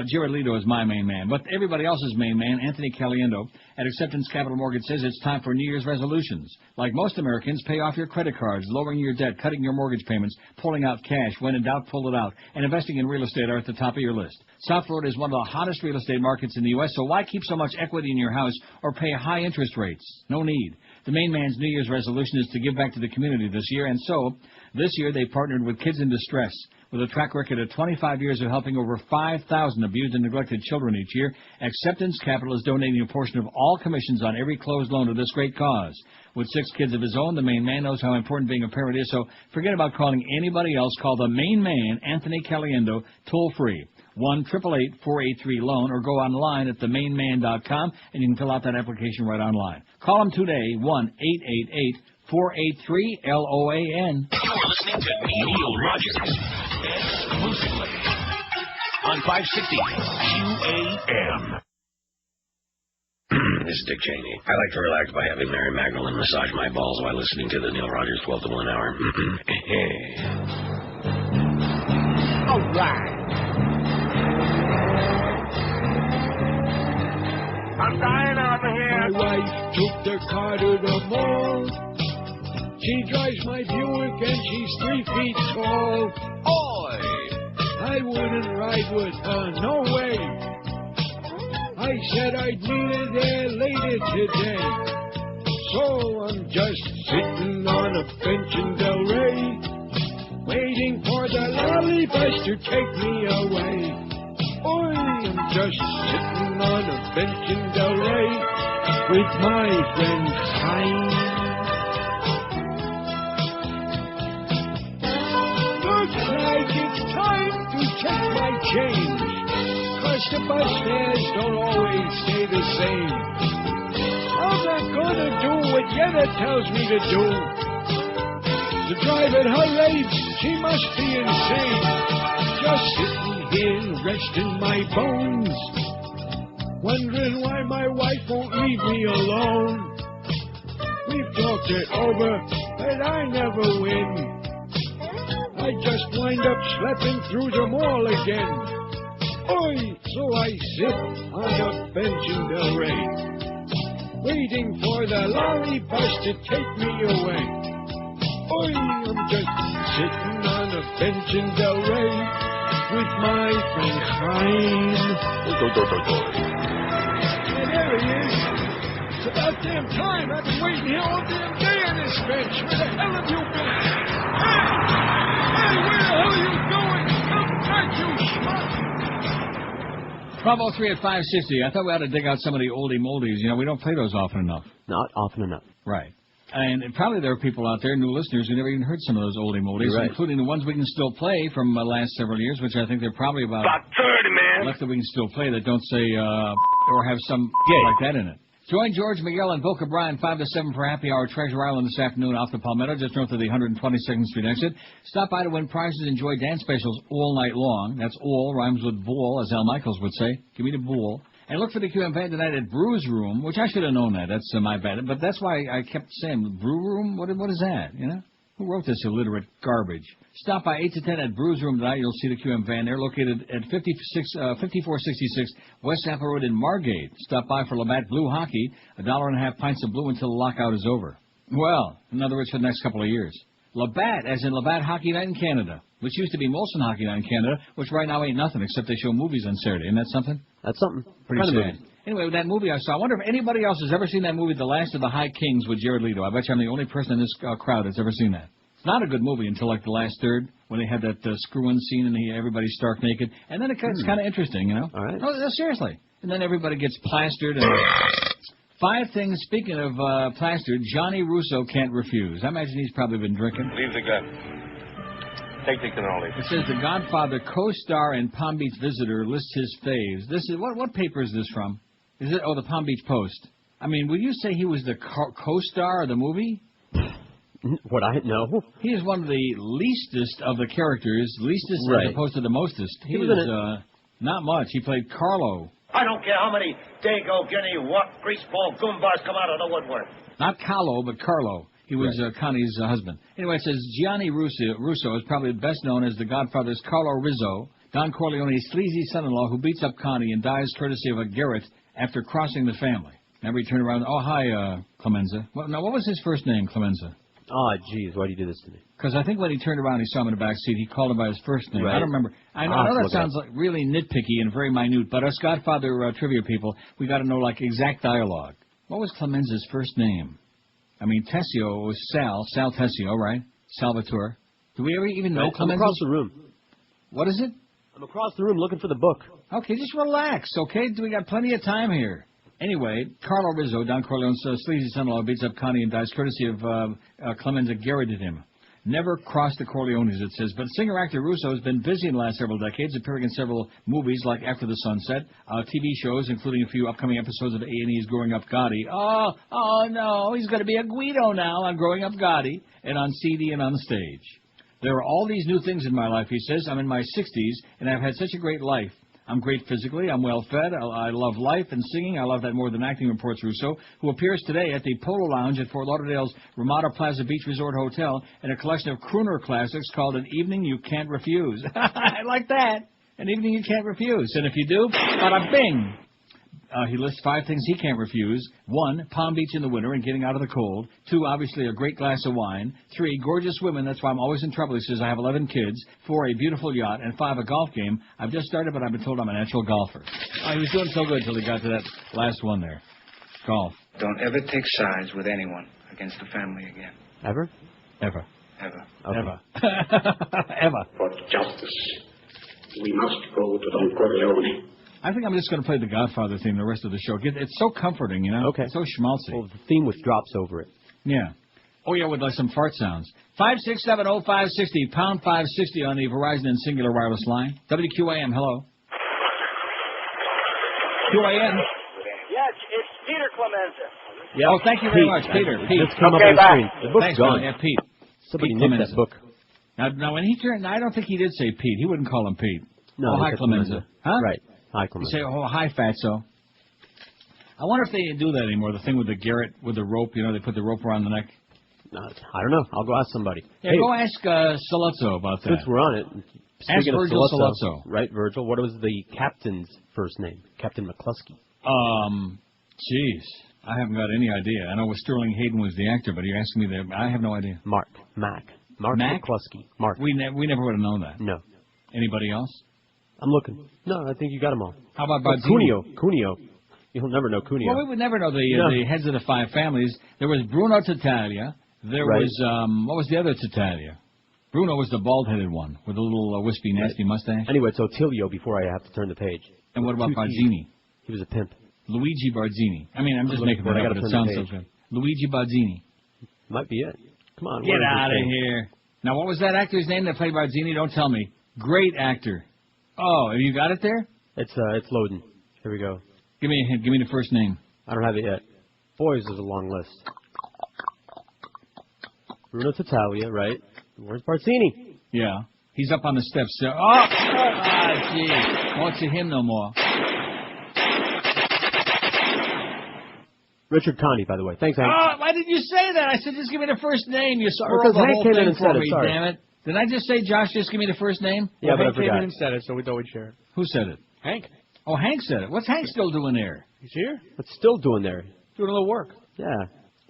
Jared Leto is my main man. But everybody else's main man, Anthony Caliendo at Acceptance Capital Mortgage, says it's time for New Year's resolutions. Like most Americans, pay off your credit cards, lowering your debt, cutting your mortgage payments, pulling out cash. When in doubt, pull it out. And investing in real estate are at the top of your list. South Florida is one of the hottest real estate markets in the U.S., so why keep so much equity in your house or pay high interest rates? No need. The main man's New Year's resolution is to give back to the community this year, and so this year they partnered with Kids in Distress. With a track record of 25 years of helping over 5,000 abused and neglected children each year, Acceptance Capital is donating a portion of all commissions on every closed loan to this great cause. With 6 kids of his own, the main man knows how important being a parent is, so forget about calling anybody else. Call the main man, Anthony Caliendo, toll-free. 1-888-483-LOAN, or go online at themainman.com, and you can fill out that application right online. Call him today, 1-888-483-LOAN. You're listening to Neil Rogers exclusively on 560 QAM. This is Dick Cheney. I like to relax by having Mary Magdalene massage my balls while listening to the Neil Rogers 12 to 1 hour. All right. I'm dying over here. My wife took the car to the mall. She drives my Buick and she's 3 feet tall. Oi! I wouldn't ride with her, no way. I said I'd meet her there later today. So I'm just sitting on a bench in Del Rey, waiting for the lolly bus to take me away. Oi, I'm just sitting on a bench in Del Rey with my friend Chaim. Looks like it's time to check my change, 'cause the bus fares don't always stay the same. I'm not gonna do what Yetta tells me to do. To drive at her age, she must be insane. Just sitting here resting my bones, wondering why my wife won't leave me alone. We've talked it over, but I never win. I just wind up schlepping through the mall again. Oi, so I sit on the bench in Del Rey, waiting for the lolly bus to take me away. Oi, I'm just sitting on a bench in Del Rey with my friend Chaim. And there he is. It's about damn time. I've been waiting here all damn day on this bench. Where the hell have you been? Hey, where the hell are you going? Come back, you schmuck. 1203 at 560. I thought we ought to dig out some of the oldie moldies. We don't play those often enough. Not often enough. Right. And probably there are people out there, new listeners, who never even heard some of those oldie moldies, Right. including the ones we can still play from the last several years, which I think there are probably about 30, man. left that we can still play that don't say or have some like that in it. Join George Miguel and Boca Brian 5 to 7 for Happy Hour Treasure Island this afternoon off the Palmetto, just north of the 122nd Street exit. Stop by to win prizes, enjoy dance specials all night long. That's all, rhymes with bull, as Al Michaels would say. Give me the bull. And look for the QM van tonight at Brew's Room, which I should have known that. That's my bad. But that's why I kept saying, Brew Room? What is that, you know? Who wrote this illiterate garbage? Stop by 8 to 10 at Brew's Room tonight. You'll see the QM van. They're located at 5466 West Apple Road in Margate. Stop by for Labatt Blue Hockey. $1.50 pints of blue until the lockout is over. Well, in other words, for the next couple of years. Labatt, as in Labatt Hockey Night in Canada, which used to be Molson Hockey Night in Canada, which right now ain't nothing except they show movies on Saturday. Isn't that something? That's something. Pretty Kind of sad. movie. Anyway, with that movie I saw, I wonder if anybody else has ever seen that movie, The Last of the High Kings, with Jared Leto. I bet you I'm the only person in this crowd that's ever seen that. It's not a good movie until like the last third, when they had that screw-in scene and everybody's stark naked. And then it's kind of interesting, you know? All right. No, seriously. And then everybody gets plastered. And 5 things, speaking of plastered, Johnny Russo can't refuse. I imagine he's probably been drinking. Leave the gun. Take the cannoli. It says The Godfather co-star and Palm Beach Visitor lists his faves. This is what paper is this from? Is it? Oh, the Palm Beach Post. I mean, would you say he was the co-star of the movie? What I know? He is one of the leastest of the characters, leastest Right. as opposed to the mostest. He was was in it. not much. He played Carlo. I don't care how many Dago, Guinea, what greaseball goombas come out of the woodwork. Not Carlo, but Carlo. He was Connie's husband. Anyway, it says Gianni Russo is probably best known as the Godfather's Carlo Rizzo, Don Corleone's sleazy son-in-law who beats up Connie and dies courtesy of a Garrett after crossing the family. Never he turned around. Oh, hi, Clemenza. What was his first name, Clemenza? Oh, jeez, why do you do this to me? Because I think when he turned around, he saw him in the back seat. He called him by his first name. Right. I don't remember. I know that sounds like really nitpicky and very minute, but us Godfather trivia people, we got to know like exact dialogue. What was Clemenza's first name? I mean, Tessio was Sal Tessio, right? Salvatore. Do we ever even know I'm Clemenza? across the room. What is it? I'm across the room looking for the book. Okay, just relax, okay? We got plenty of time here. Anyway, Carlo Rizzo, Don Corleone's sleazy son-in-law, beats up Connie and dies courtesy of Clemenza garroted him. Never crossed the Corleones, it says. But singer-actor Russo has been busy in the last several decades, appearing in several movies like After the Sunset, TV shows, including a few upcoming episodes of A&E's Growing Up Gotti. Oh no, he's going to be a Guido now on Growing Up Gotti, and on CD and on the stage. There are all these new things in my life, he says. I'm in my 60s, and I've had such a great life. I'm great physically. I'm well-fed. I love life and singing. I love that more than acting, reports Russo, who appears today at the Polo Lounge at Fort Lauderdale's Ramada Plaza Beach Resort Hotel in a collection of crooner classics called An Evening You Can't Refuse. I like that. An Evening You Can't Refuse. And if you do, bada bing. He lists 5 things he can't refuse. 1, Palm Beach in the winter and getting out of the cold. 2, obviously a great glass of wine. 3, gorgeous women. That's why I'm always in trouble. He says I have 11 kids. 4, a beautiful yacht. And 5, a golf game. I've just started, but I've been told I'm a natural golfer. He was doing so good until he got to that last one there. Golf. Don't ever take sides with anyone against the family again. Ever? Ever. Ever. Okay. Ever. Ever. For justice, we must go to Don Corleone. I think I'm just going to play the Godfather theme the rest of the show. It's so comforting, you know? Okay. It's so schmaltzy. Well, the theme with drops over it. Yeah. Oh, yeah, with like some fart sounds. 5670560, pound 560 on the Verizon and Singular Wireless line. WQAM, hello. QAM. Yes, it's Peter Clemenza. Yeah. Oh, thank you very much, Peter. Pete. Just come up on the screen. The book's Thanks, gone. Yeah, Pete. Somebody Pete nicked Clemenza. that book. Now, when he turned, I don't think he did say Pete. He wouldn't call him Pete. No, oh, hi, it's Clemenza. Huh? Right. Hi, You Clemenza. say, oh, hi, Fatso. I wonder if they do that anymore, the thing with the Garrett, with the rope, you know, they put the rope around the neck. I don't know. I'll go ask somebody. Yeah, go ask Saluzzo about that. Since we're on it, Ask speaking of Virgil Saluzzo. Right, Virgil, what was the captain's first name? Captain McCluskey. Jeez, I haven't got any idea. I know Sterling Hayden was the actor, but you're asking me that. I have no idea. Mark McCluskey. Mark. We never would have known that. No. Anybody else? I'm looking. No, I think you got them all. How about Oh, Barzini? Cuneo. You'll never know Cuneo. Well, we would never know the heads of the 5 families. There was Bruno Tattaglia. There Right. was, what was the other Tattaglia? Bruno was the bald-headed one with a little wispy, nasty mustache. Anyway, it's Otilio before I have to turn the page. And what about 2 T's. Barzini? He was a pimp. Luigi Barzini. I mean, I'm just looking making for that it. I up, gotta but it turn the sounds so page. good. Luigi Barzini. Might be it. Come on. Get out of here. Now, what was that actor's name that played Barzini? Don't tell me. Great actor. Oh, have you got it there? It's loading. Here we go. Give me a hint. Give me the first name. I don't have it yet. Boys, there's a long list. Bruno Tattaglia, right? Where's Barzini? Yeah. He's up on the steps. Gee. Won't see him no more. Richard Connie, by the way. Thanks, Hank. Oh, why did you say that? I said just give me the first name. You spoiled the whole came in thing and for said it, me, sorry. damn it. Did I just say, Josh, just give me the first name? Yeah, but I Hank came forgot. in and said it, so we thought we'd share it. Who said it? Hank. Oh, Hank said it. What's Hank still doing there? He's here. What's still doing there? Doing a little work. Yeah.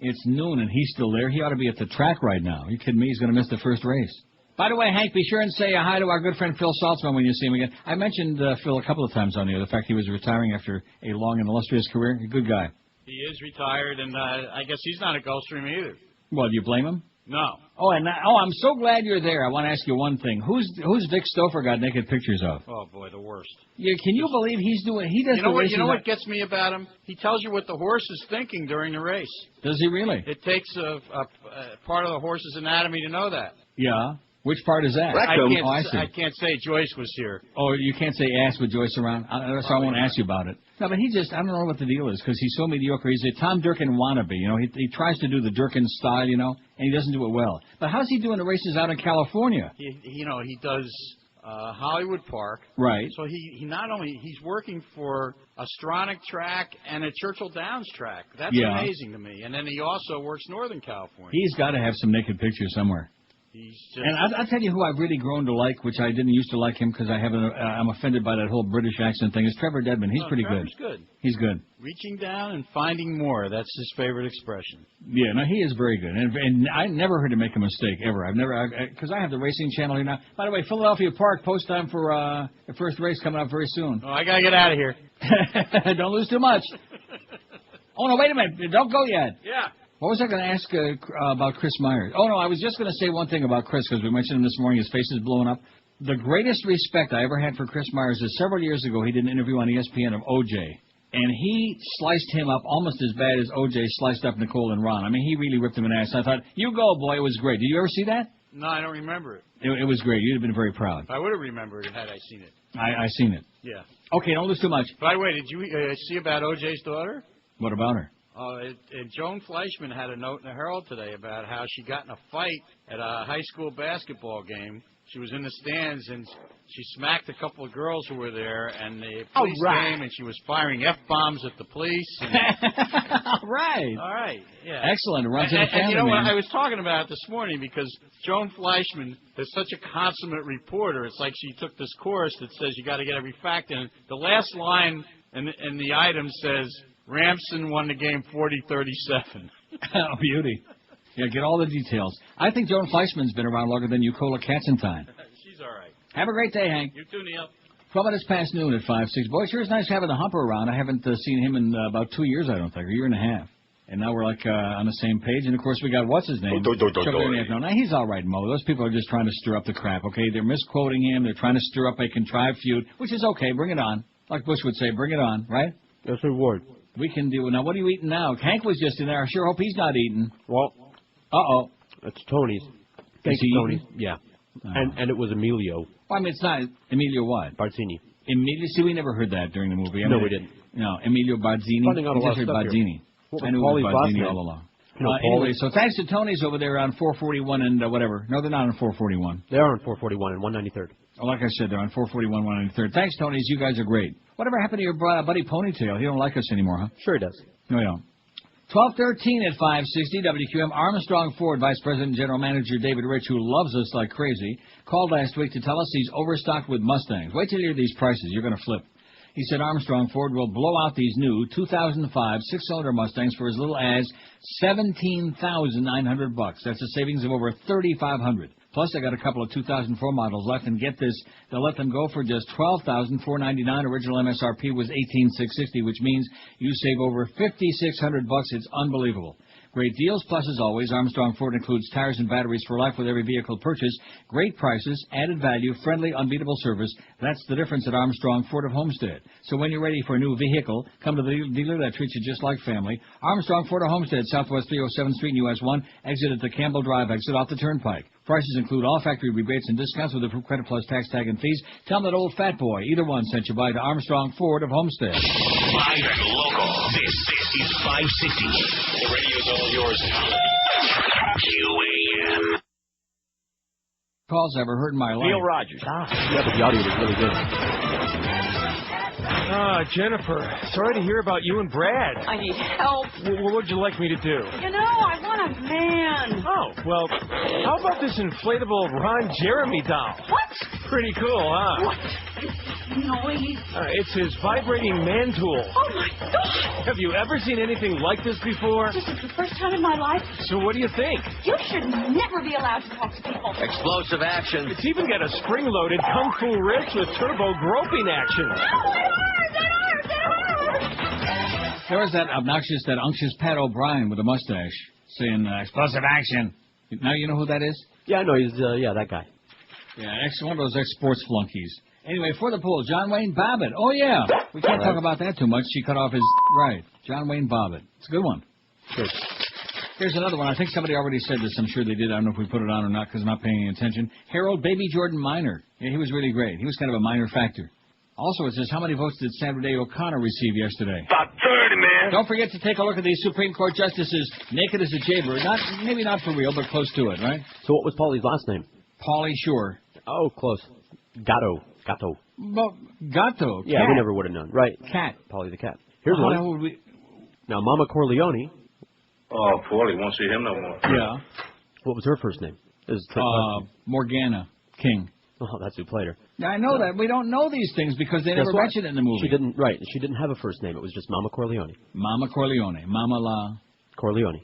It's noon and he's still there. He ought to be at the track right now. You kidding me? He's going to miss the first race. By the way, Hank, be sure and say hi to our good friend Phil Saltzman when you see him again. I mentioned Phil a couple of times on the air, the fact he was retiring after a long and illustrious career. A good guy. He is retired, and I guess he's not a Gulfstream either. Well, do you blame him? No. Oh, I'm so glad you're there. I want to ask you one thing. Who's Vic Stouffer got naked pictures of? Oh, boy, the worst. Yeah, can you believe he does the races? You know what gets me about him? He tells you what the horse is thinking during the race. Does he really? It takes a part of the horse's anatomy to know that. Yeah. Which part is that? I can't say Joyce was here. Oh, you can't say ass with Joyce around? So I won't ask you about it. No, but I don't know what the deal is, because he's so mediocre. He's a Tom Durkin wannabe, you know. He tries to do the Durkin style, you know, and he doesn't do it well. But how's he doing the races out in California? He does Hollywood Park. Right. So he not only, he's working for a Stronach track and a Churchill Downs track. That's amazing to me. And then he also works Northern California. He's got to have some naked pictures somewhere. And I'll tell you who I've really grown to like, which I didn't used to like him because I'm offended by that whole British accent thing, is Trevor Dedman. He's pretty Trevor's good. He's good. Reaching down and finding more. That's his favorite expression. Yeah, no, he is very good. And I never heard him make a mistake, ever. Because I have the racing channel here now. By the way, Philadelphia Park, post time for the first race coming up very soon. Oh, I got to get out of here. Don't lose too much. Oh, no, wait a minute. Don't go yet. Yeah. What was I going to ask about Chris Myers? Oh, no, I was just going to say one thing about Chris, because we mentioned him this morning. His face is blowing up. The greatest respect I ever had for Chris Myers is several years ago he did an interview on ESPN of O.J., and he sliced him up almost as bad as O.J. sliced up Nicole and Ron. I mean, he really ripped him an ass. I thought, you go, boy, it was great. Did you ever see that? No, I don't remember it. It was great. You'd have been very proud. I would have remembered it had I seen it. I seen it. Yeah. Okay, don't lose too much. By the way, did you see about O.J.'s daughter? What about her? Joan Fleischman had a note in the Herald today about how she got in a fight at a high school basketball game. She was in the stands, and she smacked a couple of girls who were there, and the police came, and she was firing F-bombs at the police. And... All right. All right, yeah. Excellent. It runs in the family, and you know man. what? I was talking about it this morning because Joan Fleischman is such a consummate reporter. It's like she took this course that says you got to get every fact in. The last line in the item says, Ramson won the game 40-37. Oh, beauty. Yeah, get all the details. I think Joan Fleischman's been around longer than Ucola Katzenstein. She's all right. Have a great day, Hank. You too, Neil. 12 minutes past noon at 5-6. Boy, it sure is nice having the Humper around. I haven't seen him in about 2 years, I don't think, or a year and a half. And now we're like on the same page. And, of course, we got what's-his-name. Now, he's all right, Mo. Those people are just trying to stir up the crap, okay? They're misquoting him. They're trying to stir up a contrived feud, which is okay. Bring it on. Like Bush would say, bring it on, right? That's a reward. We can do it. Now, what are you eating now? Hank was just in there. I sure hope he's not eating. Well, it's Tony's. Thanks, Tony. Yeah. And it was Emilio. Well, I mean, it's not Emilio what? Barzini. Emilio? See, we never heard that during the movie. No, we didn't. No, Emilio Barzini. Finding out a We lot just of heard stuff Barzini. Here. I knew it was Barzini all along. Anyway, so thanks to Tony's over there on 441 and whatever. No, they're not on 441. They are on 441 and 193rd. Oh, like I said, they're on 441, 193rd. Thanks, Tony's. You guys are great. Whatever happened to your buddy Ponytail? He don't like us anymore, huh? Sure he does. No, he don't. 12:13 at 560 WQM. Armstrong Ford Vice President and General Manager David Rich, who loves us like crazy, called last week to tell us he's overstocked with Mustangs. Wait till you hear these prices. You're going to flip. He said Armstrong Ford will blow out these new 2005 six-cylinder Mustangs for as little as $17,900. That's a savings of over $3,500. Plus, I got a couple of 2004 models left, and get this, they'll let them go for just $12,499. Original MSRP was $18,660, which means you save over $5,600. It's unbelievable. Great deals, plus as always, Armstrong Ford includes tires and batteries for life with every vehicle purchase. Great prices, added value, friendly, unbeatable service. That's the difference at Armstrong Ford of Homestead. So when you're ready for a new vehicle, come to the dealer that treats you just like family. Armstrong Ford of Homestead, Southwest 307th Street, US 1, exit at the Campbell Drive, exit off the Turnpike. Prices include all factory rebates and discounts with approved credit plus tax tag and fees. Tell them that old fat boy, either one, sent you by to Armstrong Ford of Homestead. Live and local. This is 560. The radio's all yours now. QAM. Calls I've ever heard in my life. Neil Rogers. Yeah, but the audio was really good. Jennifer, sorry to hear about you and Brad. I need help. What would you like me to do? You know, I want a man. Oh, well, how about this inflatable Ron Jeremy doll? What? Pretty cool, huh? What? Noise. It's his vibrating man tool. Oh, my God. Have you ever seen anything like this before? This is the first time in my life. So what do you think? You should never be allowed to talk to people. Explosive action. It's even got a spring-loaded kung fu wrist with turbo groping action. There was that unctuous Pat O'Brien with a mustache saying explosive action. Now you know who that is? Yeah, I know. He's, that guy. Yeah, one of those ex-sports flunkies. Anyway, for the pool, John Wayne Bobbitt. Oh, yeah. We can't talk about that too much. She cut off his... Right. John Wayne Bobbitt. It's a good one. Good. Here's another one. I think somebody already said this. I'm sure they did. I don't know if we put it on or not because I'm not paying any attention. Harold Baby Jordan Minor. Yeah, he was really great. He was kind of a minor factor. Also, it says, how many votes did Sandra Day O'Connor receive yesterday? About 30, man. Don't forget to take a look at these Supreme Court justices naked as a jaybird. Maybe not for real, but close to it, right? So what was Paulie's last name? Paulie Shore. Oh, close. Gato. Well, Gato. Yeah, cat. we never would have known. Right. Cat. Paulie the cat. Here's one. Now, Mama Corleone. Oh, Paulie, won't see him no more. Yeah. What was her first name? Morgana King. Oh, that's who played her. Now, I know that. We don't know these things because they never mentioned it in the movie. She didn't. Right. She didn't have a first name. It was just Mama Corleone. Mama Corleone. Mama La Corleone.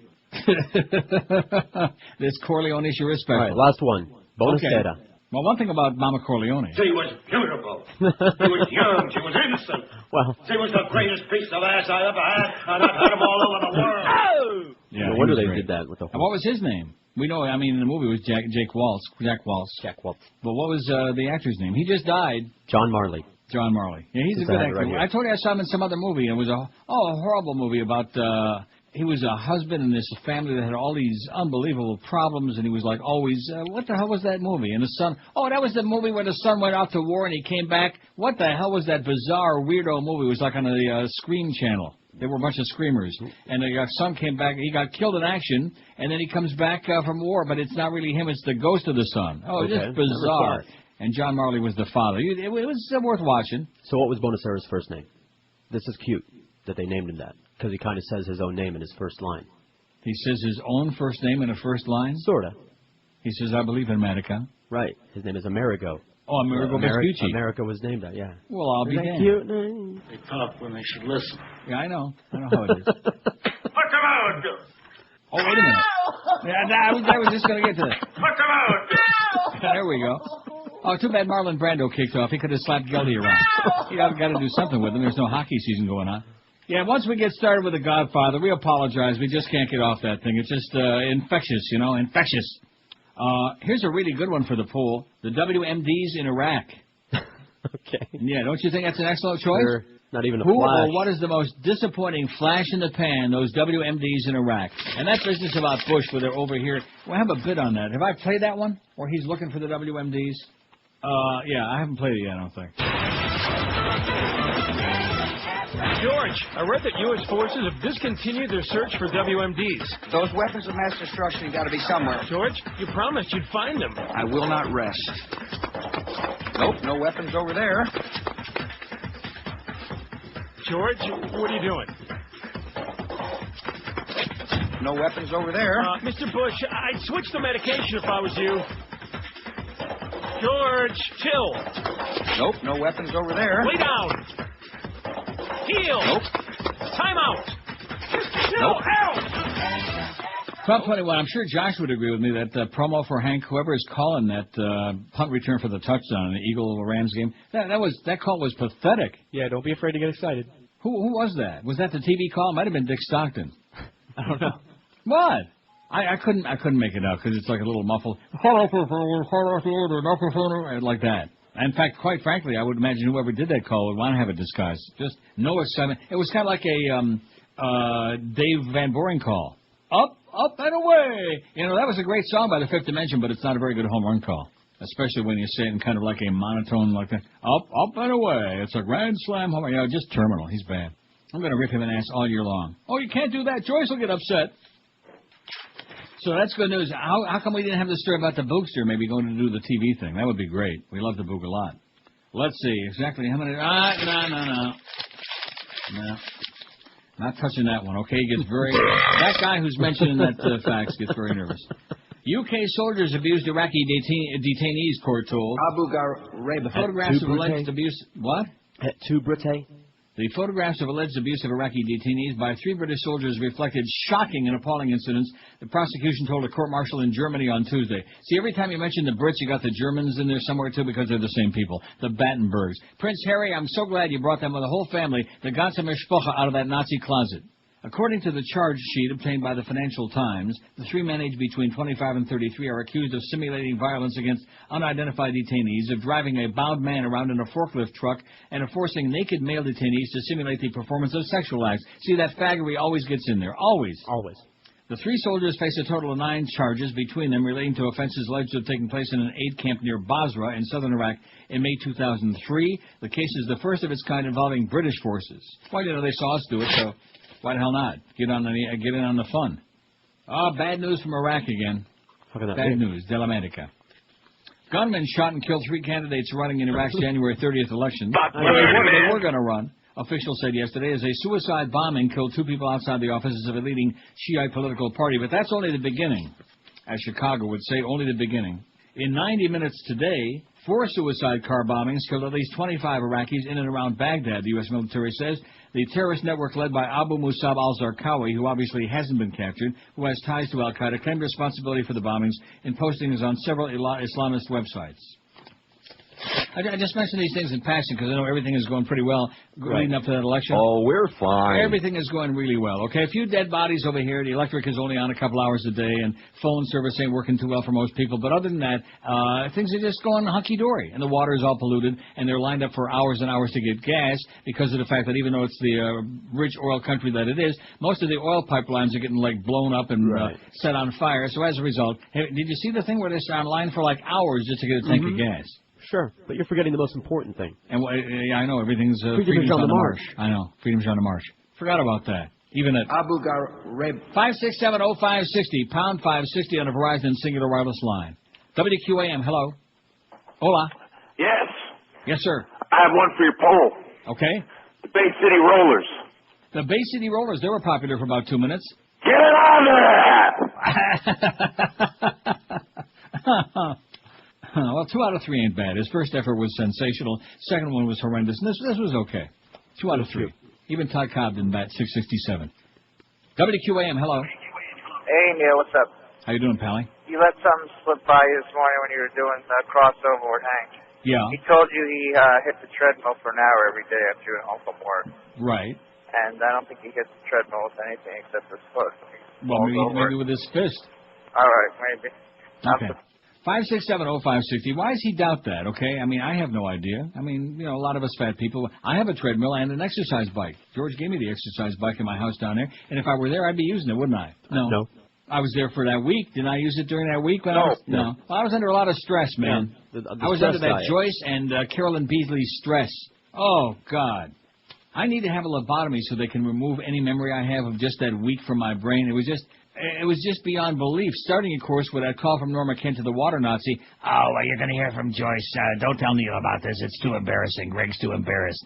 This Corleone she respects. All right, last one. Bonacera. Okay. Well, one thing about Mama Corleone. She was beautiful. She was young. She was innocent. Well, she was the greatest piece of ass I ever had, and I've had them all over the world. Oh! Yeah, no wonder they did that with the. And what was his name? We know. I mean, in the movie it was Jack Waltz. Jack Waltz. But what was the actor's name? He just died. John Marley. John Marley. Yeah, he's a good actor. Right, I told you I saw him in some other movie. It was a horrible movie about. He was a husband in this family that had all these unbelievable problems, and he was like always, what the hell was that movie? And the son, that was the movie where the son went off to war and he came back. What the hell was that bizarre, weirdo movie? It was like on the Scream channel. There were a bunch of screamers. And the son came back, he got killed in action, and then he comes back from war, but it's not really him, it's the ghost of the son. Oh, it's just bizarre. And John Marley was the father. It was worth watching. So what was Bonacera's first name? This is cute that they named him that. Because he kind of says his own name in his first line. He says his own first name in a first line? Sorta. He says, I believe in Medica. Right. His name is Amerigo. Oh, Amerigo Vespucci. America was named that, yeah. Well, I'll be damned. Cute name? They talk when they should listen. Yeah, I know. I know how it is. What's the matter? Oh, wait a minute. Yeah, I was just going to get to that. What's the matter? There we go. Oh, too bad Marlon Brando kicked off. He could have slapped Geldy around. You got to do something with him. There's no hockey season going on. Yeah, once we get started with The Godfather, we apologize. We just can't get off that thing. It's just infectious, infectious. Here's a really good one for the poll. The WMDs in Iraq. Okay. Yeah, don't you think that's an excellent choice? They're not even a Who flash. or what is the most disappointing flash in the pan, those WMDs in Iraq? And that business about Bush where they're over here, well, I have a bit on that. Have I played that one? Where he's looking for the WMDs? Yeah, I haven't played it yet, I don't think. George, I read that U.S. forces have discontinued their search for WMDs. Those weapons of mass destruction have got to be somewhere. George, you promised you'd find them. I will not rest. Nope, no weapons over there. George, what are you doing? No weapons over there. Mr. Bush, I'd switch the medication if I was you. George, chill. Nope, no weapons over there. Lay down. Heel. Nope. Time out. Just chill. Nope. Out. 12:21. I'm sure Josh would agree with me that promo for Hank, whoever is calling that punt return for the touchdown in the Eagle-Rams game, that call was pathetic. Yeah, don't be afraid to get excited. Who was that? Was that the TV call? It might have been Dick Stockton. I don't know. What? I couldn't make it out because it's like a little muffled like that. In fact, quite frankly, I would imagine whoever did that call would want to have it disguised. Just no excitement. It was kind of like a Dave Van Boring call. Up and away. You know, that was a great song by the Fifth Dimension, but it's not a very good home run call. Especially when you say it in kind of like a monotone like that. Up and away. It's a grand slam home run. You know, just terminal. He's bad. I'm going to rip him an ass all year long. Oh, you can't do that. Joyce will get upset. So that's good news. How come we didn't have the story about the Bookster maybe going to do the TV thing? That would be great. We love the Book a lot. Let's see exactly how many. No. Not touching that one. Okay, he gets very. That guy who's mentioning that fax gets very nervous. UK soldiers abused Iraqi detainees, court told. Abu Ghraib. The photographs of alleged abuse. What? Two Brite. The photographs of alleged abuse of Iraqi detainees by 3 British soldiers reflected shocking and appalling incidents, the prosecution told a court-martial in Germany on Tuesday. See, every time you mention the Brits, you got the Germans in there somewhere, too, because they're the same people, the Battenbergs. Prince Harry, I'm so glad you brought them with the whole family, the ganze Mischpoche, out of that Nazi closet. According to the charge sheet obtained by the Financial Times, the 3 men aged between 25 and 33 are accused of simulating violence against unidentified detainees, of driving a bound man around in a forklift truck, and of forcing naked male detainees to simulate the performance of sexual acts. See, that faggery always gets in there. Always. The 3 soldiers face a total of 9 charges between them relating to offenses alleged to have taken place in an aid camp near Basra in southern Iraq in May 2003. The case is the first of its kind involving British forces. Well, you know, they saw us do it, so why the hell not? Get in on the fun. Bad news from Iraq again. How can that Bad be? news. Dell'America. Gunmen shot and killed 3 candidates running in Iraq's January 30th election. They were going to run. Officials said yesterday as a suicide bombing killed 2 people outside the offices of a leading Shiite political party. But that's only the beginning. As Chicago would say, only the beginning. In 90 minutes today, 4 suicide car bombings killed at least 25 Iraqis in and around Baghdad, the U.S. military says. The terrorist network led by Abu Musab al-Zarqawi, who obviously hasn't been captured, who has ties to al-Qaeda, claimed responsibility for the bombings in postings on several Islamist websites. I just mention these things in passing because I know everything is going pretty well leading up to that election. Oh, we're fine. Everything is going really well. Okay, a few dead bodies over here. The electric is only on a couple hours a day, and phone service ain't working too well for most people. But other than that, things are just going hunky-dory. And the water is all polluted, and they're lined up for hours and hours to get gas because of the fact that even though it's the rich oil country that it is, most of the oil pipelines are getting, like, blown up and set on fire. So as a result, did you see the thing where they're on line for, like, hours just to get a tank of gas? Sure, but you're forgetting the most important thing. And yeah, I know everything's freedom's on the march. I know freedom's on the march. Forgot about that. Even at Abu Ghraib. 567-0560 pound 560 on a Verizon singular wireless line. WQAM. Hello. Hola. Yes. Yes, sir. I have one for your poll. Okay. The Bay City Rollers. The Bay City Rollers. They were popular for about 2 minutes. Get it on there! Well, 2 out of 3 ain't bad. His first effort was sensational. Second one was horrendous. And this was okay. 2 out of 3. Even Todd Cobb didn't bat 667. WQAM, hello. Hey, Neil, what's up? How you doing, Pally? You let something slip by you this morning when you were doing the crossover with Hank. Yeah. He told you he hit the treadmill for an hour every day after you went home from work. Right. And I don't think he hits the treadmill with anything except his foot. Well, maybe with his fist. All right, maybe. Okay. 567-0560. Why does he doubt that, okay? I mean, I have no idea. I mean, you know, a lot of us fat people, I have a treadmill and an exercise bike. George gave me the exercise bike in my house down there, and if I were there, I'd be using it, wouldn't I? No. I was there for that week. Didn't I use it during that week? No. Well, I was under a lot of stress, man. Yeah. The I was under that Joyce and Carolyn Beasley stress. Oh, God. I need to have a lobotomy so they can remove any memory I have of just that week from my brain. It was just beyond belief. Starting, of course, with that call from Norma Kent to the water Nazi. Oh, well, you're going to hear from Joyce. Don't tell Neil about this. It's too embarrassing. Greg's too embarrassed.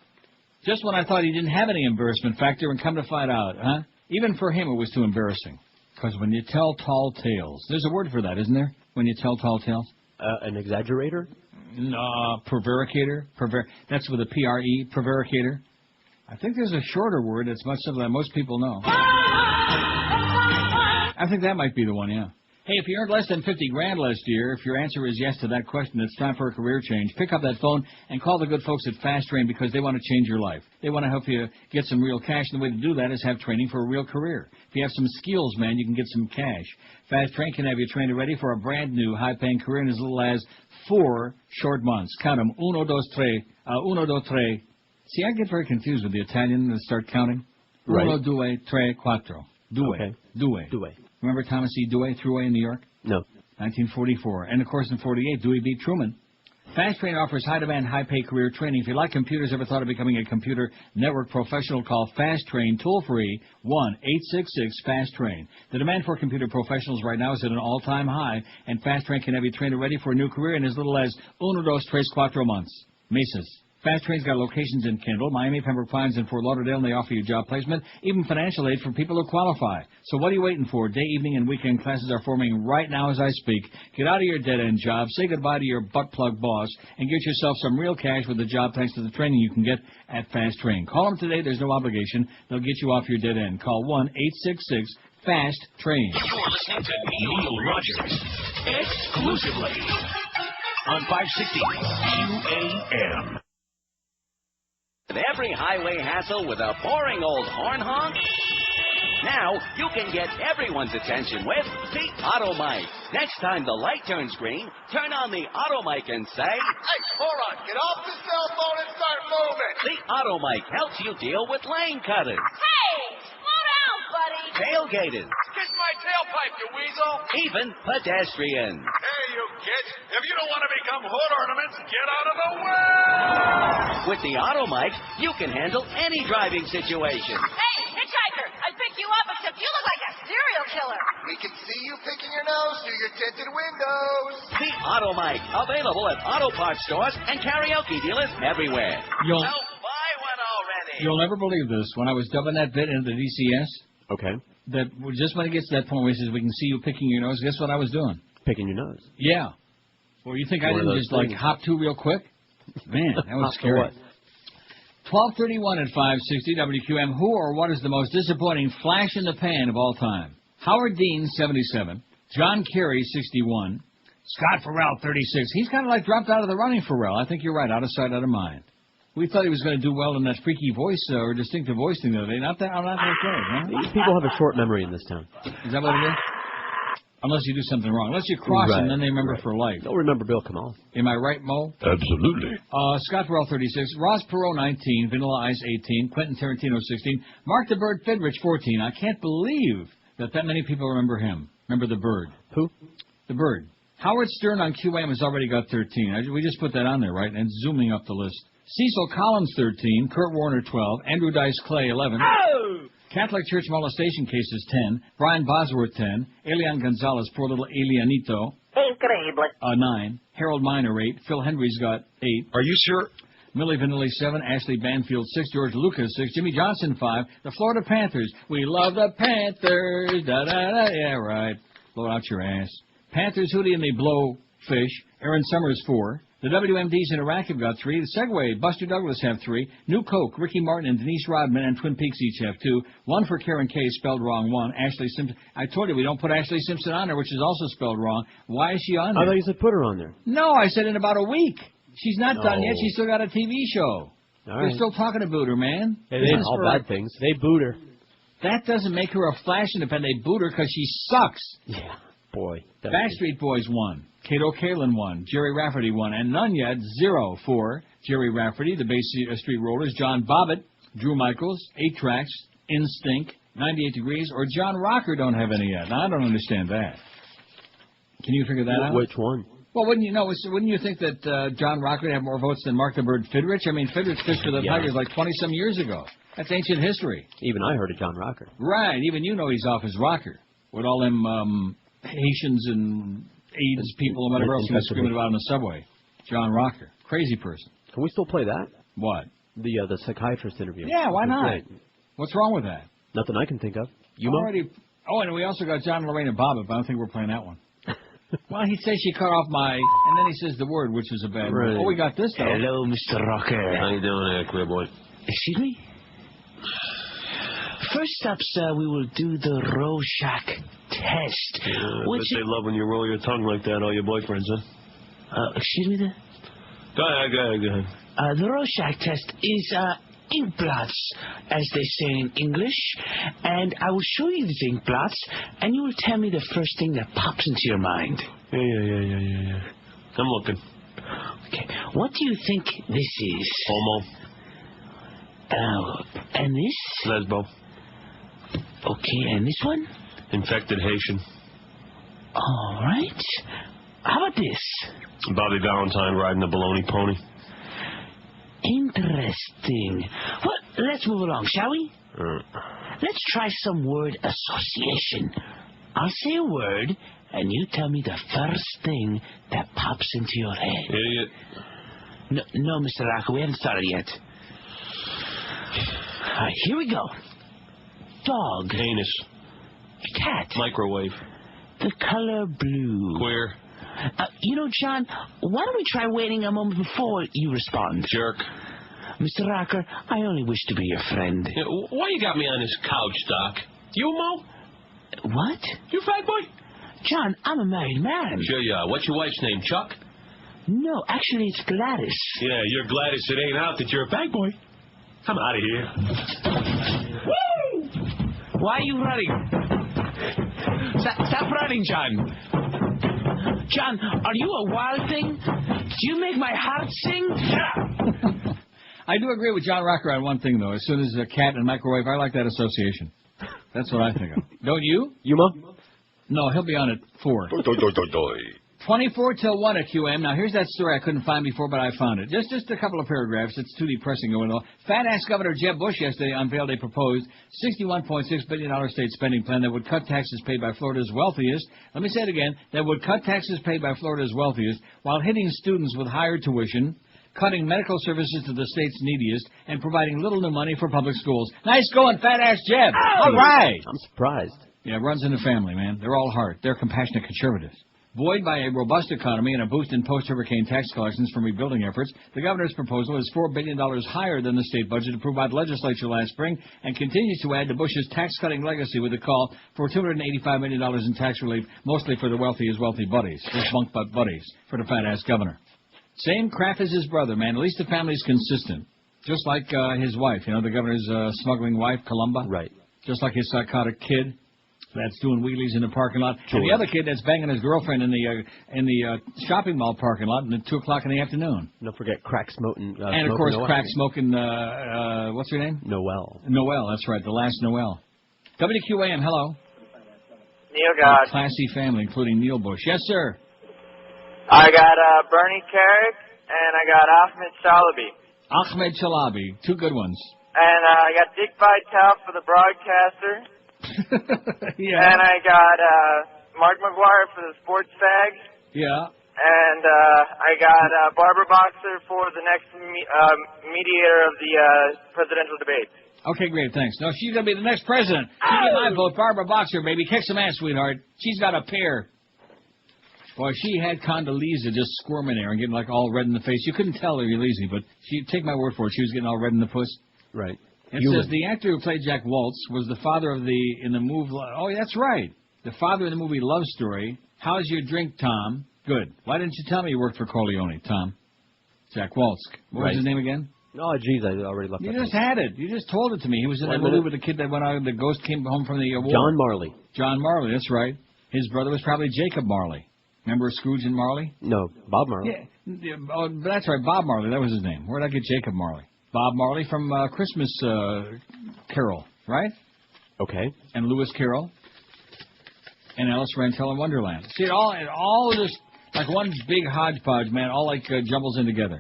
Just when I thought he didn't have any embarrassment factor, and come to find out, huh? Even for him, it was too embarrassing. Because when you tell tall tales, there's a word for that, isn't there? When you tell tall tales? An exaggerator? No, prevaricator. That's with a P-R-E, prevaricator. I think there's a shorter word that's much simpler that most people know. I think that might be the one, yeah. Hey, Hey, if you earned less than 50 grand last year, if your answer is yes to that question, it's time for a career change. Pick up that phone and call the good folks at Fast Train because they want to change your life. They want to help you get some real cash, and the way to do that is have training for a real career. If you have some skills, man, you can get some cash. Fast Train can have you trained and ready for a brand new, high-paying career in as little as 4 short months. Count them. 1, 2, 3. 1, 2, 3. See, I get very confused with the Italian and start counting. Right. 1, 2, 3, 4. Due. Okay. Due. Remember Thomas E. Dewey, Thruway in New York? No. 1944. And, of course, in 48, Dewey beat Truman. Fast Train offers high-demand, high-pay career training. If you like computers, ever thought of becoming a computer network professional, call Fast Train toll-free 1-866-FAST-TRAIN. The demand for computer professionals right now is at an all-time high, and Fast Train can have you trained and ready for a new career in as little as 1, 2, 3, 4 months. Mesas. Fast Train's got locations in Kendall, Miami, Pembroke Pines, and Fort Lauderdale, and they offer you job placement, even financial aid for people who qualify. So what are you waiting for? Day, evening, and weekend classes are forming right now as I speak. Get out of your dead-end job, say goodbye to your butt-plug boss, and get yourself some real cash with the job thanks to the training you can get at Fast Train. Call them today. There's no obligation. They'll get you off your dead end. Call 1-866-FAST-TRAIN. You're listening to Neil Rogers exclusively on 560 QAM. Every highway hassle with a boring old horn honk? Now you can get everyone's attention with the Auto Mic. Next time the light turns green, turn on the Auto Mic and say, "Hey, moron, get off the cell phone and start moving." The Auto Mic helps you deal with lane cutters, Hey, slow down, buddy. tailgaters, Kiss my tailpipe, you weasel. even pedestrians. Hey, you kids, if you don't want to become hood ornaments, get out of the way. With the Auto Mic, you can handle any driving situation. Hey, hitchhiker, I picked you up, except you look like a serial killer. We can see you picking your nose through your tinted windows. The Auto Mic, available at auto parts stores and karaoke dealers everywhere. You'll- So buy one already. You'll never believe this. When I was dubbing that bit into the DCS, Okay. that just when it gets to that point where he says, we can see you picking your nose, guess what I was doing? Picking your nose. Yeah. Well, you think I One of didn't those just, like, things. hop to real quick? Man, that was Hop to scary. what? 12:31 at 560 WQM. Who or what is the most disappointing flash in the pan of all time? Howard Dean, 77. John Kerry, 61. Scott Farrell, 36. He's kind of like dropped out of the running, Farrell. I think you're right. Out of sight, out of mind. We thought he was going to do well in that freaky voice or distinctive voice thing the other day. Not that good, huh? These people have a short memory in this town. Is that what it is? Unless you do something wrong. Unless you cross Right, them, then they remember right. for life. They'll remember Bill Kamal. Am I right, Mo? Absolutely. Scott Farrell, 36. Ross Perot, 19. Vanilla Ice, 18. Quentin Tarantino, 16. Mark the Bird Fidrich, 14. I can't believe that many people remember him. Remember the Bird. Who? The Bird. Howard Stern on QAM has already got 13. We just put that on there, right? And zooming up the list. Cecil Collins, 13. Kurt Warner, 12. Andrew Dice Clay, 11. Oh! Catholic Church molestation cases, 10. Brian Bosworth, 10. Elian Gonzalez, poor little Elianito, Increíble. 9. Harold Miner, 8. Phil Hendry's got 8. Are you sure? Millie Vanilli, 7. Ashley Banfield, 6. George Lucas, 6. Jimmy Johnson, 5. The Florida Panthers. We love the Panthers. Da-da-da. Yeah, right. Blow out your ass. Panthers, Hootie and the Blowfish. Aaron Summers, 4. The WMDs in Iraq have got 3. The Segway, Buster Douglas have 3. New Coke, Ricky Martin and Denise Rodman and Twin Peaks each have 2. 1 for Karen K, spelled wrong. 1. Ashley Simpson. I told you we don't put Ashley Simpson on there, which is also spelled wrong. Why is she on there? I thought you said put her on there. No, I said in about a week. She's not done No. yet. She's still got a TV show. All They're right. still talking about her, man. Hey, This they is all for- bad things. They boot her. That doesn't make her a flash independent. They boot her because she sucks. Yeah, boy. Backstreet Boys won. Kato Kalin won. Jerry Rafferty won. And none yet, 0 for Jerry Rafferty, the Bay Street Rollers, John Bobbitt, Drew Michaels, 8 Tracks, Instinct, 98 Degrees, or John Rocker don't have any yet. Now, I don't understand that. Can you figure that out? Which one? Well, wouldn't you think that John Rocker would have more votes than Mark the Bird Fidrich? I mean, Fidrich fished for the Yeah. Tigers like 20-some years ago. That's ancient history. Even I heard of John Rocker. Right. Even you know he's off his rocker. With all them Haitians and AIDS people and whatever else he was screaming about in the subway. John Rocker. Crazy person. Can we still play that? What? The psychiatrist interview. Yeah, why It was not? great. What's wrong with that? Nothing I can think of. You know? already. Oh, and we also got John, Lorraine, and Bobbitt, but I don't think we're playing that one. Well, he says she cut off my, and then he says the word, which is a bad word. Right. Oh, we got this, though. Hello, Mr. Rocker. How you doing there, queer boy? Excuse me? First up, sir, we will do the Rorschach test. I bet they love when you roll your tongue like that, all your boyfriends, huh? Excuse me there? Go ahead. The Rorschach test is ink blots, as they say in English. And I will show you these ink blots, and you will tell me the first thing that pops into your mind. Yeah. I'm looking. Okay. What do you think this is? Homo. And this? Lesbo. Okay, and this one? Infected Haitian. All right. How about this? Bobby Valentine riding a baloney pony. Interesting. Well, let's move along, shall we? Let's try some word association. I'll say a word, and you tell me the first thing that pops into your head. Idiot. No, Mr. Rocker, we haven't started yet. All right, here we go. Dog. Anus. Cat. Microwave. The color blue. Queer. John, why don't we try waiting a moment before you respond? Jerk. Mr. Rocker, I only wish to be your friend. Yeah, why you got me on this couch, Doc? You, Mo? What? You fat boy? John, I'm a married man. Sure you are. What's your wife's name, Chuck? No, actually, it's Gladys. Yeah, you're Gladys. It ain't out that you're a fat boy. Come out of here. Woo! Why are you running? Stop running, John. John, are you a wild thing? Do you make my heart sing? I do agree with John Rocker on one thing, though. As soon as a cat and microwave, I like that association. That's what I think of. Don't you? Yuma? No, he'll be on at 4. 24 till 1 at QM. Now, here's that story I couldn't find before, but I found it. Just a couple of paragraphs. It's too depressing going on. Fat-ass Governor Jeb Bush yesterday unveiled a proposed $61.6 billion state spending plan that would cut taxes paid by Florida's wealthiest. Let me say it again. That would cut taxes paid by Florida's wealthiest while hitting students with higher tuition, cutting medical services to the state's neediest, and providing little new money for public schools. Nice going, Fat-ass Jeb. Oh, all right. I'm surprised. Yeah, it runs in the family, man. They're all heart. They're compassionate conservatives. Buoyed by a robust economy and a boost in post-hurricane tax collections from rebuilding efforts, the governor's proposal is $4 billion higher than the state budget approved by the legislature last spring and continues to add to Bush's tax-cutting legacy with a call for $285 million in tax relief, mostly for the wealthy as wealthy buddies, his bunk butt buddies, for the fat-ass governor. Same crap as his brother, man. At least the family's consistent. Just like his wife, the governor's smuggling wife, Columba. Right. Just like his psychotic kid that's doing wheelies in the parking lot, Sure. and the other kid that's banging his girlfriend in the shopping mall parking lot at 2:00 in the afternoon. Don't forget crack smoking. And of course, Noel. crack smoking. What's her name? Noel. Noel. That's right. The last Noel. WQAM. Hello. Neil God. Classy family, including Neil Bush. Yes, sir. I got Bernie Carrick and I got Ahmed Chalabi. Ahmed Chalabi. Two good ones. And I got Dick Vitale for the broadcaster. Yeah. And I got Mark McGuire for the sports fag. Yeah. And I got Barbara Boxer for the next mediator of the presidential debate. Okay, great, thanks. No, she's going to be the next president. She get my vote, Barbara Boxer, baby. Kick some ass, sweetheart. She's got a pair. Boy, she had Condoleezza just squirming there and getting like all red in the face. You couldn't tell her you're lazy, but take my word for it, she was getting all red in the puss. Right. It says the actor who played Jack Waltz was the father of in the movie. Oh, that's right. The father in the movie Love Story. How's your drink, Tom? Good. Why didn't you tell me you worked for Corleone, Tom? Jack Waltz. What was his name again? Oh, geez, I already left. You just had it. You just told it to me. He was in that movie with the kid that went out. The ghost came home from the war. John Marley. John Marley. That's right. His brother was probably Jacob Marley. Remember Scrooge and Marley? No, Bob Marley. Yeah. Oh, that's right. Bob Marley. That was his name. Where'd I get Jacob Marley? Bob Marley from Christmas Carol, right? Okay. And Lewis Carroll. And Alice Rantel in Wonderland. See, it all just like one big hodgepodge, man. All like jumbles in together,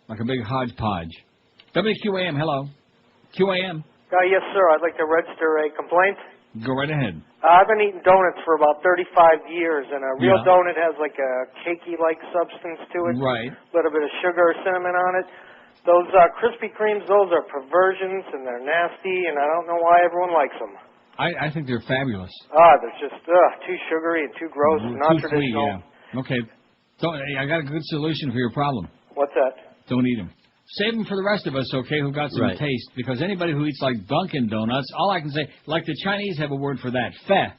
like a big hodgepodge. WQAM, hello. QAM. Yes, sir. I'd like to register a complaint. Go right ahead. I've been eating donuts for about 35 years, and a real donut has like a cakey-like substance to it. Right. A little bit of sugar or cinnamon on it. Those Krispy Kremes, those are perversions, and they're nasty, and I don't know why everyone likes them. I think they're fabulous. They're just too sugary and too gross, not too traditional. Sweet, yeah. Okay. I got a good solution for your problem. What's that? Don't eat them. Save them for the rest of us, okay, who've got some Right. taste. Because anybody who eats like Dunkin' Donuts, all I can say, like the Chinese have a word for that, feh.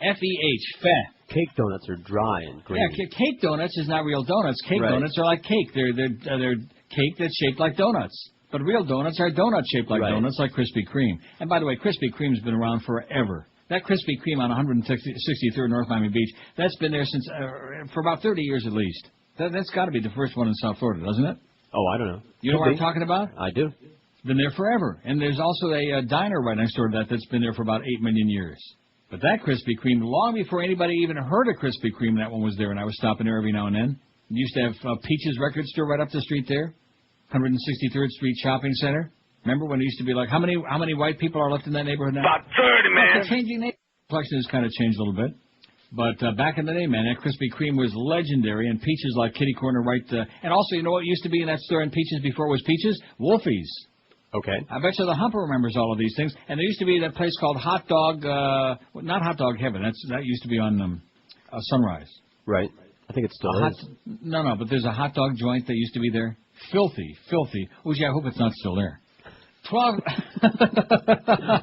F-E-H, feh. Cake donuts are dry and Yeah, grainy. cake donuts is not real donuts. Cake Right. donuts are like cake. They're cake that's shaped like donuts. But real donuts are donuts shaped like donuts, like Krispy Kreme. And by the way, Krispy Kreme's been around forever. That Krispy Kreme on 163rd North Miami Beach, that's been there since for about 30 years at least. That's got to be the first one in South Florida, doesn't it? Oh, I don't know. You know what I'm talking about? I do. It's been there forever. And there's also a diner right next door to that that's been there for about 8 million years. But that Krispy Kreme, long before anybody even heard of Krispy Kreme, that one was there, and I was stopping there every now and then. We used to have Peach's Record Store right up the street there, 163rd Street Shopping Center. Remember when it used to be like, how many white people are left in that neighborhood now? About 30, man. Well, the changing neighborhood collection has kind of changed a little bit. But back in the day, man, that Krispy Kreme was legendary, and Peaches like kitty corner right. And also, you know what used to be in that store in Peaches before it was Peaches? Wolfie's. Okay. I bet you the Humper remembers all of these things. And there used to be that place called Hot Dog, not Hot Dog Heaven. That used to be on Sunrise. Right. I think it still is. No, but there's a hot dog joint that used to be there. Filthy. Oh, gee, I hope it's not still there. 12.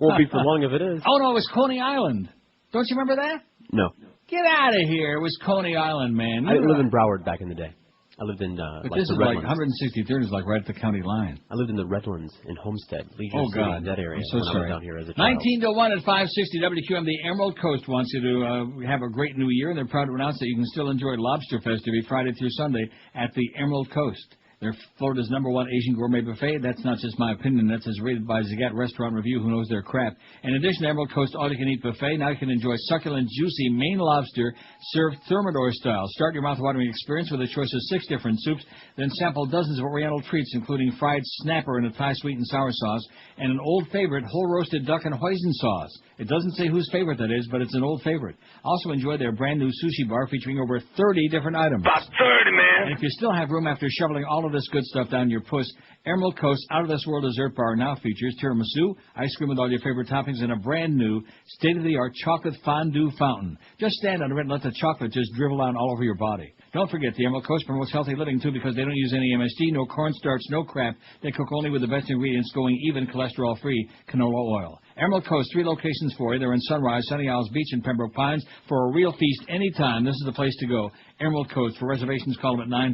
Won't be for long if it is. Oh, no, it was Coney Island. Don't you remember that? No. Get out of here. It was Coney Island, man. I lived in Broward back in the day. I lived in But like this the is like Redlands. 163rd is like right at the county line. I lived in the Redlands in Homestead, Leisure Oh, City, God. that area. I'm so when I sorry. was down here as a child. 19 to 1 at 560 WQM. The Emerald Coast wants you to have a great new year, and they're proud to announce that you can still enjoy Lobster Fest every Friday through Sunday at the Emerald Coast. They're Florida's #1 Asian gourmet buffet. That's not just my opinion. That's as rated by Zagat Restaurant Review, who knows their crap. In addition to Emerald Coast all-you-can-eat buffet, now you can enjoy succulent, juicy Maine lobster served Thermidor style. Start your mouth-watering experience with a choice of 6 different soups, then sample dozens of Oriental treats, including fried snapper in a Thai sweet and sour sauce, and an old favorite, whole-roasted duck and hoisin sauce. It doesn't say whose favorite that is, but it's an old favorite. Also enjoy their brand-new sushi bar featuring over 30 different items. About 30, man. And if you still have room after shoveling all of this good stuff down your puss, Emerald Coast out-of-this-world dessert bar now features tiramisu, ice cream with all your favorite toppings, and a brand-new, state-of-the-art chocolate fondue fountain. Just stand under it and let the chocolate just dribble down all over your body. Don't forget, the Emerald Coast promotes healthy living, too, because they don't use any MSG, no cornstarch, no crap. They cook only with the best ingredients, going even cholesterol-free canola oil. Emerald Coast, 3 locations for you. They're in Sunrise, Sunny Isles Beach, and Pembroke Pines. For a real feast anytime, this is the place to go. Emerald Coast. For reservations, call them at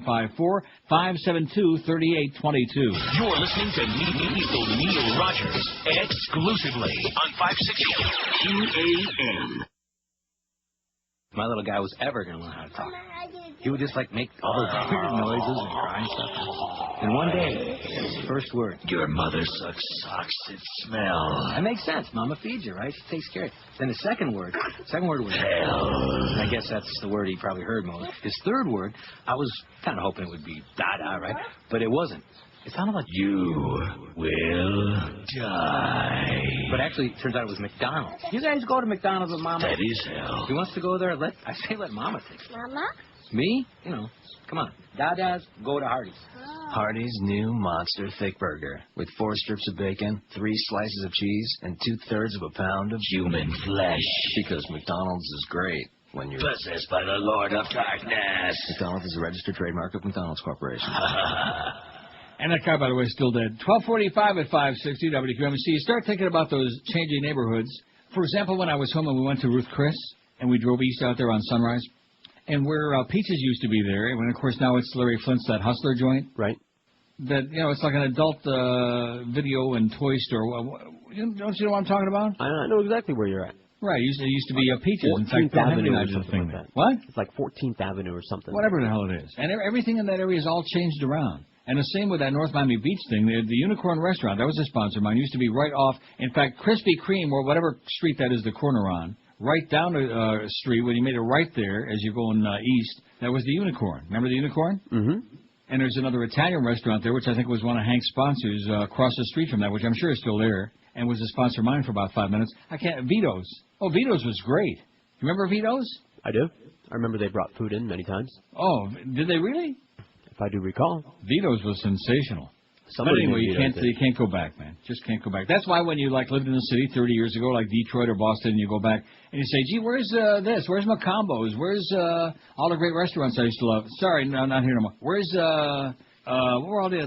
954-572-3822. You're listening to Neil Rogers exclusively on 560 QAM. If my little guy was ever going to learn how to talk, he would just like make all those weird noises and cry and stuff. And one day, his first word, Your mother sucks socks that smell. that makes sense. Mama feeds you, right? She takes care of you. Then the second word was hell. I guess that's the word he probably heard most. His third word, I was kind of hoping it would be da-da, right? But it wasn't. It sounded like You will die. But actually, it turns out it was McDonald's. You guys go to McDonald's with Mama? That is hell. If he wants to go there, I say let Mama take it. Mama? Me? You know, come on. Dada's, go to Hardee's. Hardee's new Monster Thick Burger with 4 strips of bacon, 3 slices of cheese, and 2/3 of a pound of Human flesh. Because McDonald's is great when you're Possessed by the Lord of Darkness. McDonald's is a registered trademark of McDonald's Corporation. And that guy, by the way, is still dead. 12:45 at 560 WQMC. You start thinking about those changing neighborhoods. For example, when I was home and we went to Ruth Chris, and we drove east out there on Sunrise, and where Peaches used to be there, and of course now it's Larry Flint's, that Hustler joint. Right. That, it's like an adult video and toy store. Don't you know what I'm talking about? I know exactly where you're at. Right. It used to be Peaches. In fact, 14th Avenue or did a something thing like there. that. What? It's like 14th Avenue or something. Whatever the hell it is. And everything in that area is all changed around. And the same with that North Miami Beach thing. The Unicorn Restaurant, that was a sponsor of mine, used to be right off. In fact, Krispy Kreme, or whatever street that is the corner on, right down the street, when you made it right there as you're going east, that was the Unicorn. Remember the Unicorn? Mm-hmm. And there's another Italian restaurant there, which I think was one of Hank's sponsors, across the street from that, which I'm sure is still there, and was a sponsor of mine for about 5 minutes. Vito's. Oh, Vito's was great. You remember Vito's? I do. I remember they brought food in many times. Oh, did they really? If I do recall. Vito's was sensational. Somebody but anyway, made Vito's you can't go back, man. Just can't go back. That's why when you lived in the city 30 years ago, like Detroit or Boston, and you go back and you say, gee, where's this? Where's Macombo's? Where's all the great restaurants I used to love? Sorry, no, not here no more. Where's Where are the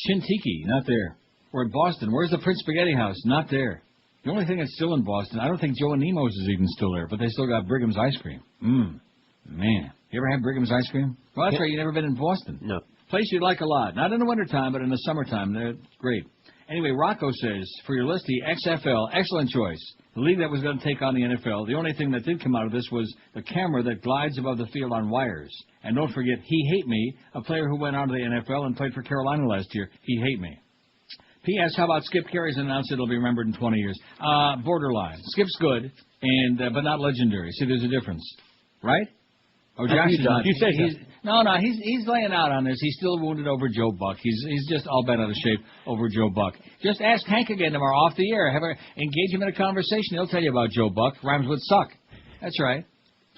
Shintiki? Not there. We're in Boston. Where's the Prince Spaghetti House? Not there. The only thing that's still in Boston, I don't think Joe and Nemo's is even still there, but they still got Brigham's ice cream. Man. You ever had Brigham's ice cream? Well, that's right. You've never been in Boston. No. Place you'd like a lot. Not in the wintertime, but in the summertime. They're great. Anyway, Rocco says, for your list, the XFL, excellent choice. The league that was going to take on the NFL. The only thing that did come out of this was the camera that glides above the field on wires. And don't forget, He Hate Me, a player who went on to the NFL and played for Carolina last year. He Hate Me. P.S. How about Skip Carey's announced it'll be remembered in 20 years? Borderline. Skip's good, and but not legendary. See, there's a difference. Right? Oh, Josh is not. You said he's laying out on this. He's still wounded over Joe Buck. He's just all bent out of shape over Joe Buck. Just ask Hank again tomorrow off the air. Engage him in a conversation. He'll tell you about Joe Buck. Rhymes with suck. That's right.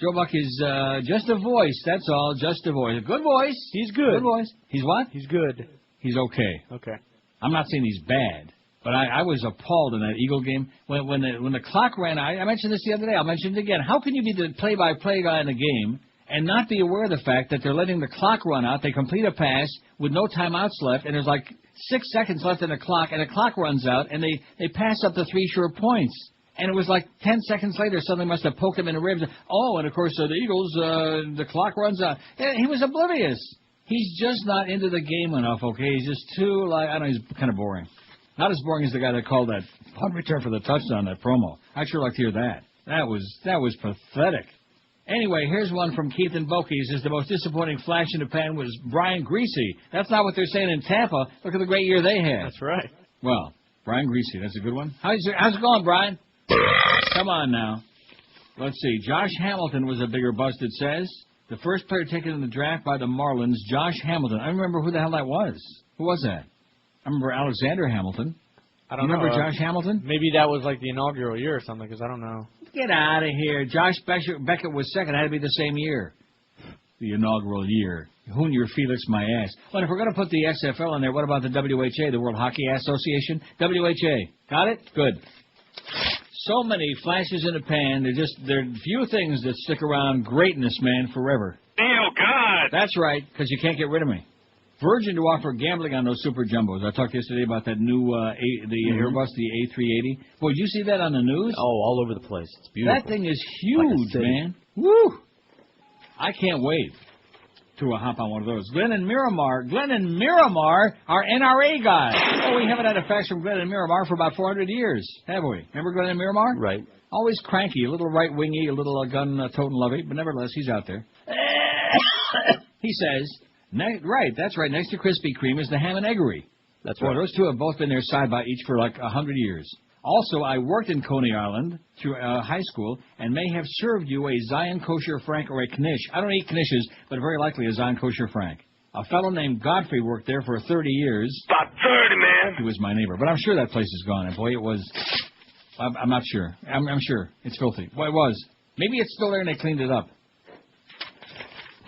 Joe Buck is just a voice. That's all. Just a voice. A good voice. He's good. Good voice. He's what? He's good. He's okay. Okay. I'm not saying he's bad, but I was appalled in that Eagle game when the clock ran. I mentioned this the other day. I'll mention it again. How can you be the play-by-play guy in a game and not be aware of the fact that they're letting the clock run out? They complete a pass with no timeouts left, and there's like 6 seconds left in the clock, and the clock runs out, and they pass up the 3 short points. And it was like 10 seconds later, somebody must have poked him in the ribs. Oh, and of course, the Eagles, the clock runs out. He was oblivious. He's just not into the game enough, okay? He's just too, I don't know, he's kind of boring. Not as boring as the guy that called that punt return for the touchdown, that promo. I'd sure like to hear that. That was pathetic. Anyway, here's one from Keith and Bokie. He says the most disappointing flash in the pan was Brian Greasy. That's not what they're saying in Tampa. Look at the great year they had. That's right. Well, Brian Greasy, that's a good one. How's it going, Brian? Come on now. Let's see. Josh Hamilton was a bigger bust, it says. The first player taken in the draft by the Marlins, Josh Hamilton. I remember who the hell that was. Who was that? I remember Alexander Hamilton. I don't know. Remember Josh Hamilton? Maybe that was like the inaugural year or something, because I don't know. Get out of here. Josh Beckett was second. It had to be the same year. The inaugural year. Junior Felix, my ass. Well, if we're going to put the XFL in there, what about the WHA, the World Hockey Association? WHA. Got it? Good. So many flashes in the pan. There are few things that stick around greatness, man, forever. Oh, God. That's right, because you can't get rid of me. Virgin to offer gambling on those super jumbos. I talked yesterday about that new Airbus, the A380. Boy, did you see that on the news? Oh, all over the place. It's beautiful. That thing is huge, man. Woo! I can't wait to hop on one of those. Glenn in Miramar, our NRA guy. Oh, we haven't had a fax from Glenn in Miramar for about 400 years, have we? Remember Glenn in Miramar? Right. Always cranky, a little right-wingy, a little gun-toting lovey, but nevertheless, he's out there. He says, right, that's right, next to Krispy Kreme is the Ham and Eggery. That's right. Well, those two have both been there side by each for like 100 years. Also, I worked in Coney Island through high school and may have served you a Zion Kosher Frank or a Knish. I don't eat Knishes, but very likely a Zion Kosher Frank. A fellow named Godfrey worked there for 30 years. About 30, man. He was my neighbor, but I'm sure that place is gone. And boy, it was. I'm not sure. I'm sure it's filthy. Well, it was. Maybe it's still there and they cleaned it up.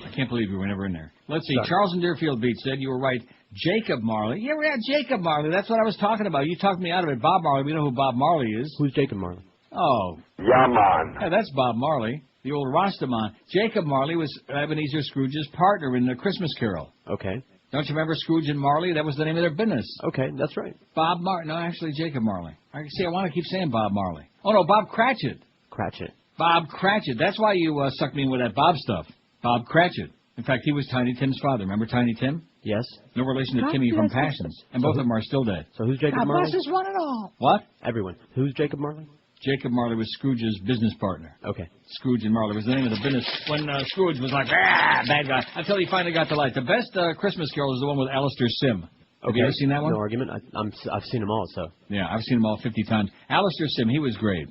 I can't believe we were never in there. Let's see. Charles in Deerfield Beach said you were right. Jacob Marley. Yeah, we had Jacob Marley. That's what I was talking about. You talked me out of it. Bob Marley. We know who Bob Marley is. Who's Jacob Marley? Oh. Yeah, man. Yeah, that's Bob Marley, the old Rastaman. Jacob Marley was Ebenezer Scrooge's partner in The Christmas Carol. Okay. Don't you remember Scrooge and Marley? That was the name of their business. Okay, that's right. Bob Marley. No, actually, Jacob Marley. I want to keep saying Bob Marley. Oh, no, Bob Cratchit. Cratchit. Bob Cratchit. That's why you sucked me in with that Bob stuff. Bob Cratchit. In fact, he was Tiny Tim's father. Remember Tiny Tim? Yes. No relation to Timmy from Passions. And both of them are still dead. So who's Jacob Marley? God bless one and all. What? Everyone. Who's Jacob Marley? Jacob Marley was Scrooge's business partner. Okay. Scrooge and Marley was the name of the business. When Scrooge was like, bad guy, until he finally got the light. The best Christmas Carol is the one with Alistair Sim. Have you ever seen that one? No argument. I've seen them all, so. Yeah, I've seen them all 50 times. Alistair Sim, he was great.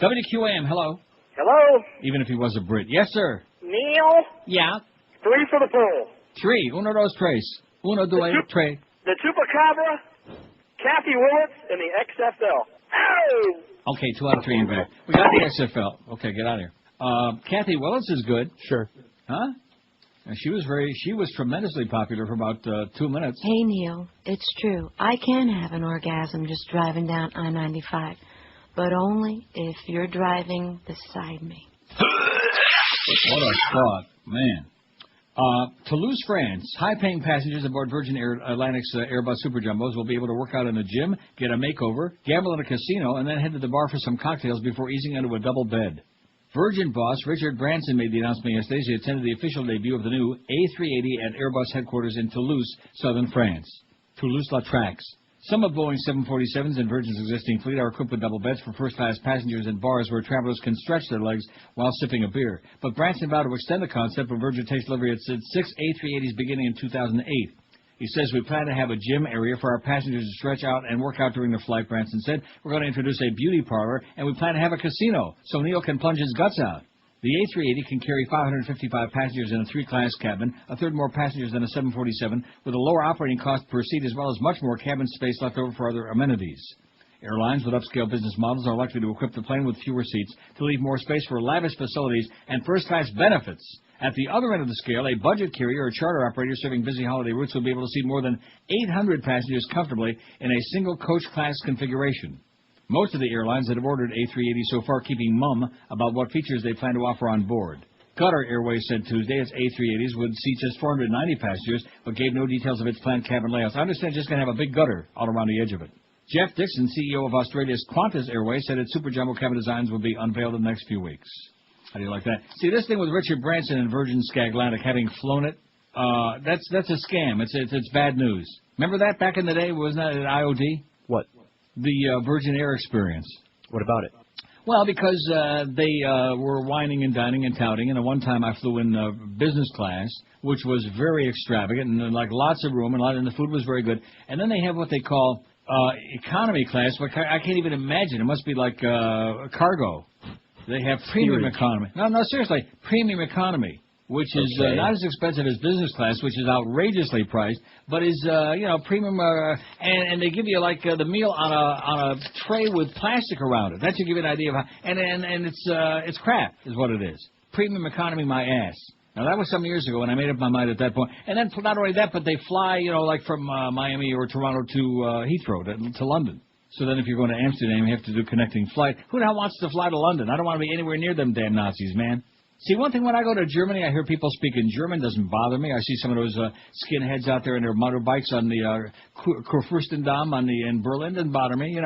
WQAM, hello. Hello? Even if he was a Brit. Yes, sir. Neil? Yeah? 3 for the pool. 3. Uno, dos, tres. Uno, dos, tres. The Chupacabra, Kathy Willits, and the XFL. Oh! Okay, 2 out of 3 in back. We got the XFL. Okay, get out of here. Kathy Willits is good. Sure. Huh? And she was tremendously popular for about 2 minutes. Hey, Neil, it's true. I can have an orgasm just driving down I-95, but only if you're driving beside me. What a thought, man. Toulouse, France. High-paying passengers aboard Virgin Atlantic's Airbus Super Jumbos will be able to work out in the gym, get a makeover, gamble at a casino, and then head to the bar for some cocktails before easing into a double bed. Virgin boss Richard Branson made the announcement yesterday as he attended the official debut of the new A380 at Airbus headquarters in Toulouse, southern France. Toulouse-Lautrec. Some of Boeing's 747s and Virgin's existing fleet are equipped with double beds for first-class passengers and bars where travelers can stretch their legs while sipping a beer. But Branson vowed to extend the concept when Virgin takes delivery of 6 A380s beginning in 2008. He says, we plan to have a gym area for our passengers to stretch out and work out during their flight, Branson said. We're going to introduce a beauty parlor, and we plan to have a casino so Neil can plunge his guts out. The A380 can carry 555 passengers in a three-class cabin, a third more passengers than a 747, with a lower operating cost per seat as well as much more cabin space left over for other amenities. Airlines with upscale business models are likely to equip the plane with fewer seats to leave more space for lavish facilities and first-class benefits. At the other end of the scale, a budget carrier or charter operator serving busy holiday routes will be able to seat more than 800 passengers comfortably in a single coach class configuration. Most of the airlines that have ordered A380 so far keeping mum about what features they plan to offer on board. Qatar Airways said Tuesday its A380s would seat just 490 passengers, but gave no details of its planned cabin layouts. I understand it's just going to have a big gutter all around the edge of it. Jeff Dixon, CEO of Australia's Qantas Airways, said its super jumbo cabin designs will be unveiled in the next few weeks. How do you like that? See, this thing with Richard Branson and Virgin Skaglantic having flown it, that's a scam. It's bad news. Remember that back in the day? Wasn't that at IOD? What? The Virgin Air experience. What about it? Well, because they were whining and dining and touting, and at one time I flew in business class, which was very extravagant, and like lots of room, and the food was very good. And then they have what they call economy class, but I can't even imagine. It must be like cargo. They have premium economy. No, seriously, premium economy, which is not as expensive as business class, which is outrageously priced, but is premium. And they give you like the meal on a tray with plastic around it. That should give you an idea of how. And it's crap, is what it is. Premium economy, my ass. Now that was some years ago, and I made up my mind at that point. And then not only that, but they fly, like from Miami or Toronto to Heathrow to London. So then if you're going to Amsterdam, you have to do connecting flight. Who the hell wants to fly to London? I don't want to be anywhere near them damn Nazis, man. See, one thing, when I go to Germany, I hear people speaking German. Doesn't bother me. I see some of those skinheads out there in their motorbikes on the Kurfürstendamm in Berlin. Doesn't bother me,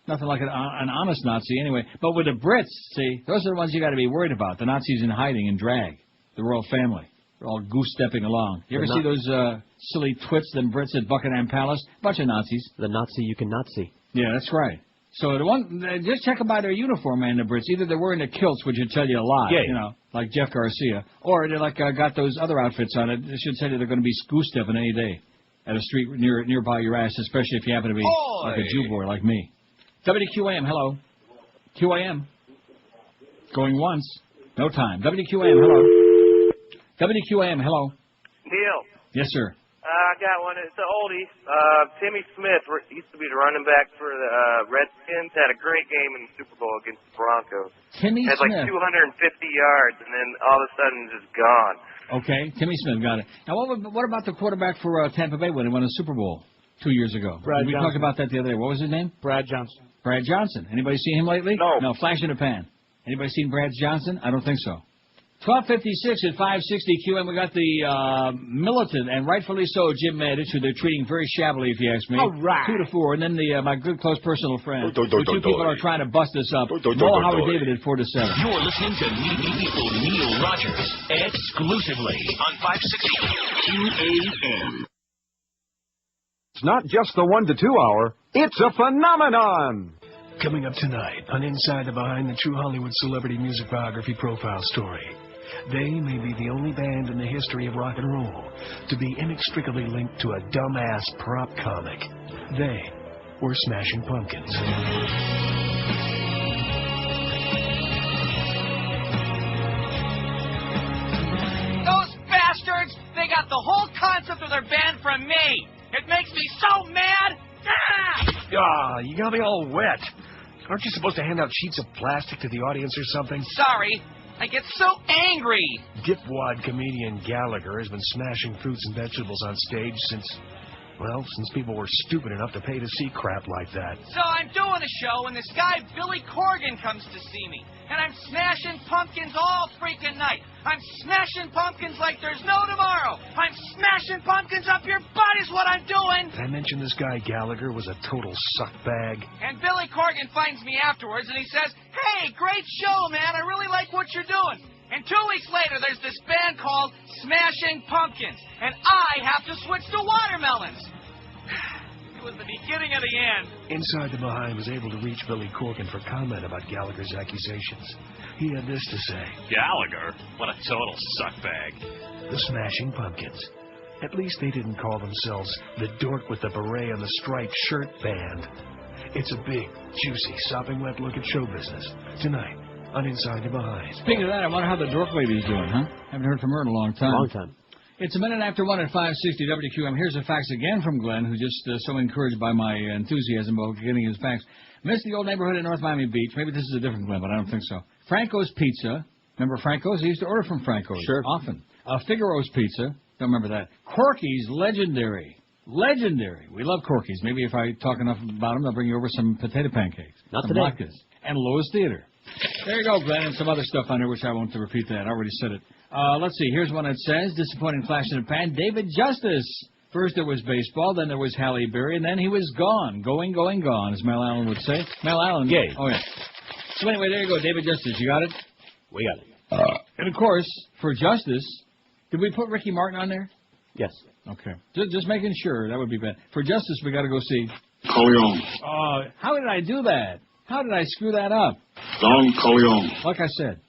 Nothing like an honest Nazi anyway. But with the Brits, see, those are the ones you got to be worried about. The Nazis in hiding and drag. The royal family. They're all goose-stepping along. You ever see those silly twits, them Brits at Buckingham Palace? Bunch of Nazis. The Nazi you cannot see. Yeah, that's right. So just check them by their uniform, man, the Brits. Either they're wearing the kilts, which would tell you a lot, like Jeff Garcia, or they're like got those other outfits on it. It should tell you they're going to be goose-stepping any day at a street nearby your ass, especially if you happen to be like a Jew boy like me. WQAM, hello. QAM. Going once. No time. WQAM, hello. WQAM, hello. Neil. Yes, sir. I got one. It's an oldie. Timmy Smith used to be the running back for the Redskins. Had a great game in the Super Bowl against the Broncos. Timmy Smith. Had like 250 yards, and then all of a sudden just gone. Okay, Timmy Smith, got it. Now, what about the quarterback for Tampa Bay when he won a Super Bowl 2 years ago? Brad We Johnson. talked about that the other day. What was his name? Brad Johnson. Brad Johnson. Anybody seen him lately? No. No, flash in the pan. Anybody seen Brad Johnson? I don't think so. 12:56 at 560 QM. We got the militant, and rightfully so, Jim Maddich, who they're treating very shabbily, if you ask me. All right. 2 to 4, and then my good close personal friend. The two people are trying to bust us up. Noah Howard David at 4 to 7. You're listening to Neil Rogers exclusively on 560 QAM. It's not just the 1 to 2 hour, it's a phenomenon! Coming up tonight on Inside the Behind the True Hollywood Celebrity Music Biography Profile Story. They may be the only band in the history of rock and roll to be inextricably linked to a dumbass prop comic. They were Smashing Pumpkins. Those bastards! They got the whole concept of their band from me! It makes me so mad! Ah! You got me all wet. Aren't you supposed to hand out sheets of plastic to the audience or something? Sorry, I get so angry! Dipwad comedian Gallagher has been smashing fruits and vegetables on stage since people were stupid enough to pay to see crap like that. So I'm doing a show, and this guy Billy Corgan comes to see me. And I'm smashing pumpkins all freaking night. I'm smashing pumpkins like there's no tomorrow. I'm smashing pumpkins up your butt is what I'm doing. Did I mention this guy Gallagher was a total suckbag? And Billy Corgan finds me afterwards and he says, "Hey, great show, man. I really like what you're doing." And 2 weeks later, there's this band called Smashing Pumpkins, and I have to switch to watermelons. It was the beginning of the end. Inside the Behind was able to reach Billy Corgan for comment about Gallagher's accusations. He had this to say. Gallagher? What a total suckbag. The Smashing Pumpkins. At least they didn't call themselves the dork with the beret and the striped shirt band. It's a big, juicy, sopping wet look at show business. Tonight, on Inside the Behind. Speaking of that, I wonder how the dork lady's doing, huh? Haven't heard from her in a long time. Long time. It's a minute after 1 at 560 WQM. Here's a fax again from Glenn, who's just so encouraged by my enthusiasm about getting his fax. Miss the old neighborhood in North Miami Beach. Maybe this is a different Glenn, but I don't think so. Franco's Pizza. Remember Franco's? I used to order from Franco's. Sure. Often. Figaro's Pizza. Don't remember that. Corky's Legendary. Legendary. We love Corky's. Maybe if I talk enough about them, I'll bring you over some potato pancakes. Not some today. latkes. And Lowe's Theater. There you go, Glenn, and some other stuff on there, which I won't repeat that. I already said it. Let's see. Here's one that says, disappointing flash in the pan, David Justice. First there was baseball, then there was Halle Berry, and then he was gone. Going, gone, as Mel Allen would say. Mel Allen. Yay. Oh, yeah. So anyway, there you go, David Justice. You got it? We got it. And, of course, for Justice, did we put Ricky Martin on there? Yes. Okay. Just making sure. That would be bad. For Justice, we got to go see. Corleone. How did I do that? How did I screw that up? Don Corleone. Like I said,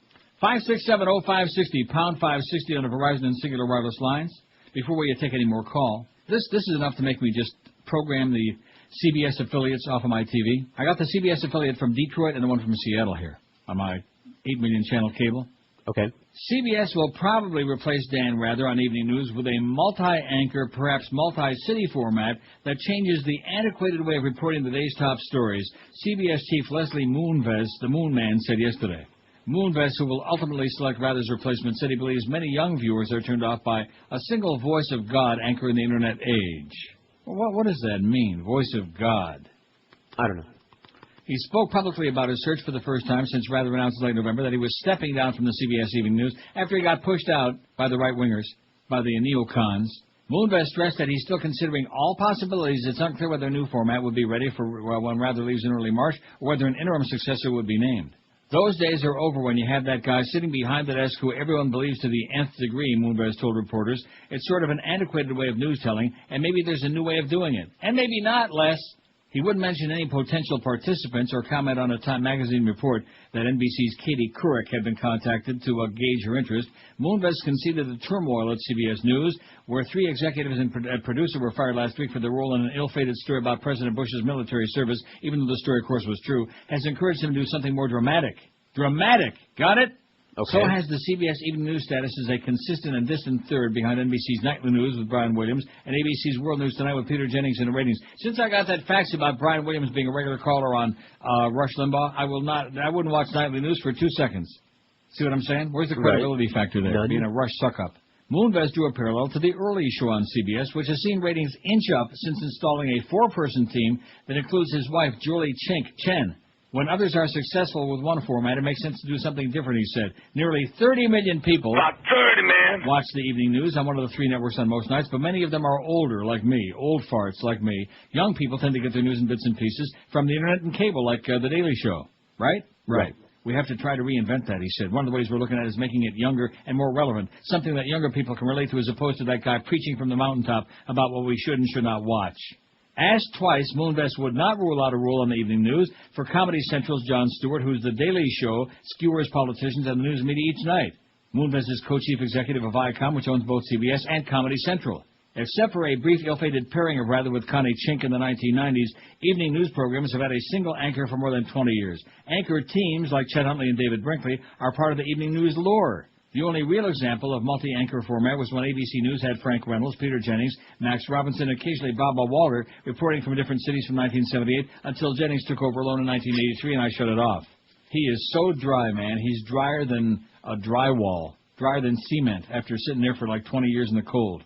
5670560, pound 560 on the Verizon and Singular Wireless lines. Before we take any more call, this is enough to make me just program the CBS affiliates off of my TV. I got the CBS affiliate from Detroit and the one from Seattle here on my 8 million channel cable. Okay. CBS will probably replace Dan Rather on Evening News with a multi-anchor, perhaps multi-city format that changes the antiquated way of reporting the day's top stories, CBS chief Leslie Moonves, the Moon Man, said yesterday. Moonves, who will ultimately select Rather's replacement, said he believes many young viewers are turned off by a single voice of God anchor in the Internet age. Well, what does that mean, voice of God? I don't know. He spoke publicly about his search for the first time since Rather announced in late November that he was stepping down from the CBS Evening News after he got pushed out by the right-wingers, by the neocons. Moonves stressed that he's still considering all possibilities. It's unclear whether a new format would be ready for when Rather leaves in early March or whether an interim successor would be named. Those days are over when you have that guy sitting behind the desk who everyone believes to the nth degree, Moonves told reporters. It's sort of an antiquated way of news telling, and maybe there's a new way of doing it. And maybe not, Les. He wouldn't mention any potential participants or comment on a Time magazine report that NBC's Katie Couric had been contacted to gauge her interest. Moonves conceded the turmoil at CBS News, where 3 executives and producer were fired last week for their role in an ill-fated story about President Bush's military service, even though the story, of course, was true, has encouraged him to do something more dramatic. Dramatic! Got it? Okay. So has the CBS Evening News status as a consistent and distant third behind NBC's Nightly News with Brian Williams and ABC's World News Tonight with Peter Jennings in the ratings. Since I got that fax about Brian Williams being a regular caller on Rush Limbaugh, I wouldn't watch Nightly News for 2 seconds. See what I'm saying? Where's the credibility factor there? None. Being a Rush suck-up. Moonves drew a parallel to the early show on CBS, which has seen ratings inch up since installing a 4-person team that includes his wife, Julie Chen. When others are successful with one format, it makes sense to do something different, he said. Nearly 30 million people watch the Evening News on one of the 3 networks on most nights, but many of them are older, like me, old farts like me. Young people tend to get their news in bits and pieces from the Internet and cable, like The Daily Show. Right? Right. We have to try to reinvent that, he said. One of the ways we're looking at it is making it younger and more relevant, something that younger people can relate to as opposed to that guy preaching from the mountaintop about what we should and should not watch. Asked twice, Moonves would not rule out a role on the Evening News for Comedy Central's Jon Stewart, whose The Daily Show skewers politicians and the news media each night. Moonves is co-chief executive of Viacom, which owns both CBS and Comedy Central. Except for a brief ill-fated pairing of Rather with Connie Chink in the 1990s, evening news programs have had a single anchor for more than 20 years. Anchor teams like Chet Huntley and David Brinkley are part of the Evening News lore. The only real example of multi-anchor format was when ABC News had Frank Reynolds, Peter Jennings, Max Robinson, and occasionally Baba Walter reporting from different cities from 1978 until Jennings took over alone in 1983 and I shut it off. He is so dry, man. He's drier than a drywall, drier than cement after sitting there for like 20 years in the cold.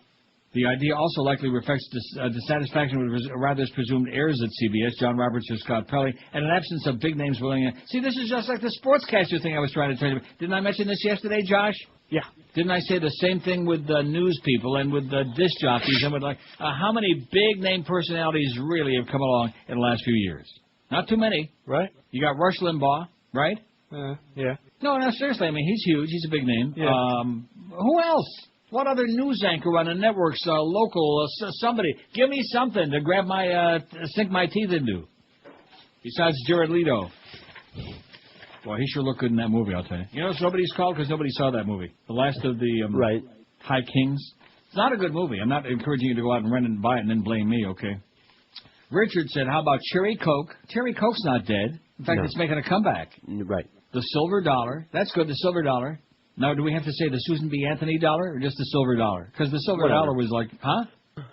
The idea also likely reflects dissatisfaction with Rather's presumed heirs at CBS, John Roberts or Scott Pelley, and an absence of big names willing to... See, this is just like the sportscaster thing I was trying to tell you about. Didn't I mention this yesterday, Josh? Yeah. Didn't I say the same thing with the news people and with the disc jockeys and with how many big-name personalities really have come along in the last few years? Not too many. Right. You got Rush Limbaugh, right? Yeah. No, seriously. I mean, he's huge. He's a big name. Yeah. Who else? What other news anchor on the networks, local, somebody? Give me something to grab sink my teeth into. Besides Jared Leto. Boy, he sure looked good in that movie, I'll tell you. You know what nobody's called? Because nobody saw that movie. The Last of the High Kings. It's not a good movie. I'm not encouraging you to go out and rent it and buy it and then blame me, okay? Richard said, how about Cherry Coke? Cherry Coke's not dead. In fact, it's making a comeback. Right. The Silver Dollar. That's good, the Silver Dollar. Now, do we have to say the Susan B. Anthony dollar or just the Silver Dollar? Because the Silver Dollar was like, huh?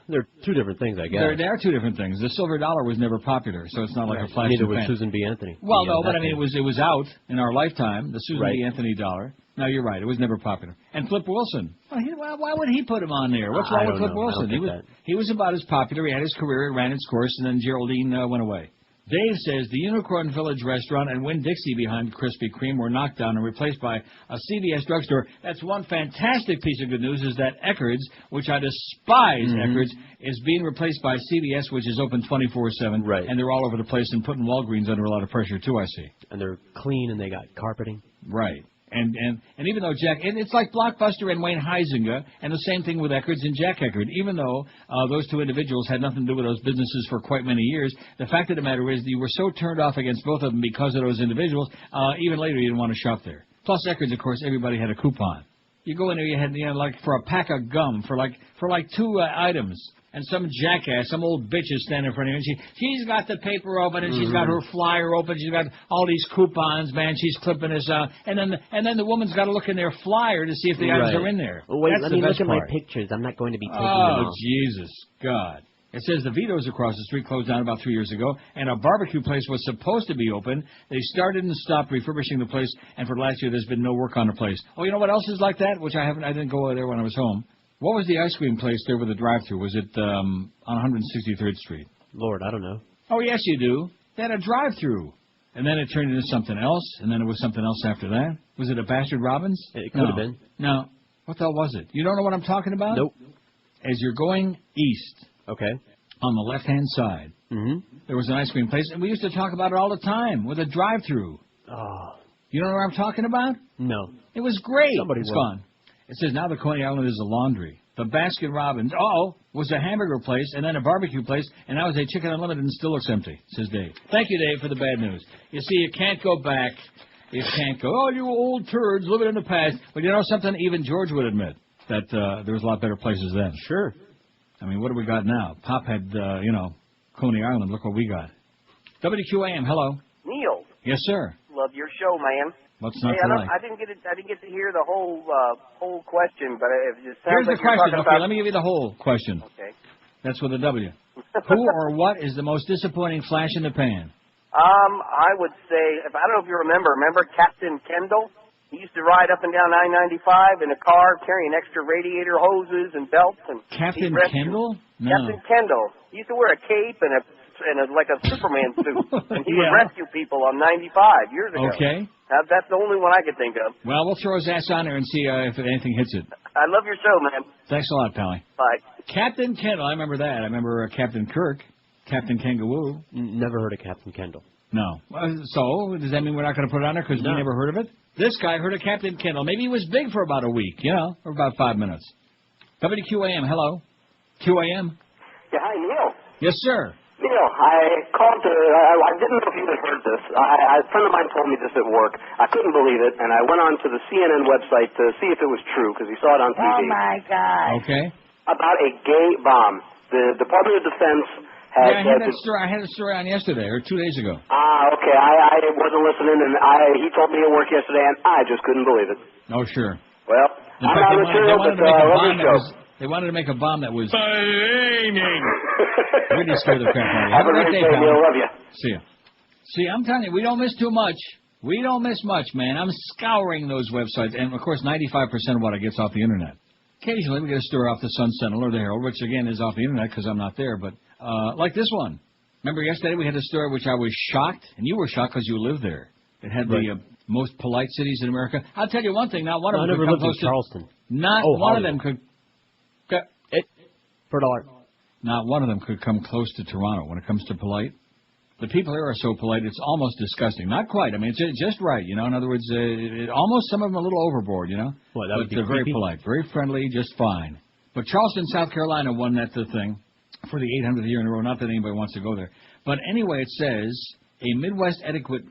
They're two different things, I guess. There are two different things. The Silver Dollar was never popular, so it's not like a flash Neither in the was pan. Susan B. Anthony. Well, no, but I mean, it was out in our lifetime, the Susan B. Anthony dollar. No, you're right. It was never popular. And Flip Wilson. Well, why would he put him on there? What's wrong with Flip Wilson? He was about as popular. He had his career. It ran its course, and then Geraldine went away. Dave says the Unicorn Village restaurant and Winn-Dixie behind Krispy Kreme were knocked down and replaced by a CVS drugstore. That's one fantastic piece of good news is that Eckerd's, which I despise Eckerd's, is being replaced by CVS, which is open 24/7. Right. And they're all over the place and putting Walgreens under a lot of pressure, too, I see. And they're clean and they got carpeting. Right. And even though it's like Blockbuster and Wayne Huizinga, and the same thing with Eckerd's and Jack Eckerd. Even though those two individuals had nothing to do with those businesses for quite many years, the fact of the matter is you were so turned off against both of them because of those individuals, even later you didn't want to shop there. Plus Eckerd's, of course, everybody had a coupon. You go in there, you had like for a pack of gum for like two items. And some jackass, some old bitch is standing in front of you, and she's got the paper open, and she's got her flyer open, she's got all these coupons, man, she's clipping this out, and then the woman's got to look in their flyer to see if the items are in there. Well, wait, That's let the me best look at part. my pictures. I'm not going to be taking them Oh, off. Jesus, God. It says the Vito's across the street closed down about 3 years ago, and a barbecue place was supposed to be open. They started and stopped refurbishing the place, and for last year there's been no work on the place. Oh, you know what else is like that? Which I didn't go over there when I was home. What was the ice cream place there with the drive-thru? Was it on 163rd Street? Lord, I don't know. Oh, yes, you do. They had a drive-thru. And then it turned into something else, and then it was something else after that. Was it a Bastard Robbins? It could have been. No. What the hell was it? You don't know what I'm talking about? Nope. As you're going east, okay, on the left-hand side, there was an ice cream place, and we used to talk about it all the time with a drive-thru. Oh. You don't know what I'm talking about? No. It was great. Somebody It's will. gone. It says now the Coney Island is a laundry. The Baskin Robbins, was a hamburger place and then a barbecue place, and now it's a Chicken Unlimited and still looks empty, says Dave. Thank you, Dave, for the bad news. You see, you can't go back. You can't go, you old turds living in the past. But you know something? Even George would admit that there was a lot better places then. Sure. I mean, what do we got now? Pop had, Coney Island. Look what we got. WQAM, hello. Neil, Yes, sir. love your show, man. What's not Hey, to like? I didn't get to hear the whole question, but it just sounds Here's the like you're question. talking Okay, about. let me give you the whole question. Okay. That's with a W. Who or what is the most disappointing flash in the pan? I would say, I don't know if you remember Captain Kendall? He used to ride up and down I-95 in a car carrying extra radiator hoses and belts. And Captain Kendall? No. Captain Kendall. He used to wear a cape and like a Superman suit, and he would rescue people on 95 years ago. Okay. That's the only one I could think of. Well, we'll throw his ass on there and see if anything hits it. I love your show, man. Thanks a lot, Pally. Bye. Captain Kendall, I remember that. I remember Captain Kirk, Captain Kangaroo. Never heard of Captain Kendall. No. So, does that mean we're not going to put it on there because we never heard of it? This guy heard of Captain Kendall. Maybe he was big for about a week, or about 5 minutes. WQAM, hello. QAM. Yeah, hi, Neil. Yes, sir. Neil, I called to, I didn't know if you had heard this. A friend of mine told me this at work. I couldn't believe it, and I went on to the CNN website to see if it was true, because he saw it on TV. Oh, my God. Okay. About a gay bomb. The Department of Defense had... Yeah, I had a story on yesterday, or 2 days ago. Okay. I wasn't listening, and he told me at work yesterday, and I just couldn't believe it. Oh, sure. Well, In I'm fact, not they material, wanted but to make a love bomb your that show. they wanted to make a bomb that was Blaming. really scared the crap out of you. Have a good great day, day, pal. Neil. Love you. See ya. See, I'm telling you, we don't miss too much. We don't miss much, man. I'm scouring those websites, and of course, 95% of what I get's off the internet. Occasionally, we get a story off the Sun Sentinel or the Herald, which again is off the internet because I'm not there. But like this one. Remember yesterday we had a story which I was shocked, and you were shocked because you lived there. It had the most polite cities in America. I'll tell you one thing. Not one of I them never could come lived in close Charleston. Not one of them could. Not one of them could come close to Toronto when it comes to polite. The people here are so polite, it's almost disgusting. Not quite. I mean, it's just right, you know. In other words, almost some of them a little overboard, you know. Well, that but would be they're very creepy. polite, very friendly, just fine. But Charleston, South Carolina won that thing for the 800th year in a row. Not that anybody wants to go there. But anyway, it says a Midwest etiquette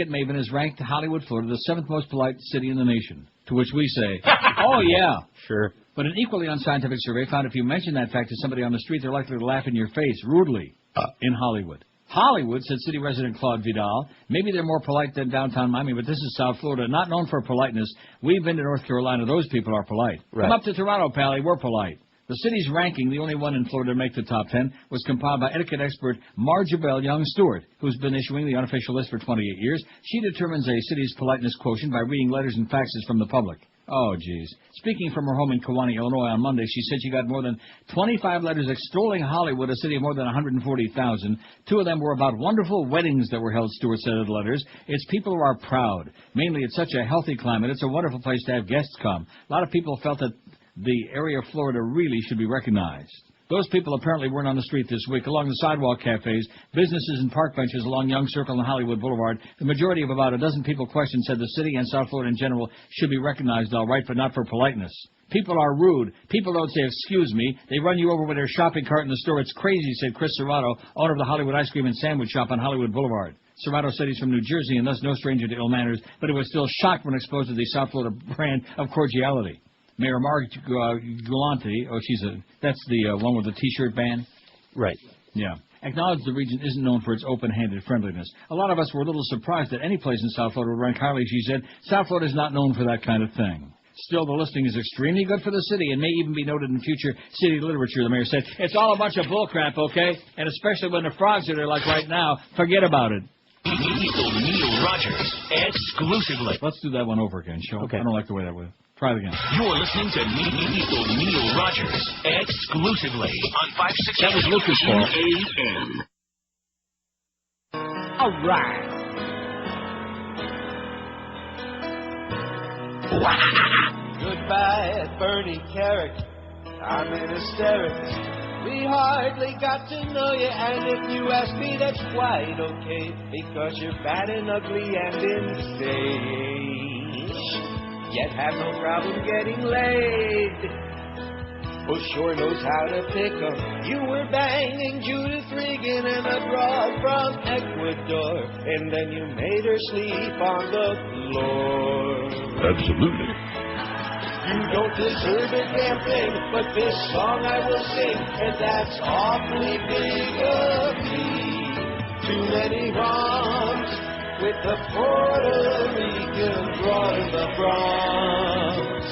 maven is ranked Hollywood, Florida, the 7th most polite city in the nation. To which we say, oh yeah, sure. But an equally unscientific survey found if you mention that fact to somebody on the street, they're likely to laugh in your face rudely in Hollywood. Hollywood, said city resident Claude Vidal, maybe they're more polite than downtown Miami, but this is South Florida, not known for politeness. We've been to North Carolina. Those people are polite. Right. Come up to Toronto, Pally. We're polite. The city's ranking, the only one in Florida to make the top 10, was compiled by etiquette expert Marjabelle Young Stewart, who's been issuing the unofficial list for 28 years. She determines a city's politeness quotient by reading letters and faxes from the public. Oh, geez. Speaking from her home in Kewanee, Illinois on Monday, she said she got more than 25 letters extolling Hollywood, a city of more than 140,000. 2 of them were about wonderful weddings that were held, Stewart said in the letters. It's people who are proud. Mainly, it's such a healthy climate. It's a wonderful place to have guests come. A lot of people felt that the area of Florida really should be recognized. Those people apparently weren't on the street this week. Along the sidewalk cafes, businesses and park benches along Young Circle and Hollywood Boulevard, the majority of about a dozen people questioned said the city and South Florida in general should be recognized all right, but not for politeness. People are rude. People don't say, excuse me. They run you over with their shopping cart in the store. It's crazy, said Chris Serrato, owner of the Hollywood Ice Cream and Sandwich Shop on Hollywood Boulevard. Serrato said he's from New Jersey and thus no stranger to ill manners, but he was still shocked when exposed to the South Florida brand of cordiality. Mayor Mark Gulante, that's the one with the T-shirt band? Right. Yeah. Acknowledged the region isn't known for its open-handed friendliness. A lot of us were a little surprised that any place in South Florida would rank highly, she said. South Florida is not known for that kind of thing. Still, the listing is extremely good for the city and may even be noted in future city literature, the mayor said. It's all a bunch of bullcrap, okay? And especially when the frogs are there like right now, forget about it. Neil Rogers, exclusively. Let's do that one over again, Sean. Okay. I don't like the way that went. Try it again. You're listening to Neil Rogers, exclusively on 560. That was Lucas' fault. All right. Goodbye, Bernie Carrick. I'm in hysterics. We hardly got to know you, and if you ask me, that's quite okay, because you're bad and ugly and insane, yet have no problem getting laid. Oh, sure knows how to pick 'em. You were banging Judith Regan and a broad from Ecuador, and then you made her sleep on the floor. Absolutely. You don't deserve a damn thing, but this song I will sing, and that's awfully big of me. Too many wrongs with the Puerto Rican broad in the Bronx.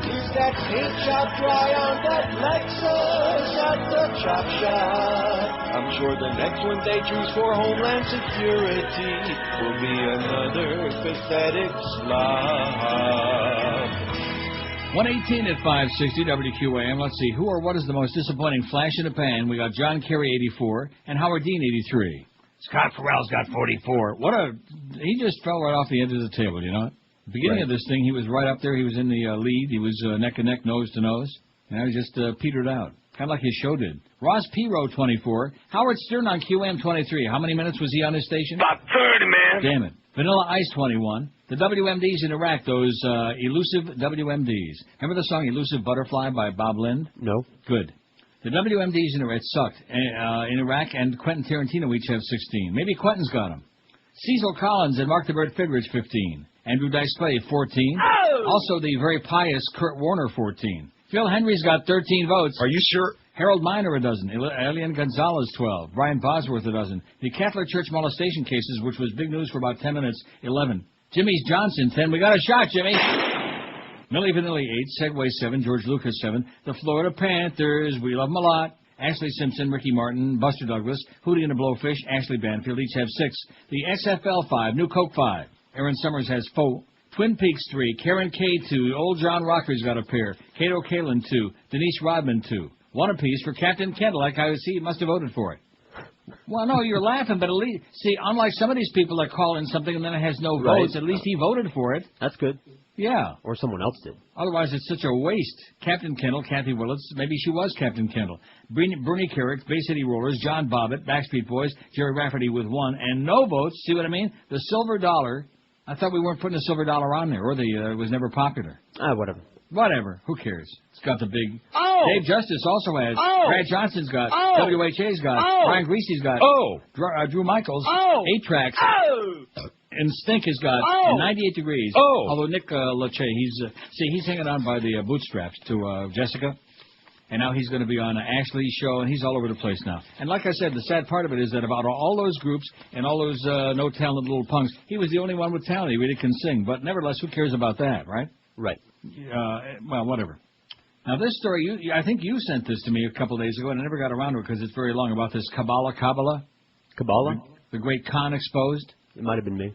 Is that paint job dry on that Lexus at the chop shop? I'm sure the next one they choose for Homeland Security will be another pathetic slob. 118 at 560 WQAM. Let's see, who or what is the most disappointing flash in the pan? We got John Kerry, 84, and Howard Dean, 83. Scott Farrell's got 44. He just fell right off the edge of the table, you know? Beginning of this thing, he was right up there. He was in the lead. He was neck and neck, nose to nose. And he just petered out, kind of like his show did. Ross Perot, 24. Howard Stern on QM, 23. How many minutes was he on his station? About 30, man. Damn it. Vanilla Ice, 21. The WMDs in Iraq, those elusive WMDs. Remember the song Elusive Butterfly by Bob Lind? No. Good. The WMDs in Iraq sucked. In Iraq and Quentin Tarantino each have 16. Maybe Quentin's got them. Cecil Collins and Mark the Bird Fidrich, 15. Andrew Dice Clay, 14. Oh! Also the very pious Kurt Warner, 14. Phil Henry's got 13 votes. Are you sure? Harold Miner, a dozen. Elian Gonzalez, 12. Brian Bosworth, a dozen. The Catholic Church molestation cases, which was big news for about 10 minutes, 11. Jimmy's Johnson, 10. We got a shot, Jimmy. Millie Vanilli, 8. Segway, 7. George Lucas, 7. The Florida Panthers, we love them a lot. Ashley Simpson, Ricky Martin, Buster Douglas, Hootie and the Blowfish, Ashley Banfield, each have 6. The XFL, 5. New Coke, 5. Aaron Summers has 4. Twin Peaks, 3. Karen K, 2. Old John Rocker's got a pair. Cato Kalin, 2. Denise Rodman, 2. 1 apiece for Captain Kendall. Like I see, he must have voted for it. Well, no, you're laughing, but at least, see, unlike some of these people that call in something and then it has no votes, at least he voted for it. That's good. Yeah. Or someone else did. Otherwise, it's such a waste. Captain Kendall, Kathy Willits, maybe she was Captain Kendall. Bernie Carrick, Bay City Rollers, John Bobbitt, Backstreet Boys, Jerry Rafferty with 1, and no votes. See what I mean? The silver dollar. I thought we weren't putting a silver dollar on there, or it was never popular. Whatever. Whatever. Who cares? It's got the big... Oh! Dave Justice also has. Oh! Brad Johnson's got. Oh! WHA's got. Oh! Brian Greasy's got. Oh! Drew Michaels. Oh! 8-Tracks. Oh! And Stink has got. Oh! And 98 Degrees. Oh! Although Nick Lachey, he's hanging on by the bootstraps to Jessica. And now he's going to be on Ashley's show, and he's all over the place now. And like I said, the sad part of it is that about all those groups and all those no-talent little punks, he was the only one with talent. He really can sing. But nevertheless, who cares about that, right? Right. Well, whatever. Now, this story, I think you sent this to me a couple of days ago, and I never got around to it because it's very long, about this Kabbalah? Kabbalah? The great con exposed? It might have been me.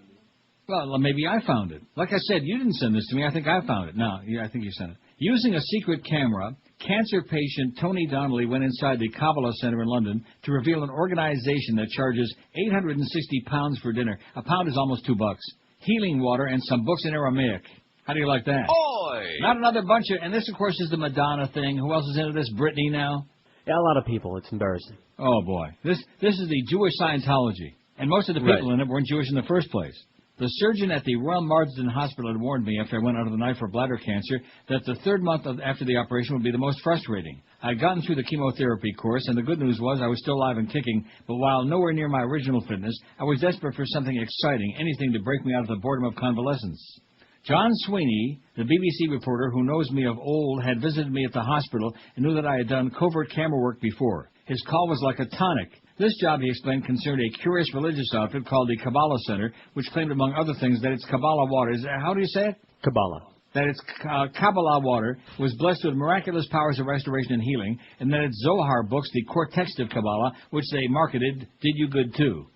Well, maybe I found it. Like I said, you didn't send this to me. I think I found it. No, I think you sent it. Using a secret camera, cancer patient Tony Donnelly went inside the Kabbalah Center in London to reveal an organization that charges £860 for dinner. A pound is almost $2. Healing water and some books in Aramaic. How do you like that? Oi! Not another bunch of... And this, of course, is the Madonna thing. Who else is into this? Britney now? Yeah, a lot of people. It's embarrassing. Oh, boy. This is the Jewish Scientology. And most of the people in it weren't Jewish in the first place. The surgeon at the Royal Marsden Hospital had warned me after I went under the knife for bladder cancer that the third month after the operation would be the most frustrating. I had gotten through the chemotherapy course, and the good news was I was still alive and kicking, but while nowhere near my original fitness, I was desperate for something exciting, anything to break me out of the boredom of convalescence. John Sweeney, the BBC reporter who knows me of old, had visited me at the hospital and knew that I had done covert camera work before. His call was like a tonic. This job, he explained, concerned a curious religious outfit called the Kabbalah Center, which claimed, among other things, that its Kabbalah water how do you say it? Kabbalah. That its Kabbalah water was blessed with miraculous powers of restoration and healing, and that its Zohar books, the core text of Kabbalah, which they marketed, did you good too.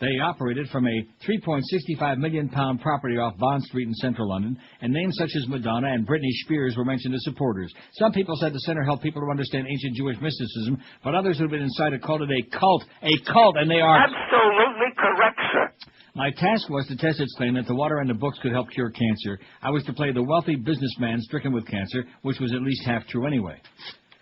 They operated from a £3.65 million property off Bond Street in central London, and names such as Madonna and Britney Spears were mentioned as supporters. Some people said the center helped people to understand ancient Jewish mysticism, but others who had been inside it called it a cult, and they are... Absolutely correct, sir. My task was to test its claim that the water and the books could help cure cancer. I was to play the wealthy businessman stricken with cancer, which was at least half true anyway.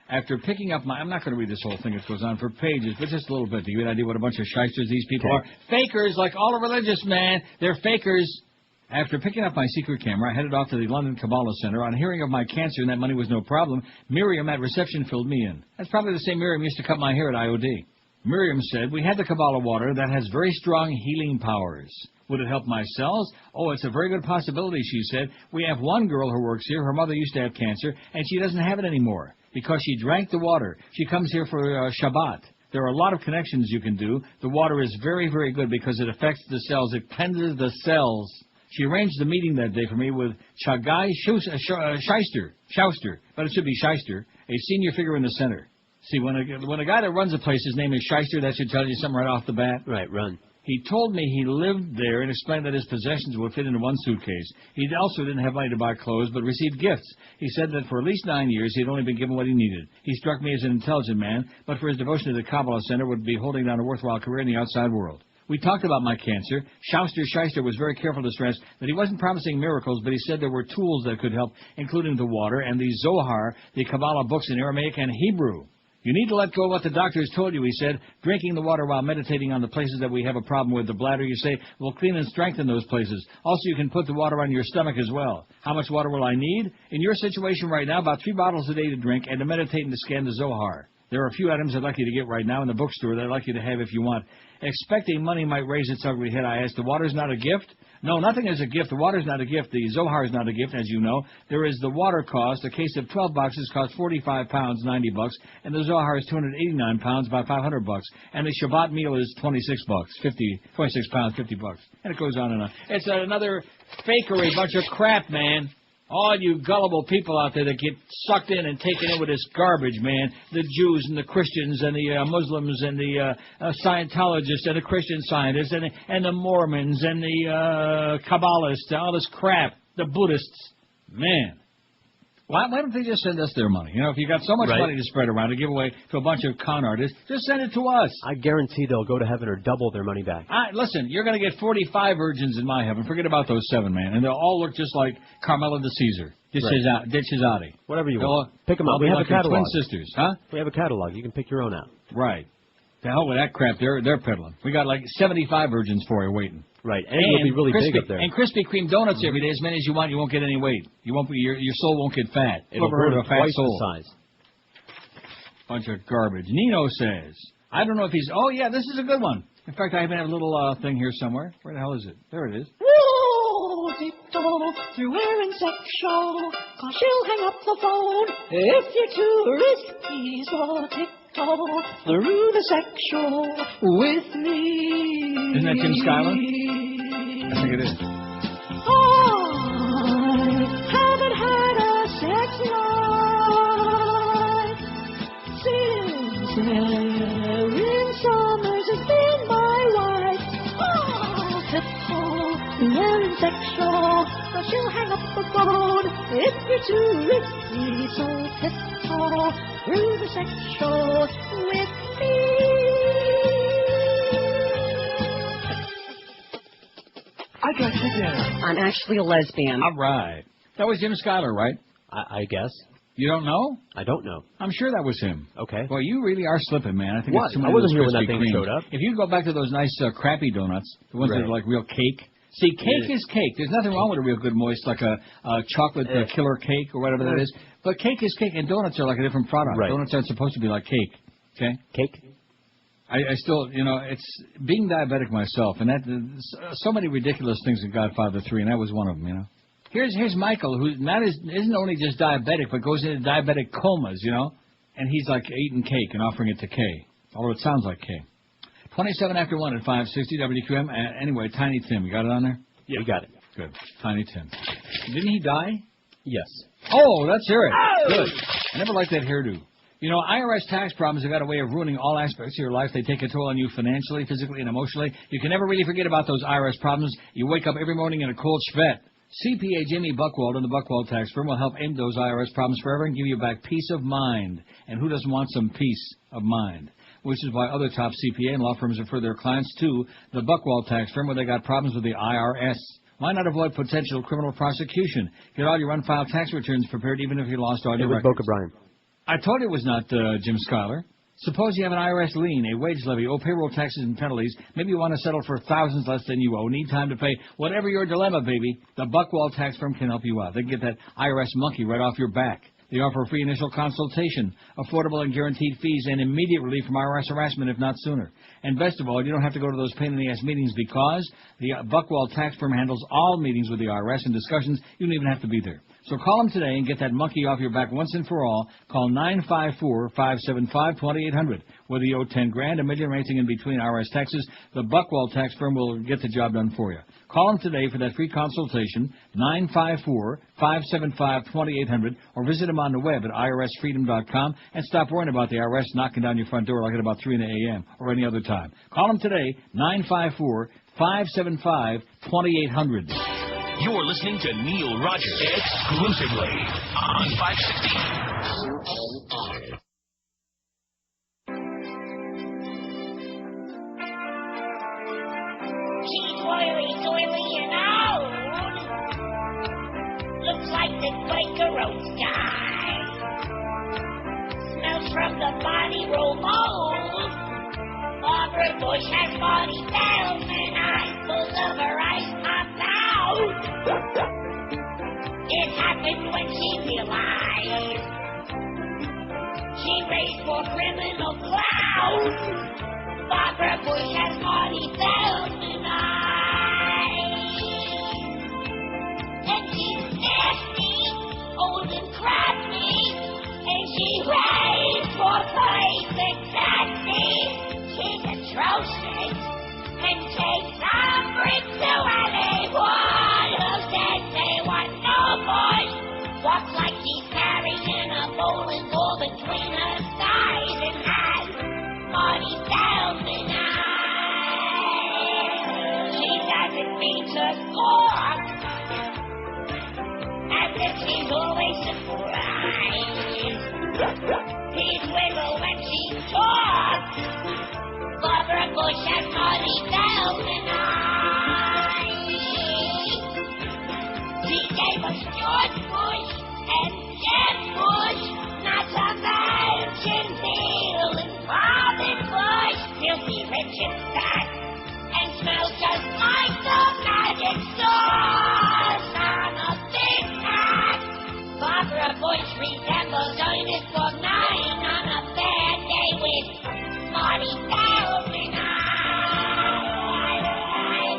After picking up I'm not going to read this whole thing, it goes on for pages, but just a little bit to give you an idea what a bunch of shysters these people are. Fakers, like all the religious, man. They're fakers. After picking up my secret camera, I headed off to the London Kabbalah Center. On hearing of my cancer and that money was no problem, Miriam at reception filled me in. That's probably the same Miriam used to cut my hair at IOD. Miriam said, we had the Kabbalah water that has very strong healing powers. Would it help my cells? Oh, it's a very good possibility, she said. We have one girl who works here. Her mother used to have cancer, and she doesn't have it anymore because she drank the water. She comes here for Shabbat. There are a lot of connections you can do. The water is very, very good because it affects the cells. It cleanses the cells. She arranged the meeting that day for me with Chagai Schauster, but it should be Shyster, a senior figure in the center. See, when a guy that runs a place, his name is Shyster, that should tell you something right off the bat. Right, run. He told me he lived there and explained that his possessions would fit into one suitcase. He also didn't have money to buy clothes, but received gifts. He said that for at least 9 years he had only been given what he needed. He struck me as an intelligent man, but for his devotion to the Kabbalah Center would be holding down a worthwhile career in the outside world. We talked about my cancer. Shyster was very careful to stress that he wasn't promising miracles, but he said there were tools that could help, including the water and the Zohar, the Kabbalah books in Aramaic and Hebrew. You need to let go of what the doctors told you, he said. Drinking the water while meditating on the places that we have a problem with, the bladder, you say, will clean and strengthen those places. Also, you can put the water on your stomach as well. How much water will I need? In your situation right now, about 3 bottles a day to drink and to meditate and to scan the Zohar. There are a few items I'd like you to get right now in the bookstore that I'd like you to have if you want. Expecting money might raise its ugly head, I asked. The water's not a gift? No, nothing is a gift. The water's not a gift. The Zohar is not a gift, as you know. There is the water cost. A case of 12 boxes costs £45, $90, and the Zohar is £289, about $500. And the Shabbat meal is £26, £26, $50. And it goes on and on. It's another fakery, bunch of crap, man. All you gullible people out there that get sucked in and taken in with this garbage, man. The Jews and the Christians and the Muslims and the Scientologists and the Christian Scientists and the Mormons and the Kabbalists and all this crap. The Buddhists. Man. Why don't they just send us their money? You know, if you got so much Right. money to spread around to give away to a bunch of con artists, just send it to us. I guarantee they'll go to heaven or double their money back. Listen, you're going to get 45 virgins in my heaven. Forget about those 7, man. And they'll all look just like Carmela de Caesar. Ditchizati. Whatever you They'll want. Pick them all up. be We have like a your catalog. twin sisters, huh? We have a catalog. You can pick your own out. Right. The hell with that crap they're peddling. We got like 75 virgins for you waiting. Right, and you'll be really crispy, big up there. And Krispy Kreme donuts every day, as many as you want. You won't get any weight. You won't be, your soul won't get fat. It'll Ever heard of a fat twice soul? the size. Bunch of garbage. Nino says, I don't know if he's. Oh yeah, this is a good one. In fact, I even have a little thing here somewhere. Where the hell is it? There it is. Whoa, tiptoe through wearing sexual, 'cause she'll hang up the phone if you're too risky. So tiptoe through the sexual with me. Isn't that Jim Schuyler? I think it is. I haven't had a sex life since Erin Summers has been my wife. Oh, tiptoe, Erin sexual, but she'll hang up the phone if you're too risky. So tiptoe through the sexual with me. I got you there. I'm actually a lesbian. All right. That was Jim Schuyler, right? I guess. You don't know? I don't know. I'm sure that was him. Okay. Well, you really are slipping, man. I think What? it's too I many wasn't of here those when that Krispy thing Kremes. showed up. If you go back to those nice crappy donuts, the ones that Right. are like real cake. See, cake is cake. There's nothing wrong with a real good moist, like a chocolate killer cake or whatever that is. But cake is cake, and donuts are like a different product. Right. Donuts aren't supposed to be like cake. Okay? Cake? I still, it's being diabetic myself, and that so many ridiculous things in Godfather 3, and that was one of them, you know. Here's Michael, who isn't only just diabetic, but goes into diabetic comas, you know, and he's like eating cake and offering it to Kay, although it sounds like Kay. 27 after 1 at 560 WQM. Anyway, Tiny Tim, you got it on there? Yeah, we got it. Good. Tiny Tim. Didn't he die? Yes. Oh, let's hear it. Good. I never liked that hairdo. You know, IRS tax problems have got a way of ruining all aspects of your life. They take a toll on you financially, physically, and emotionally. You can never really forget about those IRS problems. You wake up every morning in a cold sweat. CPA Jimmy Buchwald and the Buchwald Tax Firm will help end those IRS problems forever and give you back peace of mind. And who doesn't want some peace of mind? Which is why other top CPA and law firms refer their clients to the Buchwald Tax Firm when they got problems with the IRS. Why not avoid potential criminal prosecution? Get all your unfiled tax returns prepared even if you lost all your records. Boca Brian. I told you it was not Jim Schuyler. Suppose you have an IRS lien, a wage levy, owe payroll taxes and penalties. Maybe you want to settle for thousands less than you owe. Need time to pay. Whatever your dilemma, baby, the Buchwald Tax Firm can help you out. They can get that IRS monkey right off your back. They offer a free initial consultation, affordable and guaranteed fees, and immediate relief from IRS harassment, if not sooner. And best of all, you don't have to go to those pain-in-the-ass meetings because the Buchwald Tax Firm handles all meetings with the IRS and discussions. You don't even have to be there. So call them today and get that monkey off your back once and for all. Call 954-575-2800. Whether you owe $10,000, $1 million, or anything in between IRS taxes, the Buchwald Tax Firm will get the job done for you. Call them today for that free consultation, 954-575-2800, or visit them on the web at irsfreedom.com and stop worrying about the IRS knocking down your front door like at about 3 a.m. or any other time. Call them today, 954-575-2800. You're listening to Neil Rogers exclusively on 560. She's oily, doily, and old. Looks like the Quaker Oats guy. Smells from the body roll mold. Barbara Bush has body bells and eyes full of her ice popped out. It happened when she realized she raised for criminal clout. Barbara Bush has Marty Feldman eyes. And she's nasty, old and crafty, and she raised for place and taxi. She's atrocious and takes umbrage to anyone who says they want no boys. Walks like she's carrying a bowling ball between her thighs and has Marty Feldman eyes. seal and Robin Bush, filthy rich and fat, and smells just like the magic sauce on a big hat. Barbara Bush resembles Ernest Borgnine on a bad day with Marty Feldman.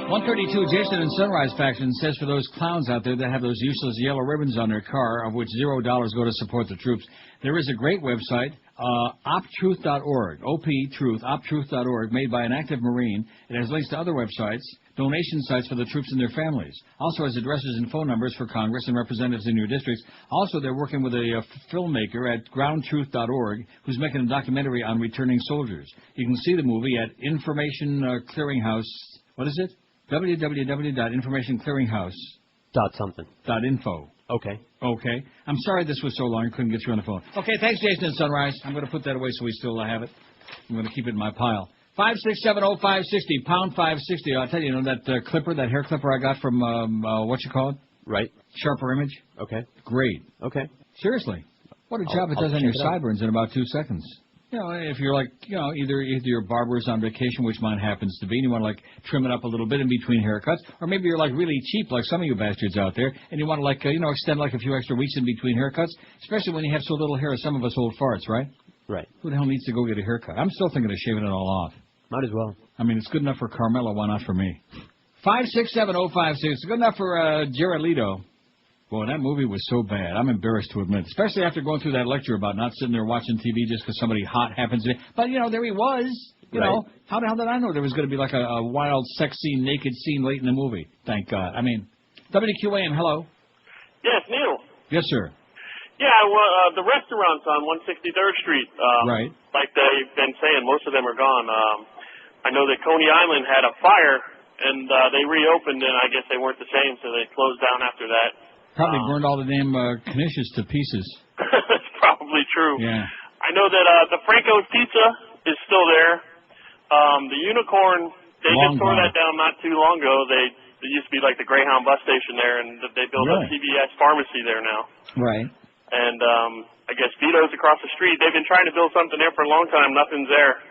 132, Jason and Sunrise Faction says for those clowns out there that have those useless yellow ribbons on their car, of which $0 go to support the troops, there is a great website, optruth.org, O-P-Truth, optruth.org, made by an active Marine. It has links to other websites, donation sites for the troops and their families. Also has addresses and phone numbers for Congress and representatives in your districts. Also, they're working with a filmmaker at groundtruth.org who's making a documentary on returning soldiers. You can see the movie at Information Clearinghouse. What is it? www.informationclearinghouse.info. Okay. Okay. I'm sorry this was so long I couldn't get you on the phone. Okay, thanks, Jason and Sunrise. I'm going to put that away so we still have it. I'm going to keep it in my pile. 5670560, pound 560. I'll tell you, that clipper, that hair clipper I got from, what you call it? Right. Sharper Image. Okay. Great. Okay. Seriously. What a job it does on your sideburns in about 2 seconds. You know, if you're like, either your barber's on vacation, which mine happens to be, and you want to, trim it up a little bit in between haircuts, or maybe you're, really cheap, like some of you bastards out there, and you want to, extend, a few extra weeks in between haircuts, especially when you have so little hair as some of us old farts, right? Right. Who the hell needs to go get a haircut? I'm still thinking of shaving it all off. Might as well. I mean, it's good enough for Carmelo, why not for me? 5670560, it's good enough for Jared Leto. Boy, that movie was so bad. I'm embarrassed to admit, especially after going through that lecture about not sitting there watching TV just because somebody hot happens to be. But, there he was. You know, how the hell did I know there was going to be like a wild sex scene, naked scene late in the movie? Thank God. I mean, WQAM, hello. Yes, Neil. Yes, sir. Yeah, well, the restaurants on 163rd Street, right. Like they've been saying, most of them are gone. I know that Coney Island had a fire, and they reopened, and I guess they weren't the same, so they closed down after that. Probably burned all the damn knishes to pieces. That's probably true. Yeah. I know that the Franco's Pizza is still there. The Unicorn, they just tore that down not too long ago. They used to be like the Greyhound bus station there, and they built a CVS pharmacy there now. Right. And I guess Vito's across the street. They've been trying to build something there for a long time. Nothing's there.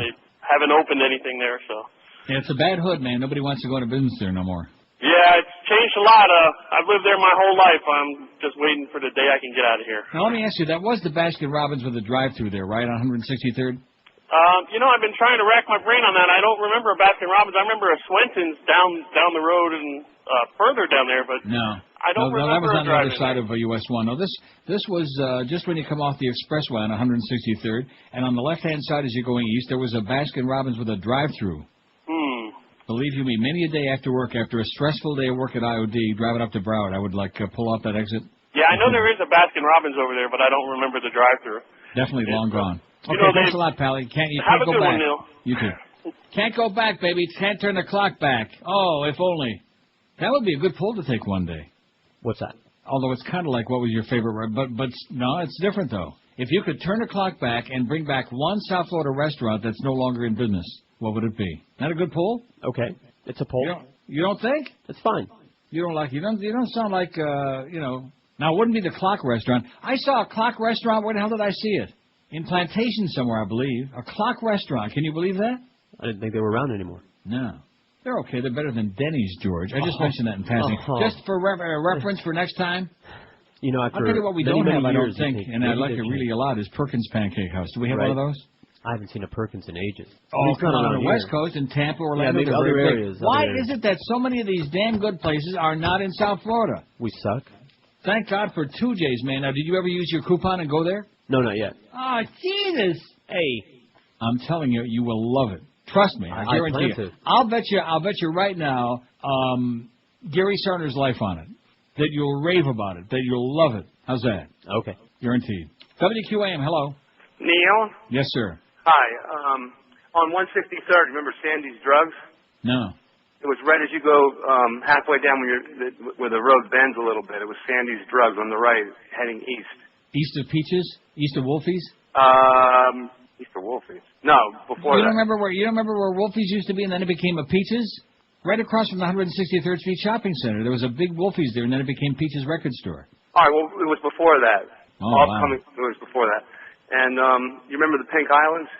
They haven't opened anything there, so. Yeah, it's a bad hood, man. Nobody wants to go into business there no more. Yeah, it's changed a lot. I've lived there my whole life. I'm just waiting for the day I can get out of here. Now, let me ask you, that was the Baskin Robbins with the drive-thru there, right, on 163rd? I've been trying to rack my brain on that. I don't remember a Baskin Robbins. I remember a Swenson's down the road and further down there, but no. I don't remember. No, that was on the other side of US 1. No, this was just when you come off the expressway on 163rd, and on the left-hand side as you're going east, there was a Baskin Robbins with a drive-thru. Believe you me, many a day after work, after a stressful day of work at IOD, driving up to Broward, I would pull off that exit. Yeah, I know there is a Baskin Robbins over there, but I don't remember the drive-thru. Definitely long gone. Okay, thanks a lot, Pally. You can't have a go good back. one, Neil. You too. Can't go back, baby. Can't turn the clock back. Oh, if only. That would be a good poll to take one day. What's that? Although it's kind of like what was your favorite, but no, it's different though. If you could turn the clock back and bring back one South Florida restaurant that's no longer in business, what would it be? Not a good poll? Okay. It's a poll. You don't think? It's fine. You don't sound like, Now, it wouldn't be the Clock Restaurant. I saw a Clock Restaurant. Where the hell did I see it? In Plantation somewhere, I believe. A Clock Restaurant. Can you believe that? I didn't think they were around anymore. No. They're okay. They're better than Denny's, George. I just mentioned that in passing. Just for reference for next time. I'll tell you what we don't have, I don't think, and I like it really a lot, is Perkins Pancake House. Do we have one of those? I haven't seen a Perkins in ages. Oh, come on the West Coast, in Tampa, Orlando. Yeah, maybe other areas. Why is it that so many of these damn good places are not in South Florida? We suck. Thank God for 2J's, man. Now, did you ever use your coupon and go there? No, not yet. Oh, Jesus. Hey, I'm telling you, you will love it. Trust me. I guarantee you. I'll bet you right now, Gary Sarner's life on it. That you'll rave about it. That you'll love it. How's that? Okay. Guaranteed. WQAM, hello. Neil? Yes, sir. Hi. On 163rd, remember Sandy's Drugs? No. It was right as you go halfway down where the road bends a little bit. It was Sandy's Drugs on the right, heading east. East of Peaches? East of Wolfie's? East of Wolfie's. No, before you that. You don't remember where Wolfie's used to be and then it became a Peaches? Right across from the 163rd Street Shopping Center. There was a big Wolfie's there, and then it became Peaches Record Store. All right, well, it was before that. Oh, wow. It was before that. And you remember the Pink Islands?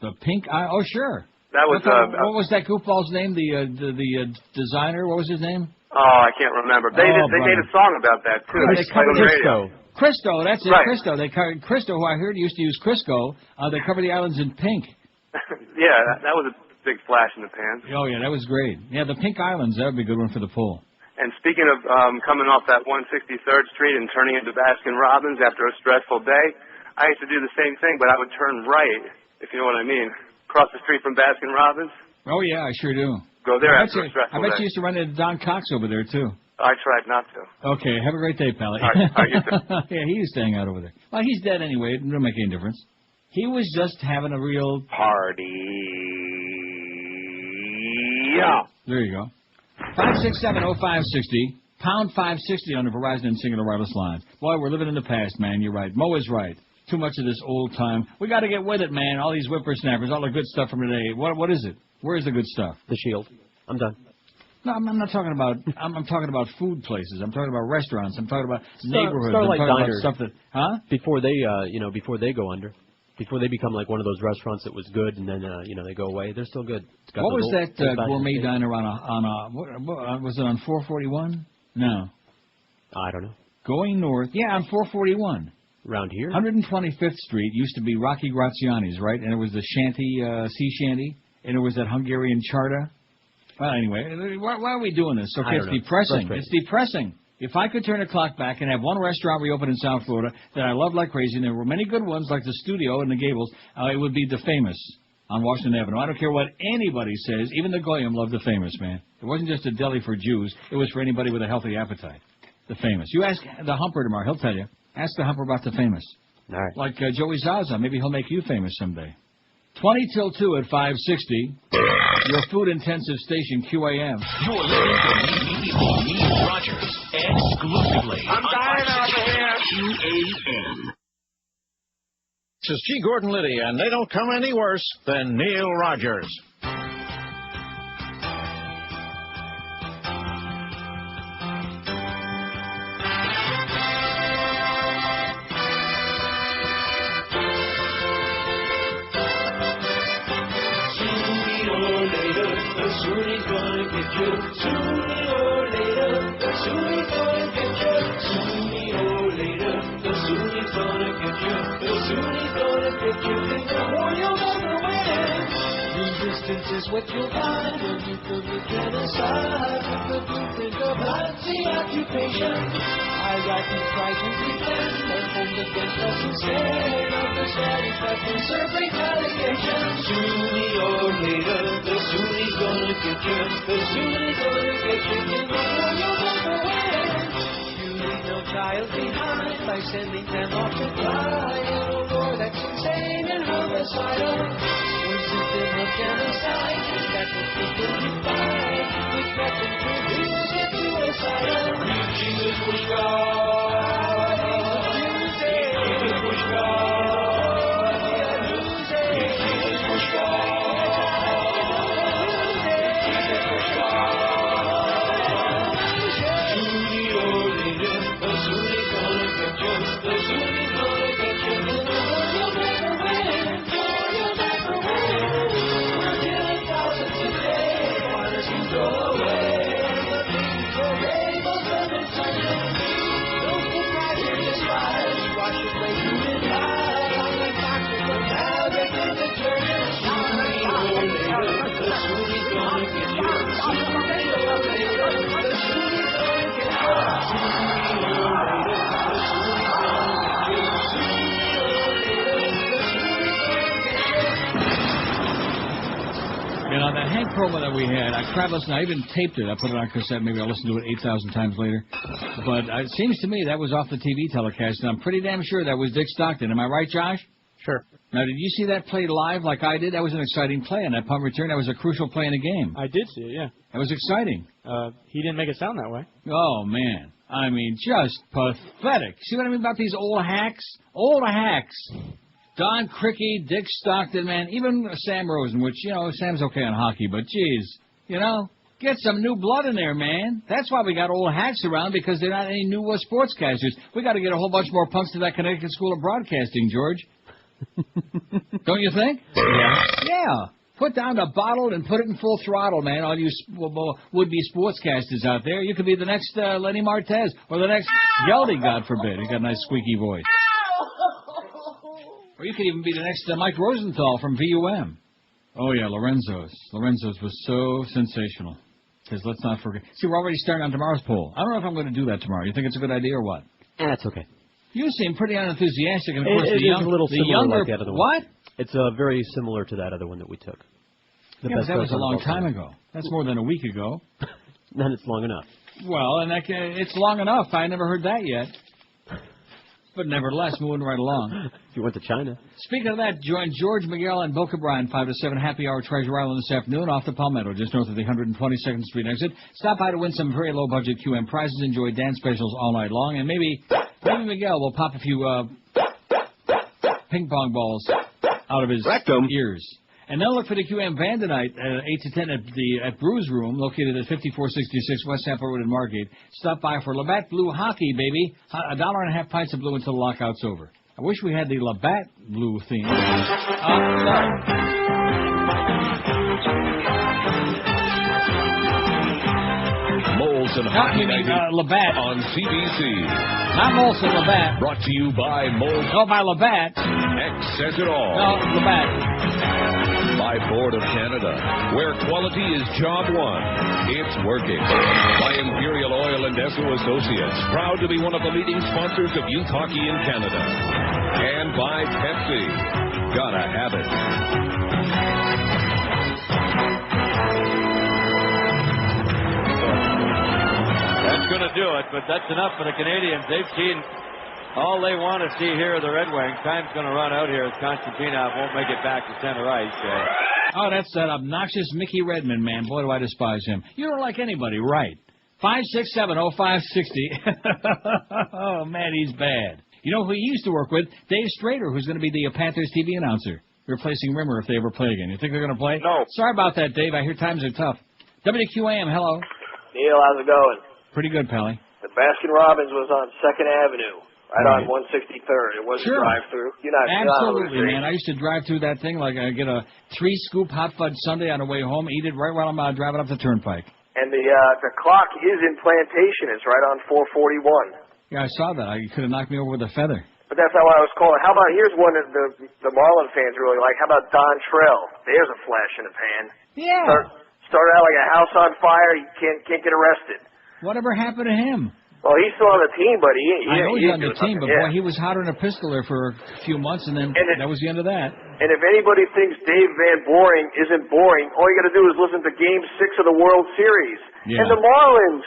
The Pink Island? Oh, sure. That was what was that goofball's name? The designer? What was his name? Oh, I can't remember. They made a song about that too. They covered Crisco. That's it. Right. Crisco. They covered Crisco, who I heard used to use Crisco. They covered the islands in pink. Yeah, that was a big flash in the pan. Oh yeah, that was great. Yeah, the Pink Islands. That would be a good one for the pool. And speaking of coming off that 163rd Street and turning into Baskin Robbins after a stressful day, I used to do the same thing, but I would turn right, if you know what I mean. Across the street from Baskin Robbins. Oh, yeah, I sure do. Go there after a stressful I bet day. you used to run into Don Cox over there, too. I tried not to. Okay, have a great day, Pally. All right, you too. Yeah, he used to hang out over there. Well, he's dead anyway. It doesn't make any difference. He was just having a real party. Yeah. There you go. 5670560, pound 560 on the Verizon and Singular Wireless lines. Boy, we're living in the past, man. You're right. Mo is right. Too much of this old time. We got to get with it, man. All these whippersnappers, all the good stuff from today. What is it? Where is the good stuff? The Shield. I'm done. No, I'm not talking about. I'm talking about food places. I'm talking about restaurants. I'm talking about neighborhoods. Starlight I'm talking Diner. about stuff that, Before they, before they go under, before they become like one of those restaurants that was good and then, they go away. They're still good. It's got What was those that old-fashioned gourmet taste. diner what was it on 441? No. I don't know. Going north. Yeah, on 441. Around here? 125th Street used to be Rocky Graziani's, right? And it was the sea shanty, and it was that Hungarian charta. Well, anyway, why are we doing this? Okay, it's depressing. It's depressing. If I could turn the clock back and have one restaurant reopen in South Florida that I loved like crazy, and there were many good ones like the Studio and the Gables, it would be the Famous on Washington Avenue. I don't care what anybody says. Even the Goyim loved the Famous, man. It wasn't just a deli for Jews. It was for anybody with a healthy appetite. The Famous. You ask the Humper tomorrow. He'll tell you. Ask the Humper about the Famous. All right. Like Joey Zaza. Maybe he'll make you famous someday. 20 till 2 at 560. Your food-intensive station, QAM. You're listening to Neil Rogers exclusively. I'm dying out of here. QAM. This is G. Gordon Liddy, and they don't come any worse than Neil Rogers. Soonie's gonna get you. Sooner or later, the Soonie's gonna get you. Sooner or later, the Soonie's gonna get you. The Soonie's gonna get you. Think the war you'll never win. Resistance is what you'll find when you commit genocide. With the blueprint of Nazi occupation. I got these prices defend and hold against us instead of the static that can serve retaliation. Sooner or later, the Soonie's gonna get you. The Soonie's gonna get you. In the war you'll never win. You leave no child behind by sending them off to die in a war that's insane and homicidal. One system of genocide is that the people you fight with nothing to do is get suicidal. Jesus was God. Jesus was God. Jesus was God. On that Hank promo that we had, I tried listening. I even taped it. I put it on cassette. Maybe I'll listen to it 8,000 times later. But it seems to me that was off the TV telecast, and I'm pretty damn sure that was Dick Stockton. Am I right, Josh? Sure. Now, did you see that played live like I did? That was an exciting play, and that punt return, that was a crucial play in the game. I did see it, yeah. That was exciting. He didn't make it sound that way. Oh, man. I mean, just pathetic. See what I mean about these old hacks? Old hacks. Don Crickey, Dick Stockton, man, even Sam Rosen, which, Sam's okay on hockey, but geez, get some new blood in there, man. That's why we got old hacks around, because they're not any new sportscasters. We got to get a whole bunch more punks to that Connecticut School of Broadcasting, George. Don't you think? Yeah. Yeah. Put down the bottle and put it in full throttle, man. All you would-be sportscasters out there. You could be the next Lenny Martez or the next Geldy, God forbid. He's got a nice squeaky voice. Or you could even be the next Mike Rosenthal from VUM. Oh, yeah, Lorenzo's. Lorenzo's was so sensational. Because let's not forget. See, we're already starting on tomorrow's poll. I don't know if I'm going to do that tomorrow. You think it's a good idea or what? That's okay. You seem pretty unenthusiastic. And of course, it is a little similar younger, like that other one. What? It's very similar to that other one that we took. Yeah, but that was a long time ago. That's more than a week ago. Then it's long enough. Well, and it's long enough. I never heard that yet. But nevertheless, moving right along. You went to China. Speaking of that, join George Miguel and Boca Brian 5 to 7 Happy Hour Treasure Island this afternoon off the Palmetto, just north of the 122nd Street exit. Stop by to win some very low-budget QM prizes, enjoy dance specials all night long, and maybe Miguel will pop a few ping-pong balls out of his ears. And then look for the QM Band tonight at 8 to 10 at Brews Room, located at 5466 West Sample Road in Margate. Stop by for Labatt Blue Hockey, baby. $1.50 pints of blue until the lockout's over. I wish we had the Labatt Blue theme. Molson Hockey Night Labatt on CBC. Not Molson, Labatt. Brought to you by Molson. No, by Labatt. X says it all. No, Labatt. By Ford of Canada, where quality is job one. It's working. By Imperial Oil and Esso Associates, proud to be one of the leading sponsors of youth hockey in Canada. And by Pepsi. Gotta have it. That's going to do it, but that's enough for the Canadians. They've seen all they want to see here are the Red Wings. Time's going to run out here as Konstantinov won't make it back to center ice. Oh, that's that obnoxious Mickey Redmond, man. Boy, do I despise him. You don't like anybody, right? 5670560. Oh, man, he's bad. You know who he used to work with? Dave Strader, who's going to be the Panthers TV announcer, replacing Rimmer if they ever play again. You think they're going to play? No. Sorry about that, Dave. I hear times are tough. WQAM, hello. Neil, how's it going? Pretty good, Pally. The Baskin-Robbins was on 2nd Avenue. Right on 163rd. It was a drive-through. Absolutely, man. I used to drive through that thing like I get a 3-scoop hot fudge sundae on the way home, eat it right while I'm driving up the turnpike. And the clock is in Plantation. It's right on 441. Yeah, I saw that. You could have knocked me over with a feather. But that's not what I was calling. How about, here's one that the Marlin fans really like. How about Don Trell? There's a flash in the pan. Yeah. Started out like a house on fire. He can't get arrested. Whatever happened to him? Well, he's still on the team, but I know he's on the team, but boy, he was hotter than a pistoler for a few months, and then that was the end of that. And if anybody thinks Dave Van Boring isn't boring, all you got to do is listen to Game 6 of the World Series. Yeah. And the Marlins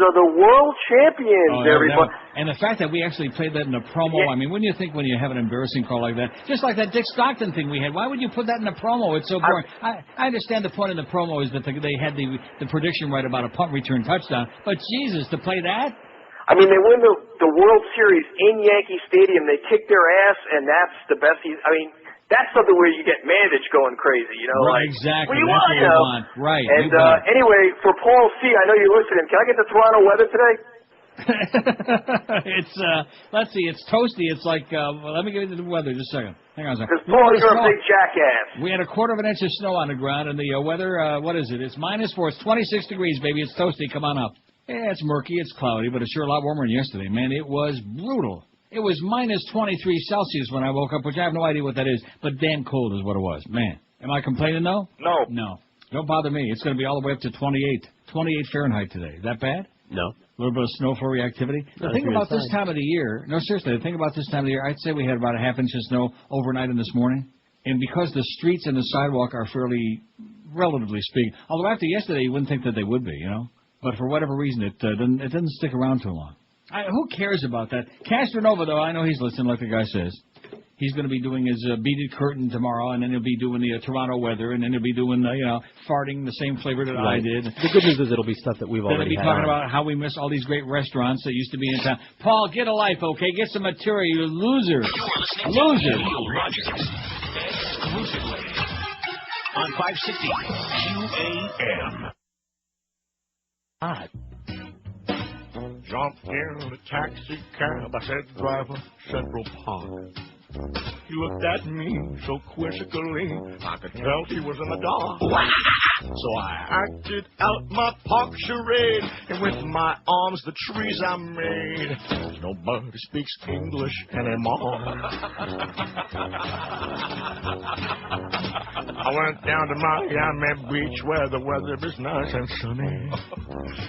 are the world champions, everybody. And the fact that we actually played that in a promo, I mean, wouldn't you think when you have an embarrassing call like that, just like that Dick Stockton thing we had, why would you put that in a promo? It's so boring. I understand the point of the promo is that they had the prediction right about a punt return touchdown, but Jesus, to play that? I mean, they win the World Series in Yankee Stadium. They kick their ass, and that's the best. That's something where you get Mandich going crazy, you know? Right, like, exactly. What do you That's want, what we want. Right. And anyway, for Paul C., I know you're listening. Can I get the Toronto weather today? It's let's see, it's toasty. It's like let me give you the weather just a second. Hang on a second. Because Paul, you're a big jackass. We had a 1/4 inch of snow on the ground, and the weather, what is it? It's -4. It's 26 degrees, baby. It's toasty. Come on up. Yeah, it's murky, it's cloudy, but it's sure a lot warmer than yesterday. Man, it was brutal. It was -23 Celsius when I woke up, which I have no idea what that is, but damn cold is what it was. Man, am I complaining, though? No. No. Don't bother me. It's going to be all the way up to 28 Fahrenheit today. Is that bad? No. A little bit of snow flurry activity. The thing about this time of the year, no, seriously, the thing about this time of the year, I'd say we had about a 1/2 inch of snow overnight and this morning. And because the streets and the sidewalk are fairly, relatively speaking, although after yesterday you wouldn't think that they would be, you know. But for whatever reason, it didn't stick around too long. Who cares about that? Castronova, though, I know he's listening, like the guy says. He's going to be doing his beaded curtain tomorrow, and then he'll be doing the Toronto weather, and then he'll be doing, farting the same flavor that I did. The good news is it'll be stuff that we've already had. Then he'll be talking about how we miss all these great restaurants that used to be in town. Paul, get a life, okay? Get some material, you loser. Loser. Neil Rogers. Exclusively on 560 QAM. Hot. Jumped in a taxi cab. I said, driver, Central Park. He looked at me so quizzically, I could tell he was in the dark. So I acted out my park charade, and with my arms the trees I made. Nobody speaks English anymore. I went down to Miami Beach where the weather is nice and sunny.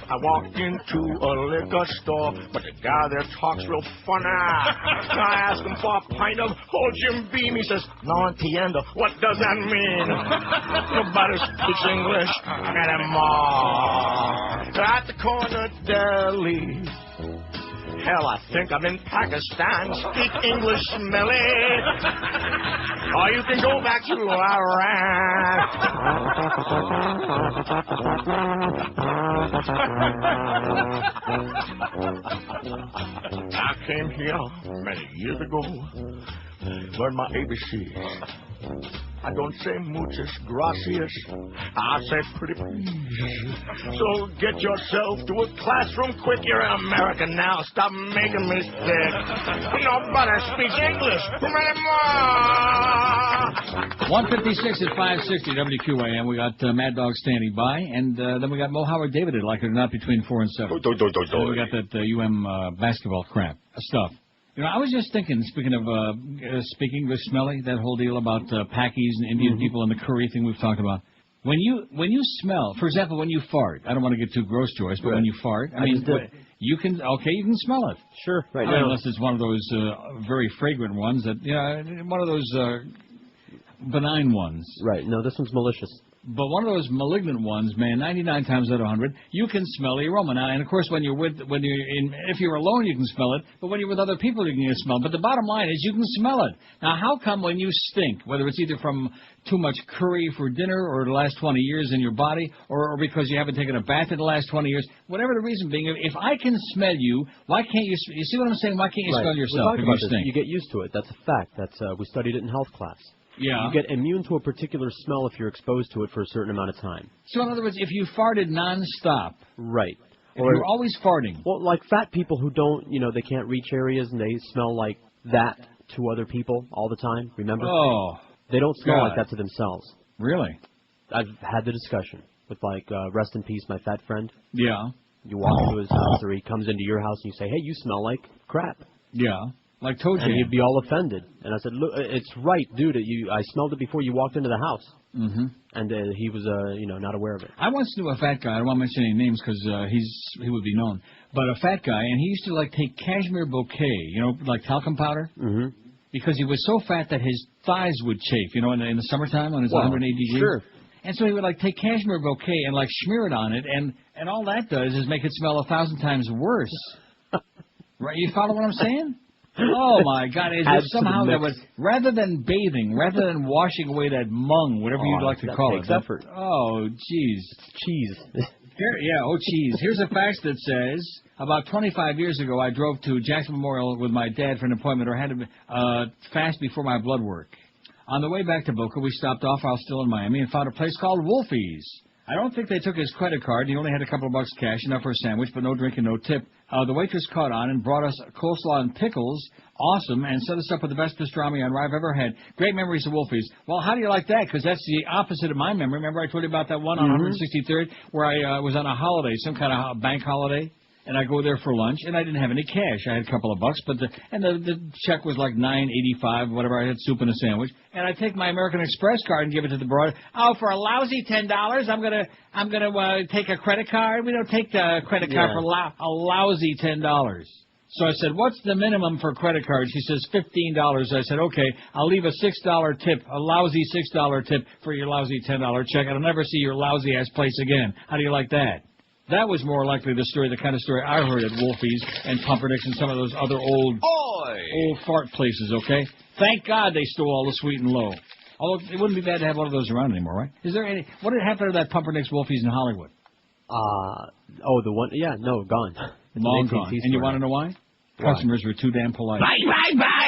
I walked into a liquor store, but the guy there talks real funny. I asked him for a pint of old Jim Beam. He says, "No entiendo." What does that mean? Nobody speaks English anymore. At the corner deli. Hell, I think I'm in Pakistan. Speak English, smelly. Or you can go back to Iraq. I came here many years ago. Learned my ABCs. I don't say muchas gracias. I say pretty please. So get yourself to a classroom quick. You're an American now. Stop making me sick. Nobody speaks English anymore. 156 at 560 WQAM. We got Mad Dog standing by, and then we got Mo Howard David, like it or not, between 4 and 7. And we got that basketball crap stuff. You know, I was just thinking, speaking of speaking English smelly, that whole deal about Pakis and Indian people and the curry thing we've talked about. When you smell, for example, when you fart, I don't want to get too gross, Joyce, but when you fart, I mean, you can smell it. Sure, right now. now. Unless it's one of those very fragrant ones that, one of those benign ones. Right, no, this one's malicious. But one of those malignant ones, man, 99 times out of 100, you can smell the aroma. Now, and of course, if you're alone, you can smell it. But when you're with other people, you can smell it. But the bottom line is, you can smell it. Now, how come when you stink, whether it's either from too much curry for dinner or the last 20 years in your body, or because you haven't taken a bath in the last 20 years, whatever the reason being, if I can smell you, why can't you? You see what I'm saying? Why can't you smell yourself if you stink? You get used to it. That's a fact. We studied it in health class. Yeah. You get immune to a particular smell if you're exposed to it for a certain amount of time. So, in other words, if you farted nonstop. Right. Or you're always farting. Well, like fat people who don't, they can't reach areas and they smell like that to other people all the time, remember? Oh. They don't smell God. like that to themselves. Really? I've had the discussion with, rest in peace, my fat friend. Yeah. You walk into his house or he comes into your house and you say, "Hey, you smell like crap." Yeah. Like toe jam. And he'd be all offended. And I said, "Look, it's right, dude. I smelled it before you walked into the house." Mm-hmm. And he was, not aware of it. I once knew a fat guy. I don't want to mention any names because he would be known. But a fat guy, and he used to take cashmere bouquet, like talcum powder. Mm-hmm. Because he was so fat that his thighs would chafe, in the summertime when it's 180 degrees. Sure. And so he would take cashmere bouquet and smear it on it, and all that does is make it smell 1,000 times worse. Right? You follow what I'm saying? Oh, my God. Is it somehow that would, rather than bathing, rather than washing away that mung, whatever you'd like to call it. Effort. Oh, jeez. Cheese. Cheese. Here's a fax that says, about 25 years ago, I drove to Jackson Memorial with my dad for an appointment, or had to fast before my blood work. On the way back to Boca, we stopped off while still in Miami and found a place called Wolfie's. I don't think they took his credit card. He only had a couple of bucks cash, enough for a sandwich, but no drink and no tip. The waitress caught on and brought us coleslaw and pickles. Awesome, and set us up with the best pastrami on rye I've ever had. Great memories of Wolfie's. Well, how do you like that? Because that's the opposite of my memory. Remember I told you about that one on 163rd where I was on a holiday, some kind of bank holiday, and I go there for lunch, and I didn't have any cash. I had a couple of bucks, but the check was like $9.85, whatever. I had soup and a sandwich, and I take my American Express card and give it to the broad. Oh, for a lousy $10, I'm gonna take a credit card. We don't take the credit card for a lousy $10. So I said, "What's the minimum for credit cards?" She says, $15. I said, "Okay, I'll leave a $6 tip, a lousy $6 tip for your lousy $10 check. I'll never see your lousy ass place again. How do you like that?" That was more likely the kind of story I heard at Wolfie's and Pumpernicks and some of those other old fart places, okay? Thank God they stole all the sweet and low. Although it wouldn't be bad to have one of those around anymore, right? Is there any? What did happen to that Pumpernicks Wolfie's in Hollywood? The one, gone. Long gone. And you want to know why? Customers were too damn polite. Bye, bye, bye!